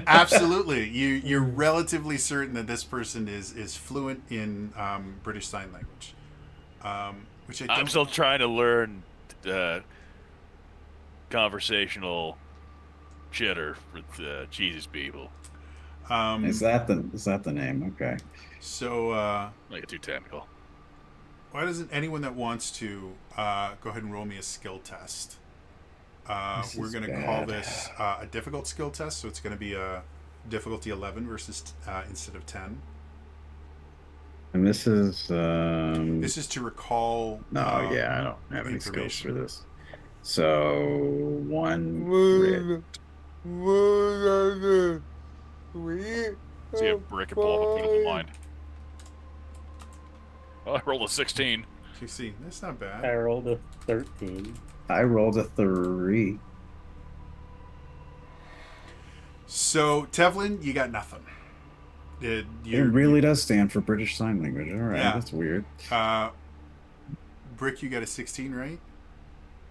Absolutely. You're relatively certain that this person is fluent in British Sign Language. Which I'm still trying to learn conversational cheddar with cheeses people. Is that the name? Okay. So Make it too technical. why doesn't anyone that wants to go ahead and roll me a skill test? This We're is going to call bad. this a difficult skill test, so it's going to be a difficulty 11 versus instead of 10. And this is This is to recall. no, yeah, I don't have any skills information. for this. So one Move, move on the three. See if Brick can pull up a put mine. Oh, I rolled a 16. 16. That's not I bad. rolled a 13. I rolled a 3. So Tevlin, you got nothing. It really does stand for British Sign Language. All right, Yeah. that's weird. Brick, you got a 16, right?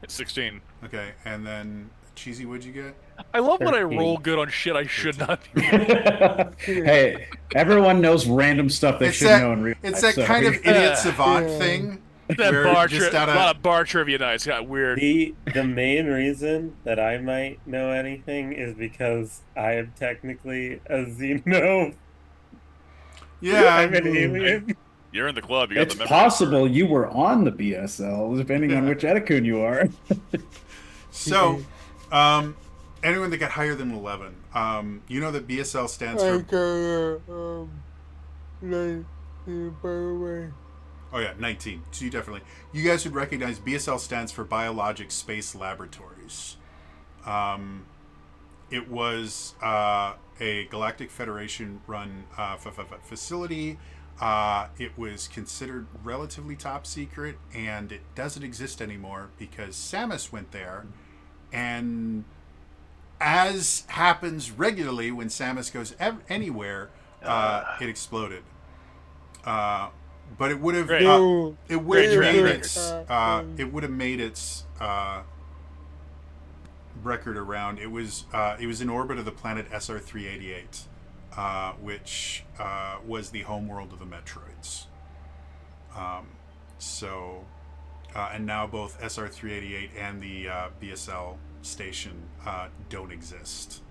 It's 16. Okay, and then Cheesy, what'd you get? I love when I 13. roll good on shit I should not be. Hey, everyone knows random stuff they It's should that- know in real It's life. that kind of idiot savant Yeah. thing. That where bar just tri- out a of- lot of bar trivia nights got weird. The main reason that I might know anything is because I am technically a xeno. Yeah, I'm an alien. You're in the club. You got It's the membership possible you were on the BSL, depending on which Etikun you are. So, anyone that got higher than 11, you know that BSL stands I for. got a 19, by the way. Oh yeah, 19. So you definitely. You guys would recognize BSL stands for Biologic Space Laboratories. It was a Galactic Federation run facility. It was considered relatively top secret, and it doesn't exist anymore because Samus went there, and as happens regularly when Samus goes anywhere, it exploded. But it would have Great. No, it would have Great made track its it would have made its record around. It was in orbit of the planet SR388, which was the home world of the Metroids. And now both SR388 and the BSL station don't exist.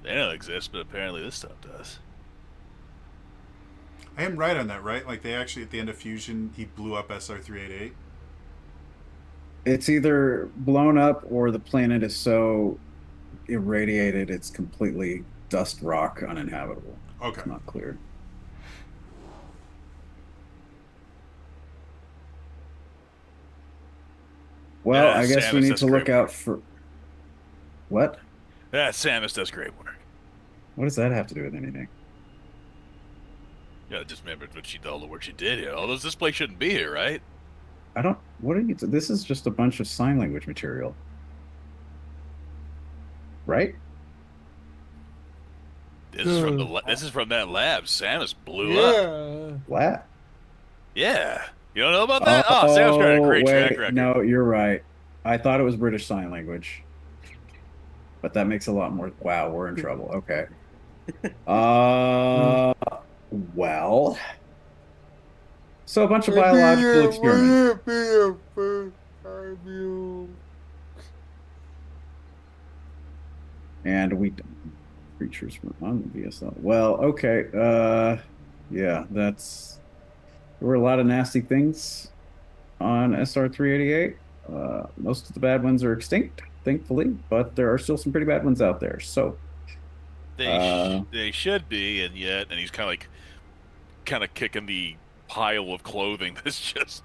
They don't exist, but apparently this stuff does. I am right on that, right? Like they actually at the end of Fusion, he blew up SR388. It's either blown up or the planet is so irradiated it's completely dust rock, uninhabitable. Okay. It's not clear. Well, Yeah, I guess Samus we need does to look great out for what? Samus does great work. What does that have to do with anything? Yeah, just remember all the work she did here. Although this place shouldn't be here, right? I don't. What are you? This is just a bunch of sign language material, right? This is from this is from that lab. Samus blew up. yeah. Flat. Yeah. You don't know about that? Oh, Samus got a great track record. No, you're right. I thought it was British Sign Language, but that makes a lot more. Wow, we're in trouble. Okay. Well. So a bunch of biological experiments. Would it be the first time you... And we creatures were on the BSL. Well, okay. Yeah, that's there were a lot of nasty things on SR388. Most of the bad ones are extinct, thankfully, but there are still some pretty bad ones out there. So They should be, and he's kind of kicking the pile of clothing that's just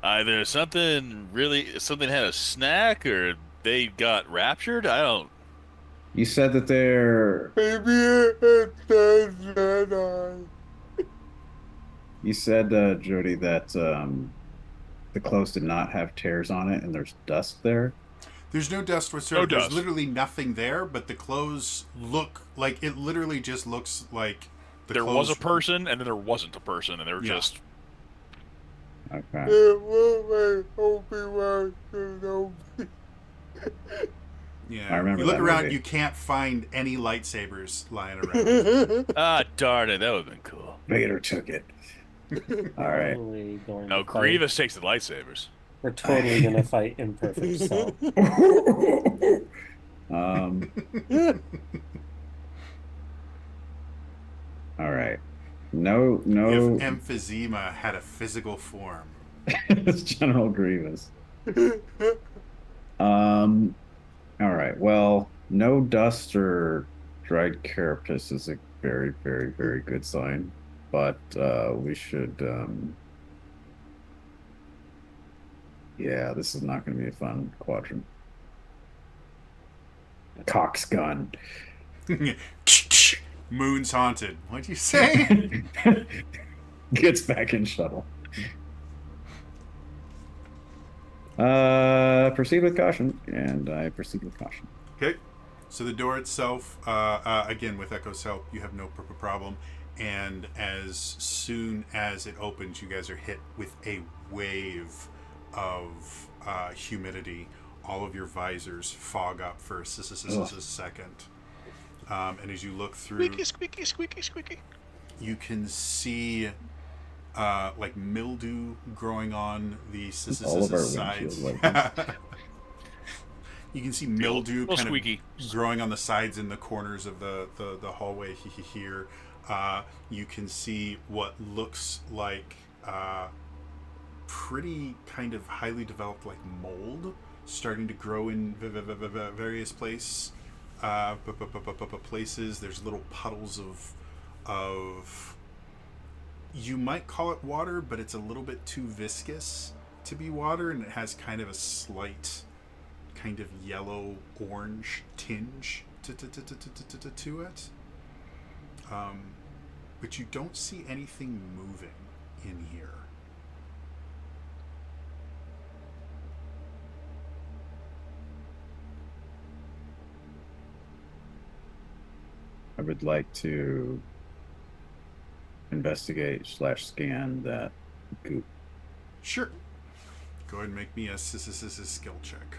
either something had a snack or they got raptured. I don't. you said that they're. Maybe it says Jedi. You said, Jody, that the clothes did not have tears on it, and there's dust there. There's no dust whatsoever. No There's dust. literally nothing there, but the clothes look like it literally just looks like There was a person, and then there wasn't a person, and they were Yeah. just. Okay. It will make Obi-Wan Kenobi. Yeah. I remember You look that around, movie. you can't find any lightsabers lying around. Ah, darn it! That would have been cool. Vader took it. All right. Probably going No, to fight. Grievous takes the lightsabers. We're totally gonna fight imperfect self. um, all right. No, If no. emphysema had a physical form. It's General Grievous. Um, all right. Well, no dust or dried carapace is a very, very, very good sign. But we should yeah, this is not gonna be a fun quadrant. Cox gun. Moon's haunted. What'd you say? Gets back in shuttle. Proceed with caution, and I proceed with caution. Okay. So the door itself, again with Echo's help, you have no problem. And as soon as it opens, you guys are hit with a wave of humidity. All of your visors fog up for a second. And as you look through, Squeaky, squeaky, squeaky, squeaky. you can see like mildew growing on the All of our sides. windshield wipers. You can see mildew Little kind squeaky. of growing on the sides and the corners of the hallway here. You can see what looks like pretty kind of highly developed like mold starting to grow in various places. There's little puddles of you might call it water, but it's a little bit too viscous to be water, and it has kind of a slight kind of yellow orange tinge to it. But you don't see anything moving in here. I would like to investigate/scan that goop. Sure. Go ahead and make me a skill check.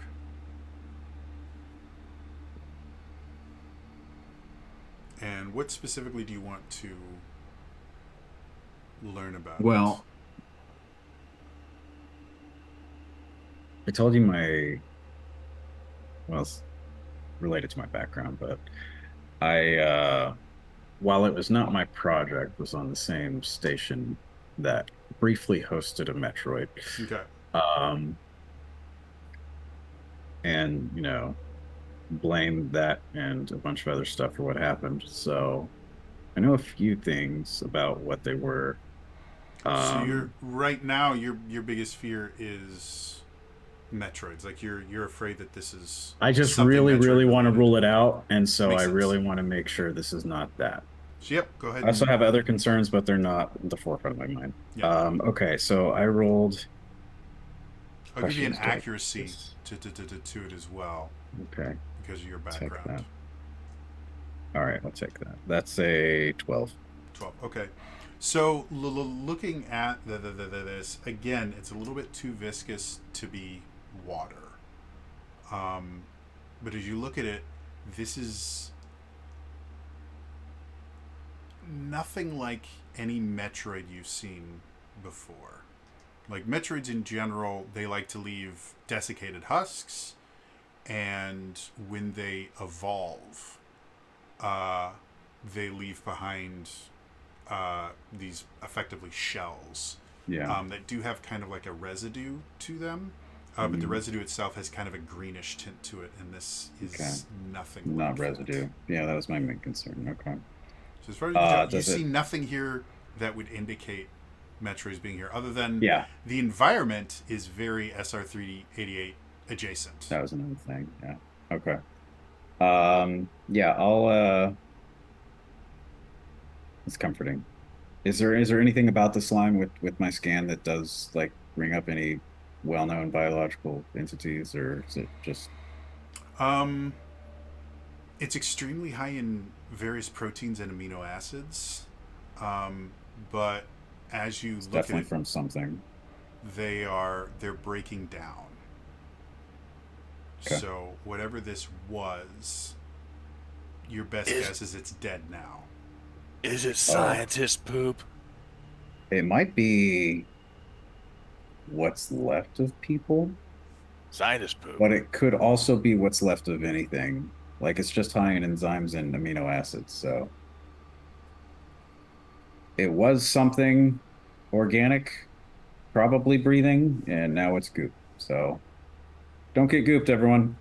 And what specifically do you want to learn about? Well, I told you it's related to my background, but I, while it was not my project, was on the same station that briefly hosted a Metroid. Okay. And, blame that and a bunch of other stuff for what happened. So I know a few things about what they were. So you're right now your biggest fear is Metroids. Like you're afraid that this is I just something really, Metroid really want to related. rule it out, and so Makes I sense. really want to make sure this is not that. So yep, go ahead. I also have other concerns, but they're not at the forefront of my mind. Yeah. Okay, so I rolled. I'll give you an questions like accuracy this. to it as well Okay, because of your take background. that. All right, I'll take that. That's a 12. 12. Okay. So looking at this again, it's a little bit too viscous to be water. But as you look at it, this is nothing like any Metroid you've seen before. Like Metroids in general, they like to leave desiccated husks, and when they evolve, they leave behind these effectively shells Yeah. that do have kind of like a residue to them. But the residue itself has kind of a greenish tint to it, and this is nothing Not like residue. that. Yeah, that was my main concern. Okay. So as far as you can tell, you does see it- nothing here that would indicate Metroids being here, other than Yeah, the environment is very SR388 adjacent. that was another thing. Yeah. Okay. Yeah, it's comforting. Is there anything about the slime with my scan that does like bring up any well-known biological entities, or is it just It's extremely high in various proteins and amino acids, but as you look at definitely it, from something? they're breaking down. Okay. So whatever this was, your best guess is it's dead now. Is it scientist poop? It might be what's left of people, Scientist poop. but it could also be what's left of anything. Like it's just high in enzymes and amino acids. So it was something organic, probably breathing, and now it's goop. So don't get gooped, everyone.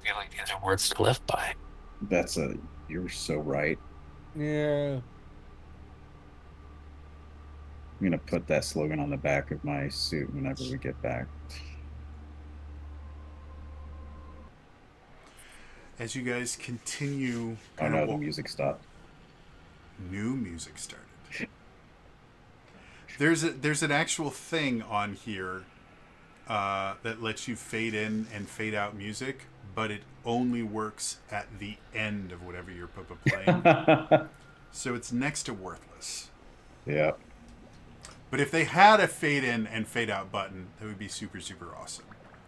I feel like these are words to live by. You're so right. Yeah. I'm gonna put that slogan on the back of my suit whenever we get back. As you guys continue, Oh no, the music stopped. new music started. There's an actual thing on here that lets you fade in and fade out music, but it only works at the end of whatever you're playing. So it's next to worthless. Yeah. But if they had a fade in and fade out button, that would be super, super awesome.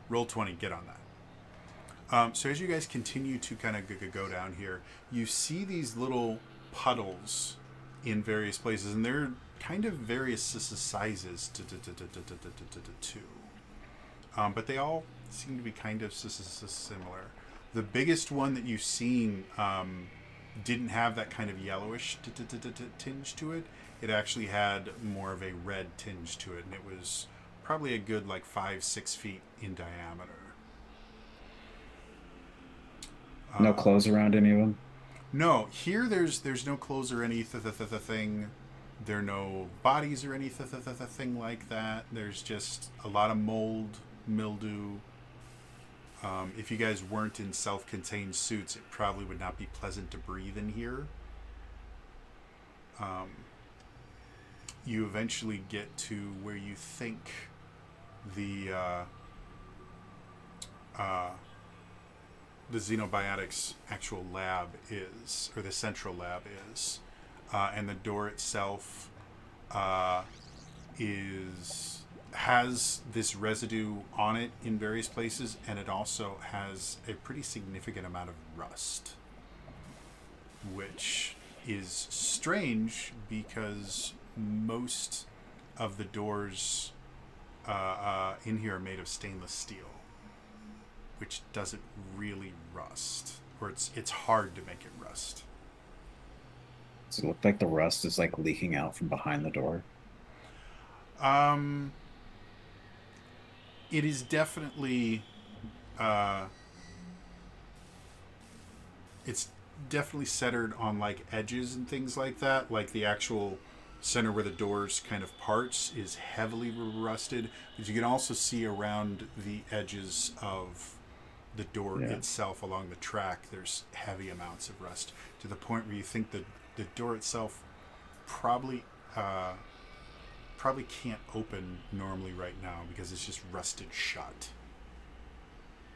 Roll 20, get on that. So as you guys continue to kind of go down here, you see these little puddles in various places, and they're kind of various sizes too. But they all seem to be kind of similar. The biggest one that you've seen didn't have that kind of yellowish tinge to it. It actually had more of a red tinge to it, and it was probably a good like 5-6 feet in diameter. No clothes around any of them. No, here there's no clothes or any thing. There are no bodies or any thing like that. There's just a lot of mold, mildew. If you guys weren't in self-contained suits, it probably would not be pleasant to breathe in here. You eventually get to where you think the Xenobiotics actual lab is, or the central lab is, and the door itself has this residue on it in various places, and it also has a pretty significant amount of rust, which is strange because most of the doors in here are made of stainless steel, which doesn't really rust, or it's hard to make it rust. Does it look like the rust is like leaking out from behind the door? It is definitely it's definitely centered on like edges and things like that. Like the actual center where the doors kind of parts is heavily rusted, but you can also see around the edges of the door itself along the track there's heavy amounts of rust, to the point where you think the door itself probably can't open normally right now because it's just rusted shut.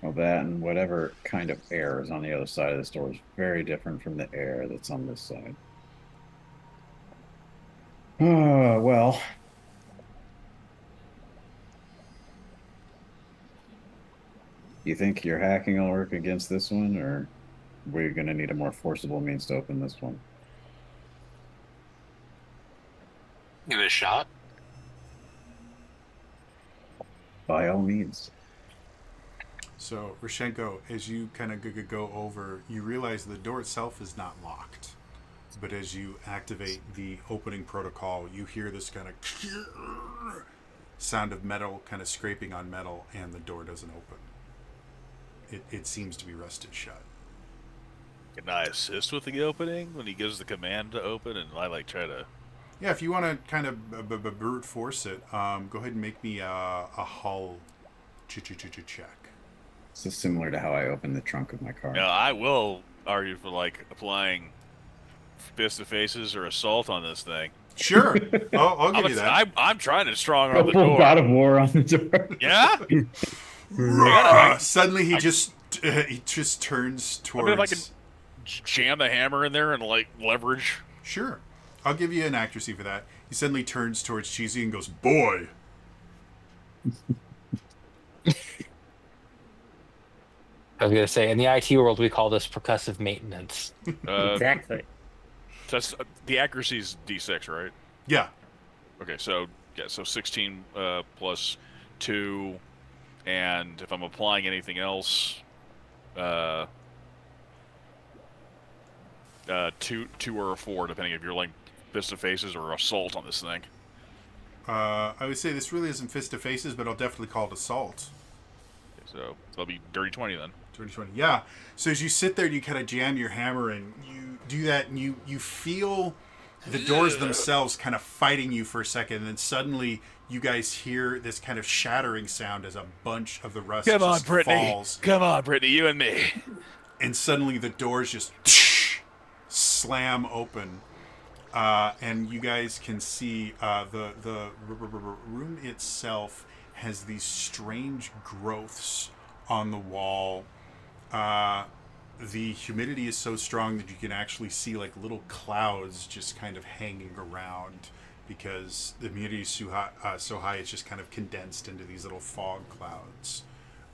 Well, that and whatever kind of air is on the other side of this door is very different from the air that's on this side. Oh, well. You think your hacking will work against this one, or we're going to need a more forcible means to open this one? Give it a shot. By all means. So, Rashenko, as you kind of go over, you realize the door itself is not locked. But as you activate the opening protocol, you hear this kind of sound of metal kind of scraping on metal, and the door doesn't open. It seems to be rusted shut. Can I assist with the opening when he gives the command to open, and I like try to? Yeah, if you want to kind of brute force it, go ahead and make me a hull check. This is similar to how I opened the trunk of my car. No, I will argue for like applying fist to faces or assault on this thing. Sure, I'll give you that. I'm trying to strong arm the Full door. God of War on the door. Yeah. Suddenly he just turns towards. I mean, if I can jam the hammer in there and like leverage. Sure, I'll give you an accuracy for that. He suddenly turns towards Cheesy and goes, "Boy." I was gonna say, in the IT world, we call this percussive maintenance. Exactly. that's the accuracy is D6, right? Yeah. Okay, so yeah, so 16 plus 2, and if I'm applying anything else, uh, 2 or a 4, depending if you're like fist of faces or assault on this thing. I would say this really isn't fist to faces, but I'll definitely call it assault. Okay, so that'll be dirty 20 then. 2020. Yeah. So as you sit there, you kind of jam your hammer and you do that, and you feel the doors themselves kind of fighting you for a second, and then suddenly you guys hear this kind of shattering sound as a bunch of the rust Come on, just Brittany. falls, Come on, Brittany, you and me. and suddenly the doors just slam open. And you guys can see the room itself has these strange growths on the wall. The humidity is so strong that you can actually see like little clouds just kind of hanging around because the humidity is so high it's just kind of condensed into these little fog clouds.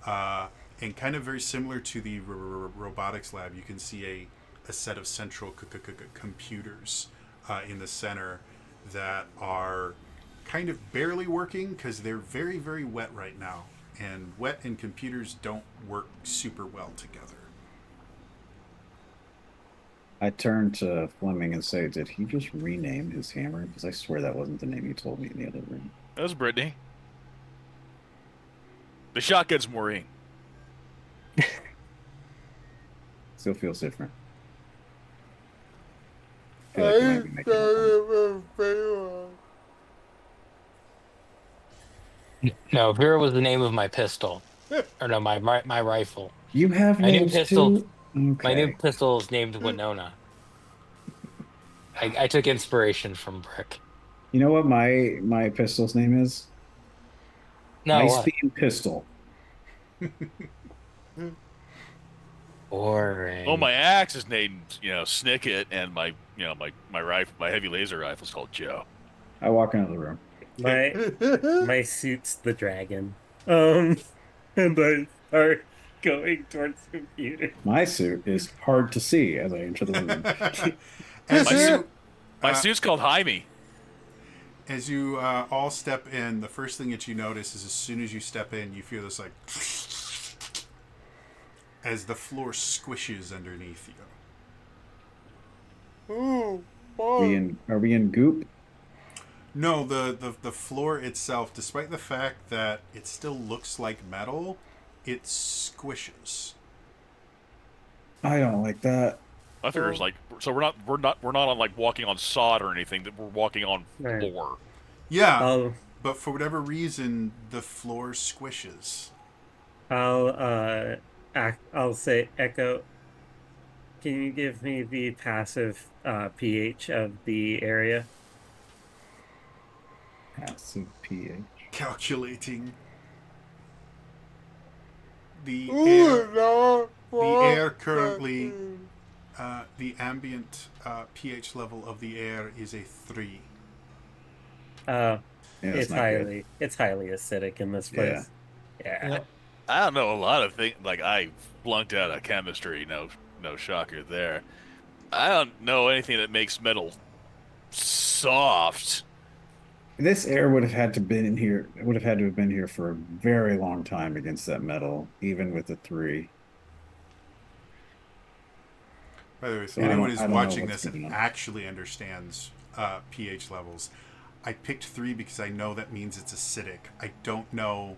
And kind of very similar to the robotics lab, you can see a set of central computers in the center that are kind of barely working because they're very, very wet right now. And wet and computers don't work super well together. I turn to Fleming and say, "Did he just rename his hammer? Because I swear that wasn't the name you told me in the other room." That was Brittany. The shotgun's Maureen. Still feels different. I feel like you might be making up No, Vera was the name of my pistol, or no, my rifle. You have My new names pistol, too? my new Okay. pistol is named Winona. I took inspiration from Brick. You know what my pistol's name is? No, Ice what? Beam Pistol. Oh, my Boring. axe is named, Snicket, and my rifle, my heavy laser rifle is called Joe. I walk into the room. My suit's the dragon. And I start going towards the computer. My suit is hard to see as I enter the room. as My you suit, my suit's called Jaime. as you all step in, the first thing that you notice is as soon as you step in, you feel this like as the floor squishes underneath you. Ooh, Are we in goop? No, the floor itself, despite the fact that it still looks like metal, it squishes. I don't like that. I figure it's like, so we're not on like walking on sod or anything. That we're walking on Right. floor. Yeah, I'll but for whatever reason, the floor squishes. I'll I'll say Echo. Can you give me the passive pH of the area? Passive pH. Calculating the Ooh, air. no, The air currently, the ambient pH level of the air is a 3. Yeah, It's not good. highly acidic in this place. Yeah. I don't know a lot of things. Like I flunked out of chemistry. No shocker there. I don't know anything that makes metal soft. This air would have had to been in here. It would have had to have been here for a very long time against that metal, even with the 3. By the way, if So I anyone don't- is I don't know watching what's this and going on. actually understands pH levels, I picked 3 because I know that means it's acidic. I don't know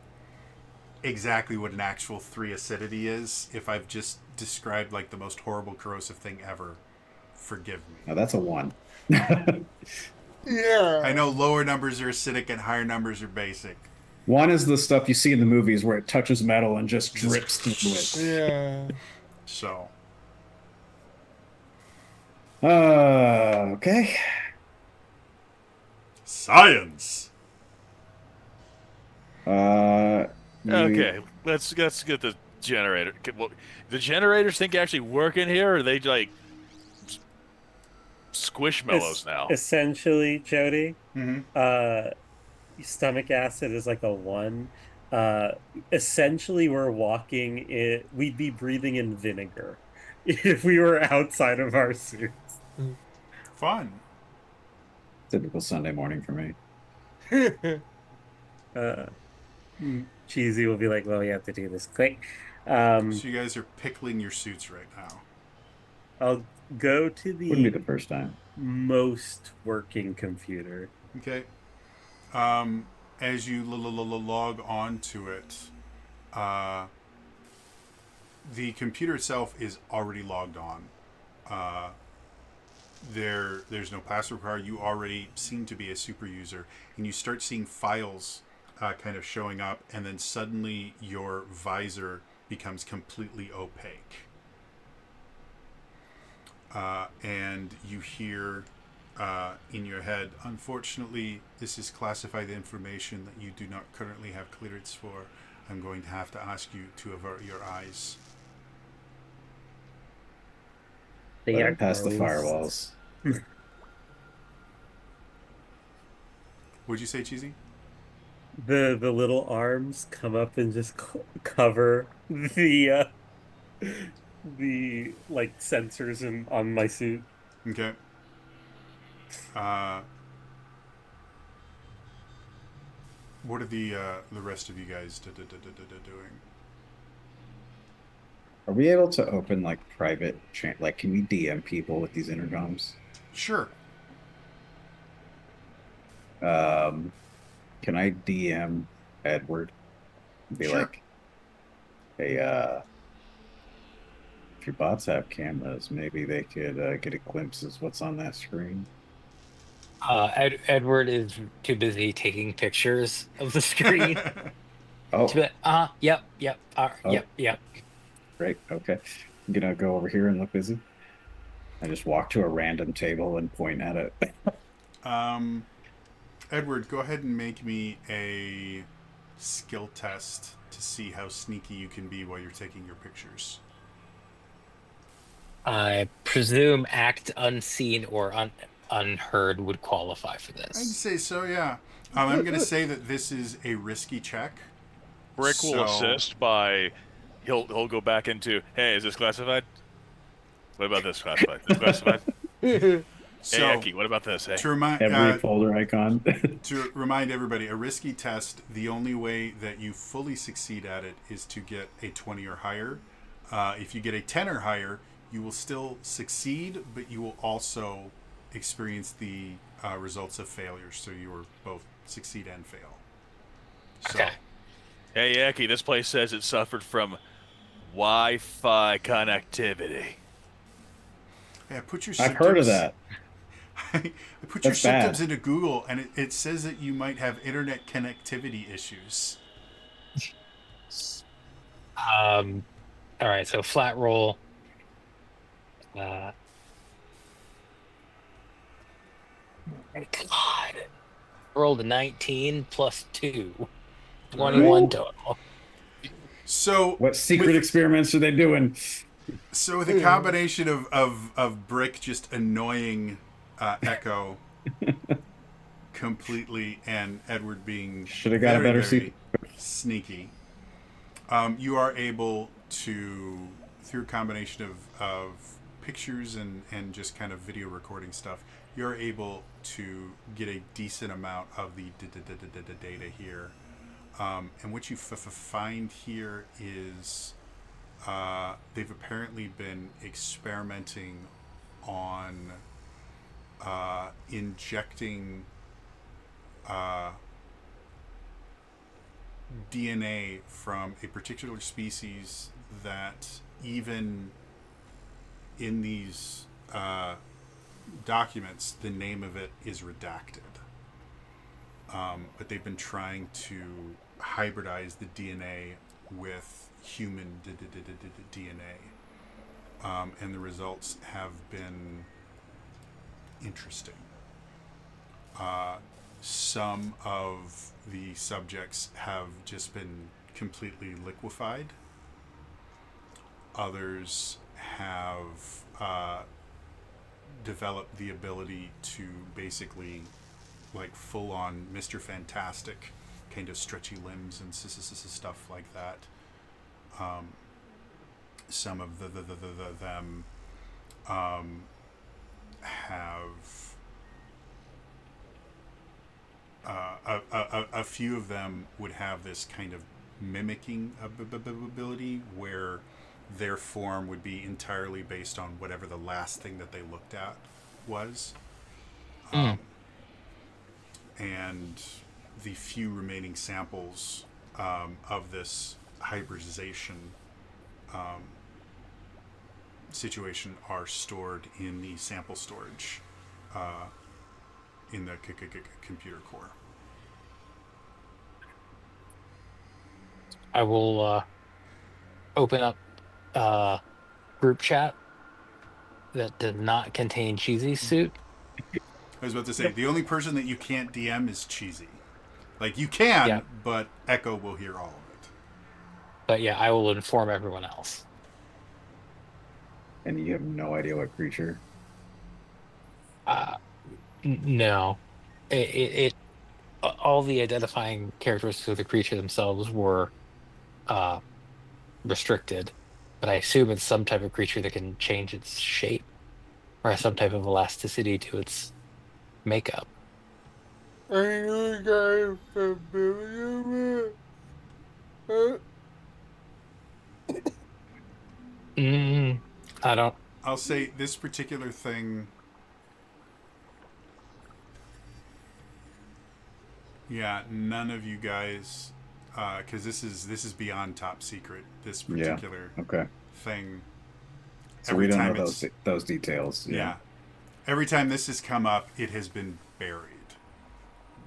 exactly what an actual 3 acidity is. If I've just described like the most horrible corrosive thing ever, forgive me. Now that's a 1. Yeah. I know lower numbers are acidic and higher numbers are basic. 1 is the stuff you see in the movies where it touches metal and just drips through it. Yeah. So, Okay. science. Uh, you- Okay, let's get the generator. Well, the generators think actually work in here, or are they like squishmallows now? Essentially, Jody, Mm-hmm. stomach acid is like a 1. Essentially, we'd be breathing in vinegar if we were outside of our suits. Fun. Typical Sunday morning for me. Uh, Cheesy will be like, well, we have to do this quick. So you guys are pickling your suits right now. I'll go to Wouldn't be the the first time. most working computer. Okay. As you log on to it, uh, the computer itself is already logged on. Uh, there's no password required. You already seem to be a super user, and you start seeing files kind of showing up, and then suddenly your visor becomes completely opaque. And you hear in your head, unfortunately, this is classified information that you do not currently have clearance for. I'm going to have to ask you to avert your eyes. They Let are him pass the closed. firewalls. Would you say, Cheesy? The little arms come up and just cover the like sensors on my suit. Okay. What are the rest of you guys doing? Are we able to open like private like can we DM people with these intercoms? Sure. Um, can I DM Edward and be Sure. like, hey, if your bots have cameras, maybe they could get a glimpse of what's on that screen. Edward is too busy taking pictures of the screen. Oh, Yep, oh, yep. great. Okay. I'm gonna go over here and look busy. I just walk to a random table and point at it. Edward, go ahead and make me a skill test to see how sneaky you can be while you're taking your pictures. I presume act unseen or unheard would qualify for I'd this. say so, yeah. I'm going to say that this is a risky check. Brick will assist by he'll go back into, hey, is this classified? What about this classified? This classified? Hey, So, Eki, what about this? Hey, to remind Every folder icon. to remind everybody, a risky test, the only way that you fully succeed at it is to get a 20 or higher. If you get a 10 or higher, you will still succeed, but you will also experience the results of failure. So you will both succeed and fail. So, Okay. hey, Eki, this place says it suffered from Wi-Fi connectivity. yeah, put your I've symptoms. heard of that. I put That's your symptoms bad. into Google, and it says that you might have internet connectivity issues. All right, so flat roll. Uh, my God. Rolled a 19 plus 2. All right. 21 total. So What secret experiments are they doing? So with a combination of Brick just annoying Echo completely and Edward being Should have got a very, better very seat. sneaky, you are able to, through a combination of pictures and just kind of video recording stuff, you're able to get a decent amount of the data here. And what you find here is they've apparently been experimenting on injecting DNA from a particular species that even in these documents, the name of it is redacted. But they've been trying to hybridize the DNA with human DNA. And the results have been interesting. Some of the subjects have just been completely liquefied. Others have developed the ability to basically, like, full on Mr. Fantastic, kind of stretchy limbs and stuff like that. Some of them have a few of them would have this kind of mimicking ability where their form would be entirely based on whatever the last thing that they looked at was. Mm. And the few remaining samples of this hybridization situation are stored in the sample storage in the computer core. I will open up group chat that did not contain Cheesy's suit. I was about to say, Yep. the only person that you can't DM is Cheesy. Like, you can, Yeah. but Echo will hear all of it. But yeah, I will inform everyone else. And you have no idea what creature. Uh, no, it all the identifying characteristics of the creature themselves were uh, restricted, but I assume it's some type of creature that can change its shape or has some type of elasticity to its makeup. Are you guys familiar with it? Mm, I don't. I'll say this particular thing. Yeah, none of you guys, because this is beyond top secret. This Yeah. particular Okay. thing. So Every we don't time know it's those details. yeah. Every time this has come up, it has been buried.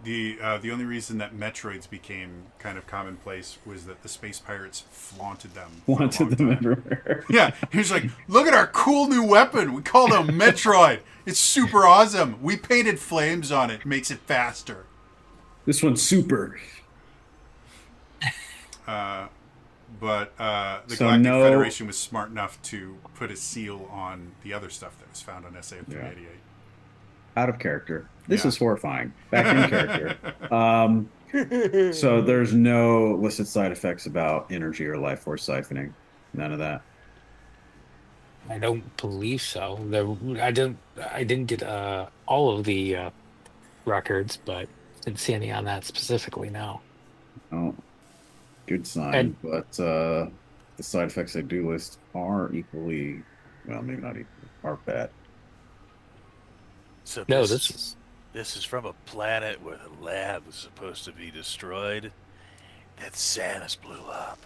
The only reason that Metroids became kind of commonplace was that the space pirates flaunted them for a Wanted long them time. everywhere. Yeah, he's like, look at our cool new weapon. We call it a Metroid. It's super awesome. We painted flames on it. Makes it faster. This one's super. But the So Galactic no- Federation was smart enough to put a seal on the other stuff that was found on SA-388. Out of character. This Yeah. is horrifying. Back in character. So there's no listed side effects about energy or life force siphoning. None of that. I don't believe so. I didn't get all of the records, but didn't see any on that specifically now. Oh, good sign. And But the side effects they do list are equally, well, maybe not equally, are bad. So no, this is from a planet where the lab was supposed to be destroyed. That Samus blew up.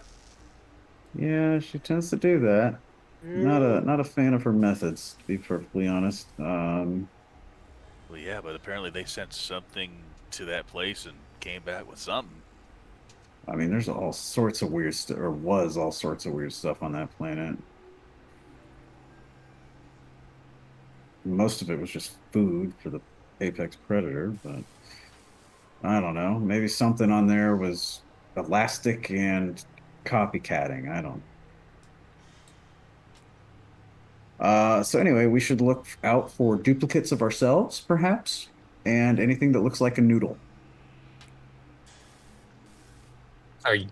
Yeah, she tends to do that. Not a fan of her methods, to be perfectly honest. Well, yeah, but apparently they sent something to that place and came back with something. I mean, there's all sorts of weird stuff, or was all sorts of weird stuff on that planet. Most of it was just food for the apex predator, but I don't know. Maybe something on there was elastic and copycatting. I don't. So anyway, we should look out for duplicates of ourselves, perhaps, and anything that looks like a noodle. are you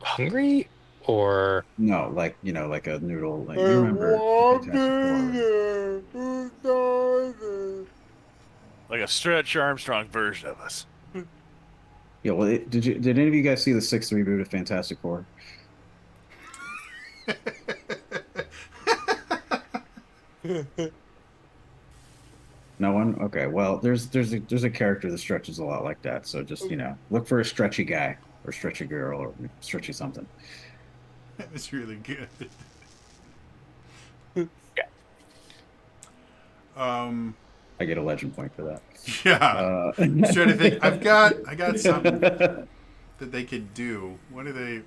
hungry or No, like like a noodle. Like you I remember walked Fantastic Four. in there. Who died? Like a Stretch Armstrong version of us. Yeah, well, did any of you guys see the sixth reboot of Fantastic Four? No one? Okay. Well, there's a character that stretches a lot like that. So just, look for a stretchy guy or stretchy girl or stretchy something. That's really good. I get a legend point for that. Yeah. I'm trying to think. I got something that they could do. What do they?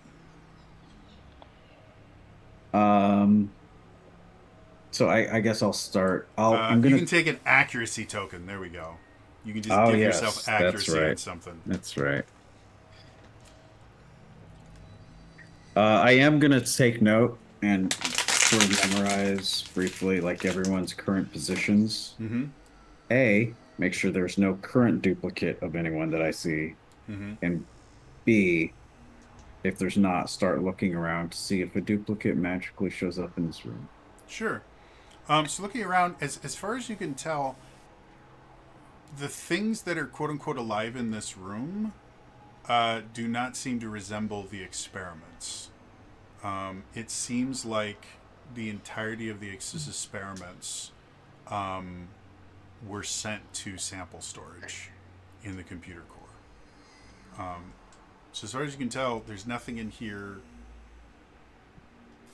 So I guess I'll start. I'm You gonna. can take an accuracy token. There we go. You can just Oh, give yes, yourself that's accuracy right. on something. That's right. I am gonna take note and sort of memorize briefly, like everyone's current positions. Mm-hmm. Make sure there's no current duplicate of anyone that I see, Mm-hmm. and B, if there's not, start looking around to see if a duplicate magically shows up in this room. Sure. So looking around, as far as you can tell, the things that are quote unquote alive in this room do not seem to resemble the experiments. It seems like the entirety of the experiments were sent to sample storage in the computer core. So as far as you can tell, there's nothing in here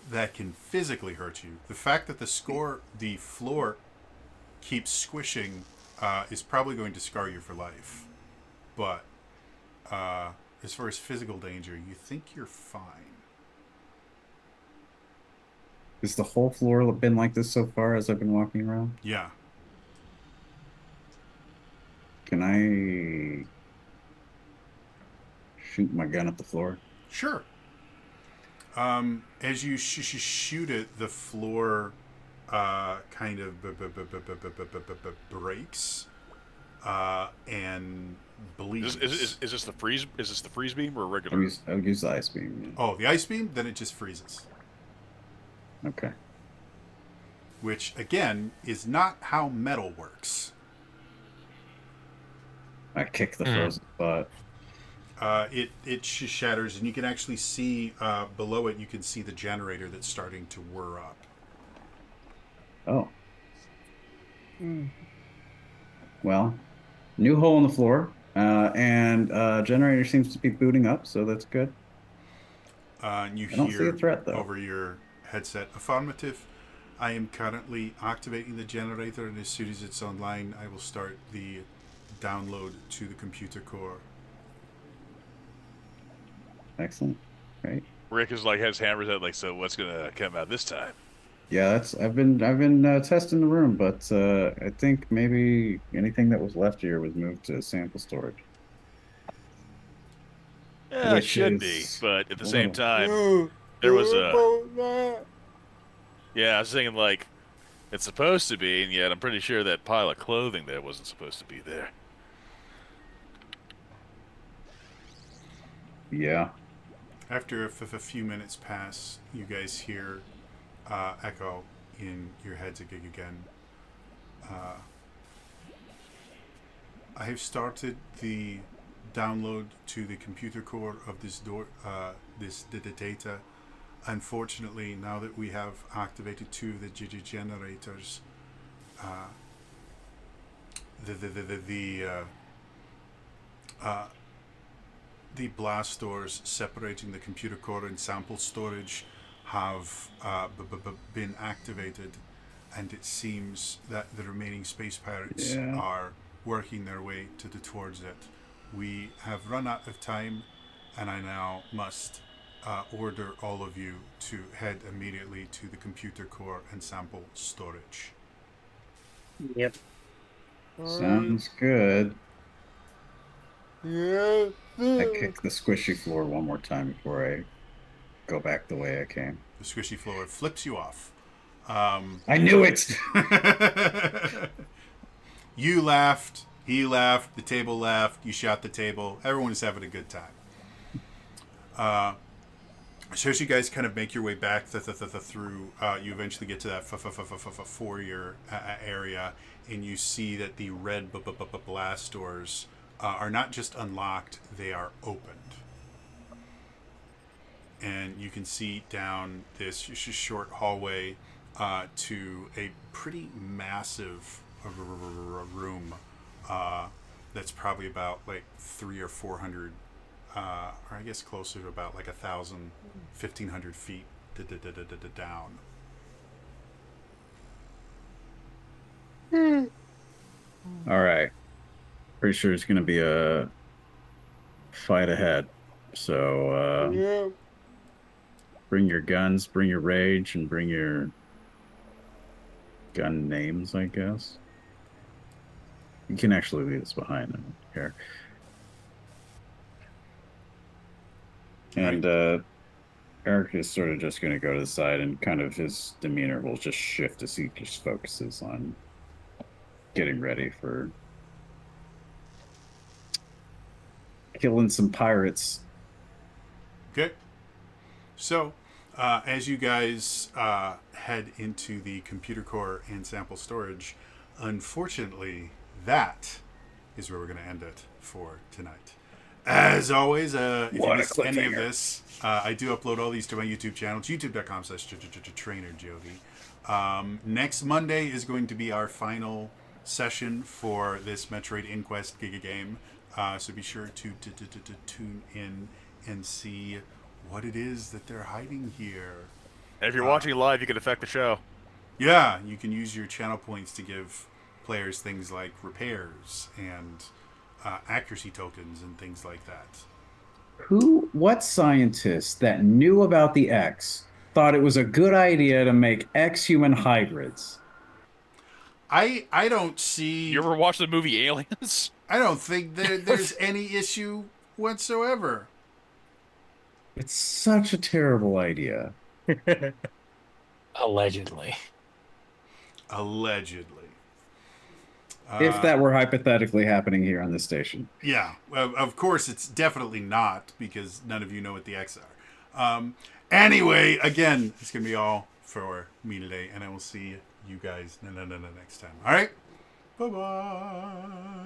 that can physically hurt you. The fact that the floor keeps squishing is probably going to scar you for life. But as far as physical danger, you think you're fine. Has the whole floor been like this so far as I've been walking around? Yeah. Can I shoot my gun at the floor? Sure. As you shoot it, the floor kind of breaks and bleeds. Is this the freeze? Is this the freeze beam or regular? I'll use the ice beam. Yeah. Oh, the ice beam? Then it just freezes. Okay. Which, again, is not how metal works. I kick the frozen spot. It shatters, and you can actually see below it. You can see the generator that's starting to whir up. Oh. Well, new hole in the floor, and generator seems to be booting up, so that's good. And you I don't see hear a threat, though. over your headset, affirmative. I am currently activating the generator, and as soon as it's online, I will start the download to the computer core. Excellent. Right. Rick is like has hammers out like, so what's gonna come out this time? Yeah, I've been testing the room, but I think maybe anything that was left here was moved to sample storage. Yeah, it Which should be, is but at the a same little- time, there was a. Yeah, I was thinking like it's supposed to be, and yet I'm pretty sure that pile of clothing there wasn't supposed to be there. Yeah. After a few minutes pass, you guys hear echo in your heads again. I have started the download to the computer core of this data. Unfortunately, now that we have activated two of the generators, the blast doors separating the computer core and sample storage have been activated, and it seems that the remaining space pirates are working their way towards it. We have run out of time, and I now must order all of you to head immediately to the computer core and sample storage. Yep. Sounds good. Yeah. I kick the squishy floor one more time before I go back the way I came. The squishy floor flips you off. I knew it! You laughed, he laughed, the table laughed, you shot the table. Everyone is having a good time. So as you guys kind of make your way back through, you eventually get to that foyer area, and you see that the red blast doors are not just unlocked, they are opened. And you can see down this short hallway to a pretty massive room that's probably about like 300 or 400 or I guess closer to about like 1,000, 1,500 feet down. All right. Pretty sure it's going to be a fight ahead. So Yeah. bring your guns, bring your rage, and bring your gun names, I guess. You can actually leave this behind. I don't care. And Eric is sort of just going to go to the side, and kind of his demeanor will just shift as he just focuses on getting ready for killing some pirates. Okay. So, as you guys head into the computer core and sample storage. Unfortunately, that is where we're going to end it for tonight. As always, if you missed any of this, I do upload all these to my YouTube channel, youtube.com/TrainerJody. Next Monday is going to be our final session for this Metroid Inquest Giga game. So be sure to tune in and see what it is that they're hiding here. And if you're watching live, you can affect the show. Yeah, you can use your channel points to give players things like repairs and accuracy tokens and things like that. What scientist that knew about the X thought it was a good idea to make X-human hybrids? I don't see... You ever watch the movie Aliens? I don't think there's any issue whatsoever. It's such a terrible idea. Allegedly. Allegedly. If that were hypothetically happening here on this station. Yeah, of course it's definitely not, because none of you know what the X are. Anyway, again, it's going to be all for me today, and I will see you guys next time. All right? Bye-bye.